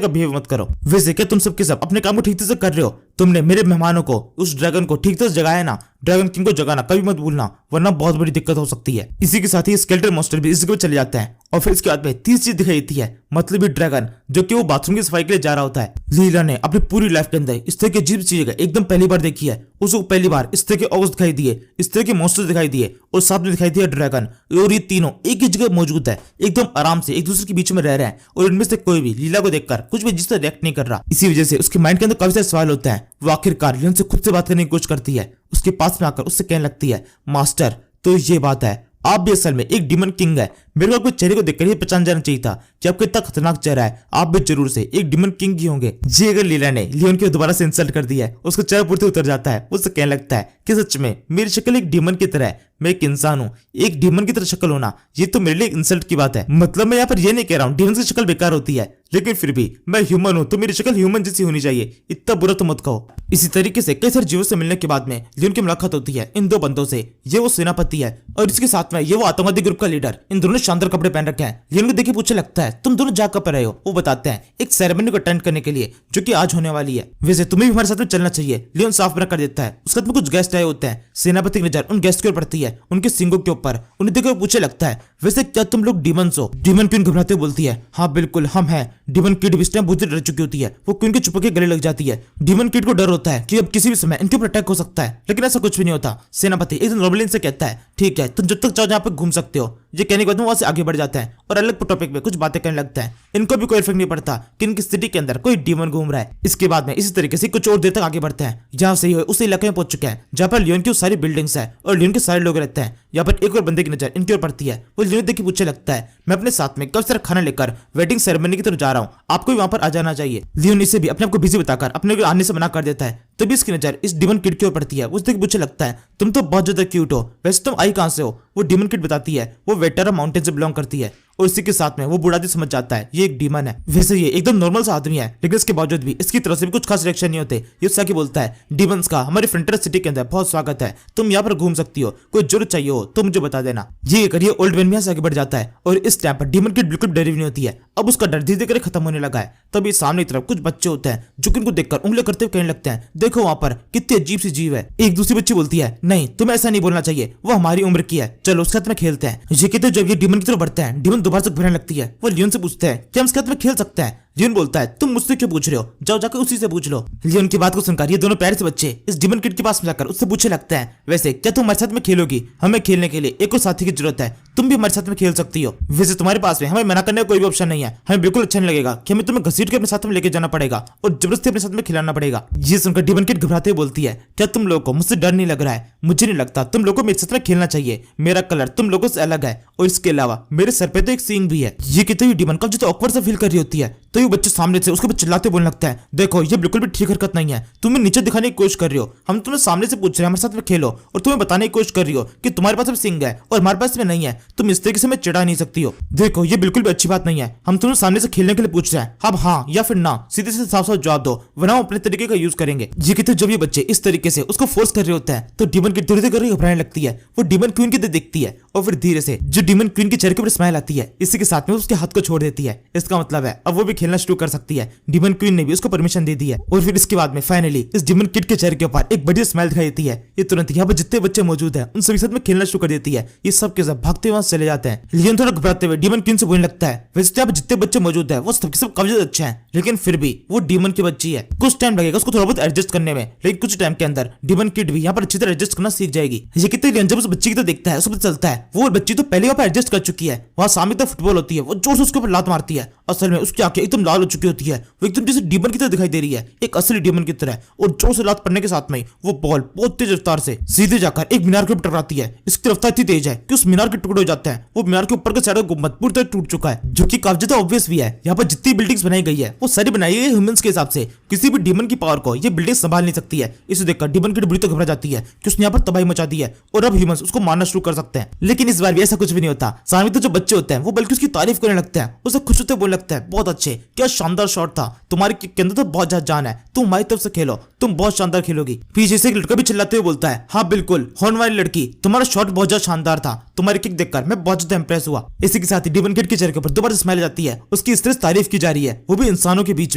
का बिहेव मत करो। वैसे क्या तुम सबके सब अपने काम को ठीक तरह से कर रहे हो? तुमने मेरे मेहमानों को, उस ड्रैगन को ठीक तरह से जगाया ना, ड्रैगन किंग को जगाना कभी मत भूलना, वरना बहुत बड़ी दिक्कत हो सकती है। इसी के साथ ही स्केलेटल मॉन्स्टर भी इस जगह चले जाते हैं। और फिर इसके बाद में तीसरी चीज दिखाई देती है, मतलब ये ड्रैगन जो कि वो बाथरूम की सफाई के लिए जा रहा होता है। लीला ने अपनी पूरी लाइफ के अंदर इस तरह की अजीब चीजें एकदम पहली बार देखी है। उसको पहली बार इस तरह के ऑक्स दिखाई दिए, इस तरह के मॉन्स्टर दिखाई दिए, और साथ में दिखाई दिया ड्रैगन। और ये तीनों एक ही जगह मौजूद है, एकदम आराम से एक दूसरे के बीच में रह रहे हैं, और इनमें से कोई भी लीला को देखकर कुछ भी जिस तरह रिएक्ट नहीं कर रहा। इसी वजह से उसके माइंड के अंदर काफी सारे सवाल होते हैं। वो आखिरकार लियोन से खुद से बात करने की कोशिश करती है। उसके पास में आकर उससे कहने लगती है, मास्टर तो ये बात है, आप भी असल में एक डीमन किंग है, मेरे को आपके चेहरे को देखकर ही पहचान जाना चाहिए था कि आपका इतना खतरनाक चेहरा है, आप भी जरूर से एक डीमन किंग ही होंगे। जी अगर लीला ने लियोन को दोबारा से इंसल्ट कर दिया है, उसका चेहरा पूरी उतर जाता है। उससे कहने लगता है कि सच में मेरी शक्ल एक डीमन की तरह है, मैं एक इंसान हूँ, एक डीमन की तरह शक्ल होना ये तो मेरे लिए इंसल्ट की बात है। मतलब मैं यहाँ पर ये नहीं कह रहा हूँ डीमन की शक्ल बेकार होती है, लेकिन फिर भी मैं ह्यूमन हूँ तो मेरी शक्ल ह्यूमन जैसी होनी चाहिए, इतना बुरा तो मत कहो। इसी तरीके से कई सारे जीवों से मिलने के बाद में लियोन की मुलाकात होती है इन दो बंदों से। ये वो सेनापति है और इसके साथ में ये वो आतंकवादी ग्रुप का लीडर। इन दोनों शानदार कपड़े पहन रखे हैं। लियोन को देख के पूछने लगता है तुम दोनों जा कब रहे हो। वो बताते हैं एक सेरेमनी को अटेंड करने के लिए जो कि आज होने वाली है। वैसे तुम्हें भी हमारे साथ में चलना चाहिए। लियोन साफ मना कर देता है। उसके साथ में कुछ गेस्ट आए होते हैं। सेनापति की नजर उन गेस्ट की ओर पड़ती है, उनके सिंगों के ऊपर। उन्हें देखकर पूछने लगता है वैसे क्या तुम लोग डीमंस हो? डीमन क्वीन घबराते हुए बोलती है हाँ बिल्कुल हम हैं। डीमन किड इस टाइम बहुत डर चुकी होती है। वो क्वीन के चुपके के गले लग जाती है। डीमन किड को डर होता है कि अब किसी भी समय इनके ऊपर अटैक हो सकता है, लेकिन ऐसा कुछ भी नहीं होता। सेनापति एक दिन रोबलिन से कहता है ठीक है तुम जब तक चाहो यहाँ पे घूम सकते हो। ये कहने के बाद वहां से आगे बढ़ जाता है और अलग टॉपिक पे कुछ बातें करने लगता है। इनको भी कोई इफेक्ट नहीं पड़ता कि इनकी सिटी के अंदर कोई डीमन घूम रहा है। इसके बाद में इसी तरीके से कुछ और देर तक आगे बढ़ते हैं। जहां से उस इलाके में पहुंच चुके हैं जहां पर लियोन की सारी बिल्डिंग्स है और लियोन के सारे लोग रहते हैं। यहाँ पर एक और बंदे की नजर इनकी ओर पड़ती है। वो लियोन देख के पूछने लगता है मैं अपने साथ में कब सारा खाना लेकर वेडिंग सेरेमनी की तरफ जा रहा हूँ, आपको भी वहां पर आ जाना चाहिए। लियोन इसे भी अपने आप को बिजी बताकर अपने को आने से मना कर देता है। तभी इसकी नजर इस डीमन किड की ओर पड़ती है। उस देख पूछने लगता है तुम तो बहुत ज्यादा क्यूट हो, वैसे तुम आई कहां से हो? वो डीमन किड बताती है वो वेटरा माउंटेन से बिलोंग करती है और इसी के साथ में वो बूढ़ा भी समझ जाता है ये एक डीमन है। वैसे ये एकदम नॉर्मल सा आदमी है, लेकिन इसके बावजूद भी इसकी तरफ से भी कुछ खास रिएक्शन नहीं होते। ये उससे आके बोलता है डीमंस का हमारी फ्रंटियर सिटी के अंदर बहुत स्वागत है, तुम यहाँ पर घूम सकती हो, कोई जरूरत चाहिए हो तो मुझे बता देना। ये करिए ओल्ड मैन यहाँ से आगे बढ़ जाता है और इस टाइम पर डीमन किड बिल्कुल डरी नहीं होती है। अब उसका डर धीरे धीरे खत्म होने लगा है। तभी सामने की तरफ कुछ बच्चे होते हैं जो कि उनको देखकर उंगलियां करते हुए कहने लगते हैं देखो वहां पर कितनी अजीब सी जीव है। एक दूसरी बच्ची बोलती है नहीं तुम्हें ऐसा नहीं बोलना चाहिए, वो हमारी उम्र की है, चलो उसके साथ में खेलते हैं। ये कहते जब ये डीमन की तरफ बढ़ते हैं डीमन दोबारा से घबराने लगती है। वो लियोन से पूछते हैं क्या हम उसके साथ में खेल सकते हैं? लियोन बोलता है तुम मुझसे क्यों पूछ रहे हो, जाओ जाकर उसी से पूछ लो। लियोन की बात को सुनकर ये दोनों प्यारे से बच्चे इस डीमन किड के पास में जाकर उससे पूछने लगते हैं वैसे क्या तुम हमारे साथ में खेलोगी? हमें खेलने के लिए एक और साथी की जरूरत है, तुम भी हमारे साथ में खेल सकती हो। वैसे तुम्हारे पास में हमें मना करने का कोई भी ऑप्शन नहीं है, हमें बिल्कुल अच्छा नहीं लगेगा कि हमें तुम्हें घसीट के अपने साथ में लेके जाना पड़ेगा और जबरदस्ती अपने साथ में खिलाना पड़ेगा। ये सुनकर डीमन किड घबराते हुए बोलती है क्या तुम लोगों को मुझसे डर नहीं लग रहा है? मुझे नहीं लगता, तुम लोगों को मेरे साथ में खेलना चाहिए, मेरा कलर तुम लोगों से अलग है और इसके अलावा मेरे सर पे तो एक सींग भी है। ये कहते हुए डीमन काफी ऑकवर्ड सा फील कर रही होती है। तो ये बच्चे सामने से उसके ऊपर चिल्लाते बोलने लगता है देखो ये बिल्कुल भी ठीक हरकत नहीं है, तुम्हें नीचे दिखाने की कोशिश कर रही हो, हम तुम्हें सामने से पूछ रहे हैं हमारे साथ में खेलो और तुम्हें बताने की कोशिश कर रही हो कि तुम्हारे पास में सिंग है और हमारे पास में नहीं है, तुम इस तरीके से हमें चिढ़ा नहीं सकती हो। देखो ये बिल्कुल भी अच्छी बात नहीं है, हम तुम्हें सामने से खेलने के लिए पूछ रहे हैं, अब हाँ या फिर ना सीधे से साफ साफ जवाब दो वरना हम अपने तरीके का यूज करेंगे। ये कहते जब ये बच्चे इस तरीके से उसको फोर्स कर रहे होते हैं तो डीमन की धीरे धीरे घबराने लगती है। वो डीमन क्वीन की तरफ देखती है और फिर धीरे से जो डीमन क्वीन के चेहरे के ऊपर स्माइल आती है इसी के साथ में उसके हाथ को छोड़ देती है। इसका मतलब है अब वो भी खेलना शुरू कर सकती है। डीमन क्वीन ने भी उसको परमिशन दे दी है और फिर इसके बाद में फाइनली इस डीमन किड के चेहरे के ऊपर एक बढ़िया स्माइल दिखाई देती है। ये तुरंत यहाँ पर जितने बच्चे मौजूद हैं उन सभी साथ में खेलना शुरू कर देती है। ये सब के सब भागते हुए चले जाते हैं। लियोन थोड़ा घबराते हुए डीमन क्वीन से बोलने लगता है वैसे यहाँ पर जितने बच्चे मौजूद है वो सबके सब काफी ज्यादा अच्छे हैं, लेकिन फिर भी वो डीमन की बच्ची है, कुछ टाइम लगेगा उसको थोड़ा बहुत एडजस्ट करने में, लेकिन कुछ टाइम के अंदर डीमन किड भी यहाँ पर अच्छी तरह एडजस्ट करना सीख जाएगी। ये कितने लियोन जब उस बच्ची की तरफ देखता है उसको पता चलता है वो बच्ची तो पहले वहाँ पर एडजस्ट कर चुकी है। वहाँ सामने तरफ फुटबॉल होती है, वो जोर से उसके ऊपर लात मारती है। असल में उसकी आंखें एकदम लाल हो चुकी होती है, वो एकदम जैसे डीमन की तरह दिखाई दे रही है, एक असली डीमन की तरह। और जोर से लात पड़ने के साथ में वो बॉल बहुत तेज रफ्तार से सीधे जाकर एक मीनार के ऊपर टकराती है। इसकी रफ्तार इतनी तेज है कि उस मीनार के टुकड़े हो जाते हैं। वो मीनार के ऊपर का साइड का गुंबद पूरी तरह टूट चुका है, जो कि काफी ज्यादा ऑब्वियस भी है। यहाँ पर जितनी बिल्डिंग्स बनाई गई है वो सारी बनाई है ह्यूमंस के हिसाब से, किसी भी डीमन की पावर को ये बिल्डिंग संभाल नहीं सकती है। इसे देखकर डीमन की बुरी तो घबरा जाती है कि उसने यहाँ पर तबाही मचा दी है और अब ह्यूमंस उसको मारना शुरू कर सकते हैं। लेकिन इस बार भी ऐसा कुछ भी नहीं होता। सामने तो जो बच्चे होते हैं वो बल्कि उसकी तारीफ करने लगते हैं, उसे खुश होते बोलने लगता है बहुत अच्छे, क्या शानदार शॉट था, तुम्हारे किक के अंदर तो बहुत ज्यादा जान है, तुम हमारी तरफ से खेलो, तुम बहुत शानदार खेलोगी। पीछे से एक लड़का भी चिल्लाते हुए बोलता है हाँ बिल्कुल हॉर्न वाली लड़की, तुम्हारा शॉट बहुत ज्यादा शानदार था, तुम्हारी किक देखकर मैं बहुत ज्यादा इंप्रेस हुआ। इसी के साथ ही डीमन किड के चेहरे पर दोबारा स्माइल जाती है, उसकी इस तरह तारीफ की जा रही है, वो भी इंसानों के बीच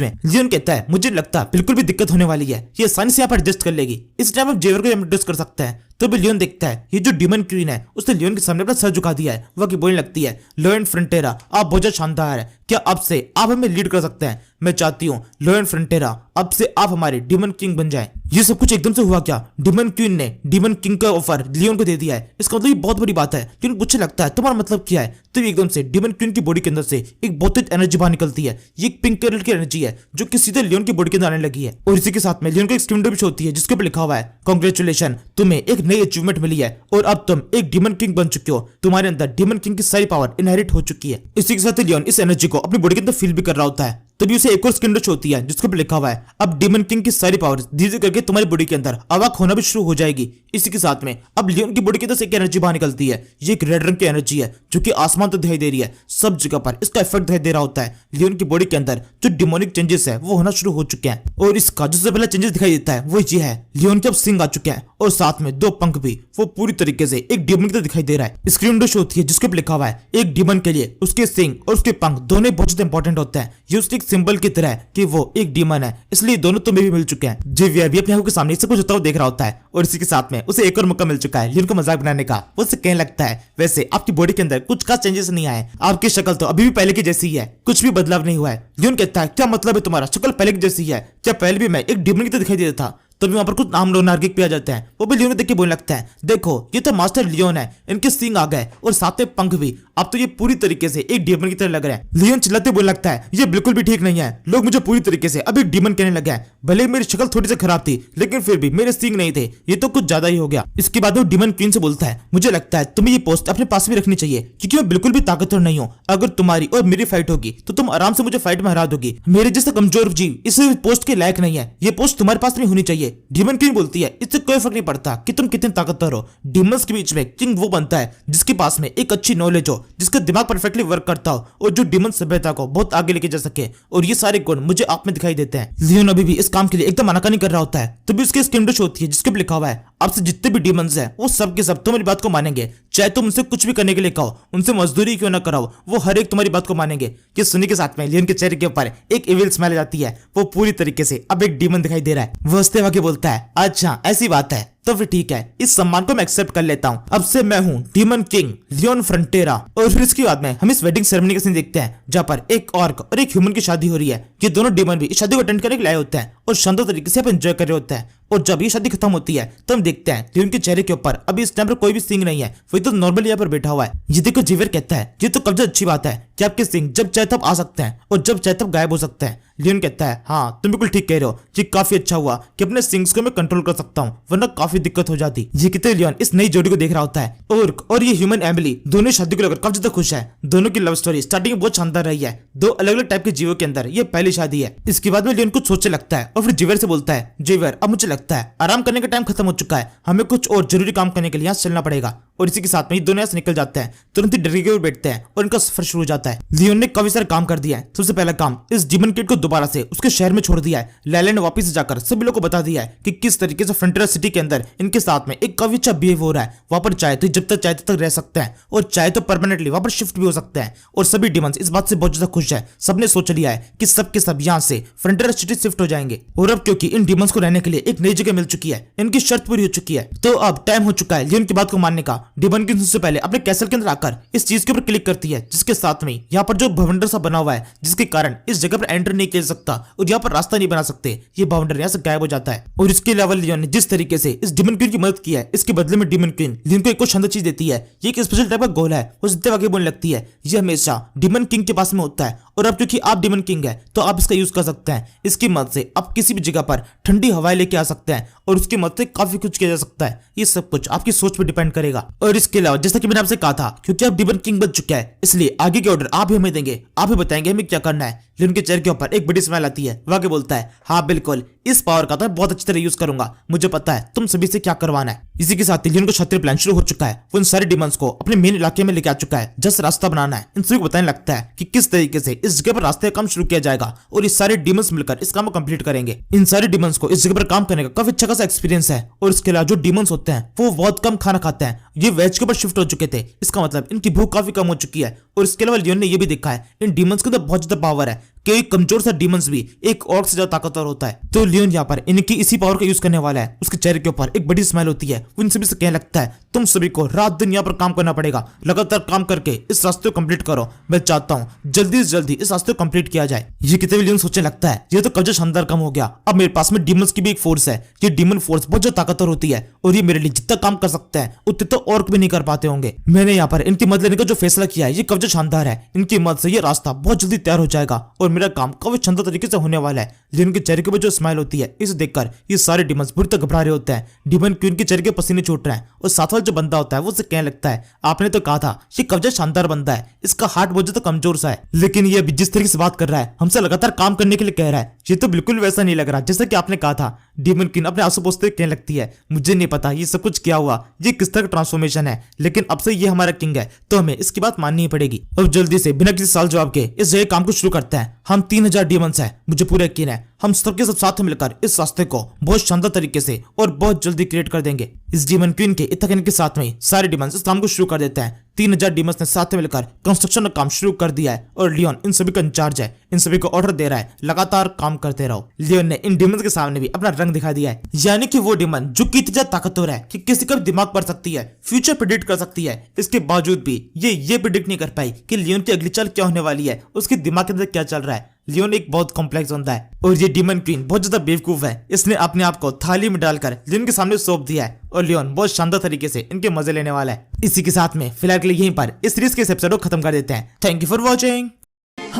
में। लियोन कहता है मुझे लगता है बिल्कुल भी दिक्कत होने वाली है, ये आसानी से यहाँ पर एडजस्ट कर लेगी। इस टाइम आप जेवर को एडजस्ट कर सकते हैं। तो भी लियोन देखता है ये जो डीमन क्वीन है उसने लियोन के सामने अपना सर झुका दिया है। वह बोलने लगती है लियोन फ्रंटेरा आप बहुत ज्यादा शानदार है, क्या अब से आप हमें लीड कर सकते हैं? मैं चाहती हूँ लियोन फ्रंटेरा अब से आप हमारे डीमन किंग बन जाएं। ये सब कुछ एकदम से हुआ क्या? डीमन क्वीन ने डीमन किंग का ऑफर लियोन को दे दिया है। इसका मतलब ये बहुत बड़ी बात है। लियोन पूछने लगता है तुम्हारा मतलब क्या है? तो एकदम से डीमन क्वीन की बॉडी के अंदर से एक बहुत तेज एनर्जी बाहर निकलती है। ये एक पिंक कलर की एनर्जी है जो कि सीधे लियोन की बॉडी के अंदर आने लगी है। और इसी के साथ में लियोन को एक स्क्रीन भी होती है जिसके ऊपर लिखा हुआ है कांग्रेचुलेशन, तुम्हें एक नई अचीवमेंट मिली है और अब तुम एक डीमन किंग बन चुके हो, तुम्हारे अंदर डीमन किंग की सारी पावर इनहेरिट हो चुकी है। इसी के साथ लियोन इस एनर्जी को अपनी बॉडी के अंदर फील भी कर रहा होता है। तभी उसे एक और स्किन डच होती है जिसके ऊपर लिखा हुआ है अब डीमन किंग की सारी पावर धीरे करके तुम्हारी बॉडी के अंदर अवाक होना भी शुरू हो जाएगी। इसी के साथ में अब लियोन की बॉडी के अंदर से एक एनर्जी बाहर निकलती है। ये एक रेड रंग की एनर्जी है जो कि आसमान तक दिखाई दे रही है, सब जगह पर इसका इफेक्ट दिखाई दे रहा होता है। लियोन की बॉडी के अंदर जो डिमोनिक चेंजेस है वो होना शुरू हो चुके हैं और इसका जो सबसे पहला चेंजेस दिखाई देता है वो ये है, लियोन के अब सिंग आ चुके हैं और साथ में 2 पंख भी, वो पूरी तरीके से एक डीमन की तरह दिखाई दे रहा है। स्क्रीन विंडो शो होती है जिसके ऊपर लिखा हुआ है एक डीमन के लिए उसके सिंग और उसके पंख दोनों बहुत ज्यादा इंपॉर्टेंट होते हैं। ये उसके एक सिंबल की तरह है कि वो एक डीमन है, इसलिए दोनों तुम्हें भी मिल चुके हैं। जेवियर भी अपने आंखों के सामने सब कुछ होता हुआ देख रहा होता है और इसी के साथ में उसे एक और मौका मिल चुका है लियोन को मजाक बनाने का। वो उसे कहने लगता है वैसे आपकी बॉडी के अंदर कुछ खास चेंजेस नहीं आए, आपकी शक्ल तो अभी भी पहले की जैसी ही है, कुछ भी बदलाव नहीं हुआ है। लियोन कहता है क्या मतलब है तुम्हारा, शक्ल पहले की जैसी है, क्या पहले भी मैं एक डीमन की तरह दिखाई देता था? तभी वहां पर कुछ नाम नार्गिक पे आ जाते हैं। वो भी लियोन देख के बोलने लगता है देखो ये तो मास्टर लियोन है, इनके सींग आ गए और साथ में पंख भी, अब तो ये पूरी तरीके से एक डीमन की तरह लग रहा है। लियोन चिल्लाते बोलने लगता है ये बिल्कुल भी ठीक नहीं है, लोग मुझे पूरी तरीके से अब एक डीमन कहने लगे हैं, भले मेरी शक्ल थोड़ी सी खराब थी लेकिन फिर भी मेरे सींग नहीं थे, ये तो कुछ ज्यादा ही हो गया। इसके बाद वो डीमन क्वीन से बोलता है मुझे लगता है तुम्हें ये पोस्ट अपने पास भी रखनी चाहिए क्योंकि मैं बिल्कुल भी ताकतवर नहीं हूँ, अगर तुम्हारी और मेरी फाइट होगी तो तुम आराम से मुझे फाइट में हरा दोगी, मेरे जैसा कमजोर जीव इस पोस्ट के लायक नहीं है, ये पोस्ट तुम्हारे पास भी होनी चाहिए। डीमन क्वीन बोलती है इससे कोई फर्क नहीं पड़ता कि तुम कितने ताकतवर हो, डीमंस के बीच में किंग वो बनता है जिसके पास में एक अच्छी नॉलेज हो, जिसका दिमाग परफेक्टली वर्क करता हो और जो डीमन सभ्यता को बहुत आगे लेके जा सके, और ये सारे गुण मुझे आप में दिखाई देते हैं। लियोन अभी भी इस काम के लिए एकदम आनाकानी कर रहा होता है, तभी उसकी स्किन शो होती है जिसके ऊपर लिखा हुआ है आपसे जितने भी डीमंस हैं वो सब के सब तुम्हारी बात को मानेंगे, चाहे तुम उनसे कुछ भी करने के लिए कहो, उनसे मजदूरी क्यों ना कराओ, वो हर एक तुम्हारी बात को मानेंगे। कि सुनी के साथ में लियोन के चेहरे के ऊपर एक इविल स्माइल आ जाती है, वो पूरी तरीके से अब एक डीमन दिखाई दे रहा है। वो हंसते हुए बोलता है अच्छा ऐसी बात है तो फिर ठीक है, इस सम्मान को मैं एक्सेप्ट कर लेता हूँ, अब से मैं हूँ डीमन किंग लियोन फ्रंटेरा। और फिर इसके बाद में हम इस वेडिंग सेरेमनी का सीन देखते हैं जहाँ पर एक ऑर्क और एक ह्यूमन की शादी हो रही है। ये दोनों डीमन भी इस शादी को अटेंड करने के लिए आए होते हैं और शानदार तरीके से एंजॉय कर रहे होते हैं। और जब ये शादी खत्म होती है तो हम देखते हैं लियोन के चेहरे के ऊपर अभी इस टाइम पर कोई भी सींग नहीं है, वही तो नॉर्मली यहाँ पर बैठा हुआ है। ये देखो जेवियर कहता है ये तो कब्जा अच्छी बात है कि आपके सींग जब चाहे तब आ सकते हैं और जब चाहे तब गायब हो सकते हैं। लियोन कहता है हाँ तुम बिल्कुल ठीक कह रहे हो, ये काफी अच्छा हुआ कि अपने सिंग्स को मैं कंट्रोल कर सकता हूँ, वरना काफी दिक्कत हो जाती। ये कितने लियोन इस नई जोड़ी को देख रहा होता है और ये ह्यूमन एमिली दोनों शादी को लेकर काफी ज्यादा खुश है। दोनों की लव स्टोरी स्टार्टिंग में बहुत शानदार रही है, 2 अलग अलग टाइप के जीवों के अंदर ये पहली शादी है। इसके बाद में लियोन कुछ सोचने लगता है और फिर जेवियर से बोलता है जेवियर अब मुझे लगता है आराम करने का टाइम खत्म हो चुका है, हमें कुछ और जरूरी काम करने के लिए यहाँ चलना पड़ेगा। और इसी के साथ में ये दोनों यहाँ से निकल जाते हैं, तुरंत ही डर के बैठते हैं और इनका सफर शुरू हो जाता है। लियोन ने काफी सारा काम कर दिया है। सबसे पहला काम इस डीमन किड को दोबारा से उसके शहर में छोड़ दिया है, लैलैंड वापस जाकर सभी लोगों को बता दिया है कि किस तरीके से फ्रंटियर सिटी के अंदर इनके साथ में एक काफी अच्छा बिहेव हो रहा है। वहां पर चाहे तो जब तक चाहे तब तक रह सकते हैं और चाहे तो परमानेंटली वहां पर शिफ्ट भी हो सकते हैं। और सभी डीमंस इस बात से बहुत ज्यादा खुश है, सबने सोच लिया है कि सब के सब यहाँ से फ्रंटियर सिटी शिफ्ट हो जाएंगे। और अब क्योंकि इन डीमंस को रहने के लिए एक नई जगह मिल चुकी है, इनकी शर्त पूरी हो चुकी है, तो अब टाइम हो चुका है लियोन की बात को मानने का। डीमन किंग सबसे पहले अपने कैसल के अंदर आकर इस चीज के ऊपर क्लिक करती है जिसके साथ में यहाँ पर जो भवंडर सा बना हुआ है, जिसके कारण इस जगह पर एंटर नहीं किया जा सकता और यहाँ पर रास्ता नहीं बना सकते, ये भवंडर यहाँ से गायब हो जाता है। और इसके अलावा लियोन ने जिस तरीके से इस डीमन क्वीन की मदद की है, इसके बदले में डीमन क्वीन लियोन को एक और शानदार चीज देती है। ये एक स्पेशल टाइप का गोल है, वो जितने आगे बोलने लगती है ये हमेशा डीमन किंग के पास में होता है और अब क्योंकि आप डीमन किंग है तो आप इसका यूज कर सकते हैं। इसकी मदद से आप किसी भी जगह पर ठंडी हवाएं लेके आ सकते हैं और उसकी मदद से काफी कुछ किया जा सकता है। ये सब कुछ आपकी सोच पर डिपेंड करेगा। और इसके अलावा जैसा कि मैंने आपसे कहा था, क्योंकि आप डीमन किंग बन चुके हैं इसलिए आगे के ऑर्डर आप ही हमें देंगे, आप ही बताएंगे हमें क्या करना है। लियोन के चेहरे के ऊपर एक बड़ी स्माइल आती है, वह बोलता है हाँ बिल्कुल, इस पावर का तो मैं बहुत अच्छी तरह यूज करूंगा, मुझे पता है तुम सभी से क्या करवाना है। इसी के साथ लियोन का क्षत्रिय प्लान शुरू हो चुका है। वो इन सारे डीमंस को अपने मेन इलाके में लेके आ चुका है, जस्ट रास्ता बनाना है। इन सभी को बताने लगता है कि किस तरीके से इस जगह पर रास्ते का काम शुरू किया जाएगा और ये सारे डीमंस मिलकर इस काम को कंप्लीट करेंगे। इन सारे डीमंस को इस जगह पर काम करने का काफी अच्छा खासा एक्सपीरियंस है। और इसके अलावा जो डीमंस होते हैं वो बहुत कम खाना खाते हैं, ये वेज के ऊपर शिफ्ट हो चुके थे, इसका मतलब इनकी भूख काफी कम हो चुकी है। और इसके अलावा लियोन ने यह भी देखा है इन डीमंस के अंदर बहुत ज्यादा पावर है कि कमजोर सा डीमंस भी एक ऑर्क से ज्यादा ताकतवर होता है। तो लियोन यहाँ पर इनकी इसी पावर का यूज करने वाला है। उसके चेहरे के ऊपर एक बड़ी स्माइल होती है, वो इन सभी से कहने लगता है तुम सभी को रात दिन यहाँ पर काम करना पड़ेगा, लगातार काम करके इस रास्ते को कंप्लीट करो। मैं चाहता हूँ जल्दी से जल्दी इस रास्ते को कंप्लीट किया जाए। ये कितने लियोन सोचने लगता है ये तो कब्जा शानदार कम हो गया, अब मेरे पास में डीमंस की भी एक फोर्स है। ये डीमन फोर्स बहुत ज्यादा ताकतवर होती है और ये मेरे लिए जितना काम कर सकते हैं उतने तो ऑर्क भी नहीं कर पाते होंगे। मैंने यहाँ पर इनकी मदद लेने का जो फैसला किया है ये कब्जा शानदार है, इनकी मदद से ये रास्ता बहुत जल्दी तैयार हो जाएगा और और मेरा काम काफी शानदार तरीके से होने वाला है। लियोन के चेहरे के ऊपर जो स्माइल होती है इसे देखकर ये सारे डिमंस बुरी तरह घबरा रहे होते हैं। डिमन क्वीन के चेहरे के पसीने छूट रहे हैं और साथ वाला जो बंदा होता है वो उसे कहने लगता है आपने तो कहा था ये कब्जा शानदार बंदा है, इसका हार्ट बहुत ज्यादा कमजोर सा है, लेकिन ये अभी जिस तरीके से बात कर रहा है हमसे लगातार काम करने के लिए कह रहा है, ये तो बिल्कुल वैसा नहीं लग रहा जैसा कि आपने कहा था। डिमन क्वीन अपने आंसू पोंछते कहने लगती है मुझे नहीं पता ये सब कुछ क्या हुआ, ये किस तरह का ट्रांसफॉर्मेशन है, लेकिन अब से ये हमारा किंग है तो हमें इसकी बात माननी ही पड़ेगी। अब जल्दी से बिना किसी सवाल जवाब के इस जगह काम को शुरू करते हैं। हम 3000 डीमंस हैं, मुझे पूरा यकीन है हम सबके सब साथ में मिलकर इस रास्ते को बहुत शानदार तरीके से और बहुत जल्दी क्रिएट कर देंगे। इस डीमन क्वीन के इतना कहने के साथ में सारे डीमंस इस काम को शुरू कर देते हैं। 3000 डीमंस ने साथ में मिलकर कंस्ट्रक्शन का काम शुरू कर दिया है और लियोन इन सभी का इंचार्ज है, इन सभी को ऑर्डर दे रहा है लगातार काम करते रहो। लियोन ने इन डीमंस के सामने भी अपना रंग दिखा दिया है, यानी कि वो डीमन जो कि इतनी ज्यादा ताकतवर है कि किसी का भी दिमाग पढ़ सकती है, फ्यूचर प्रेडिक्ट कर सकती है। इसके बावजूद भी ये प्रेडिक्ट नहीं कर पाई कि लियोन की अगली चाल क्या होने वाली है, उसके दिमाग के अंदर क्या चल रहा है। लियोन एक बहुत कॉम्प्लेक्स बंदा है और ये डीमन क्वीन बहुत ज्यादा बेवकूफ है। इसने अपने आप को थाली में डालकर लियोन के सामने सौंप दिया है और लियोन बहुत शानदार तरीके से इनके मजे लेने वाला है। इसी के साथ में फिलहाल के लिए यहीं पर इस सीरीज के इस एपिसोड को खत्म कर देते हैं। Thank you for watching.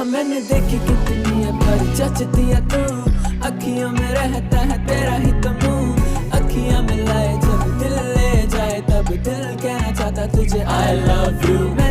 मैंने देखी कितनी है पर जचती है तू, अखियों में रहता है तेरा ही तो मुंह, अखियां मिलाए जब दिल ले जाए तब दिल कहना चाहता तुझे I love you।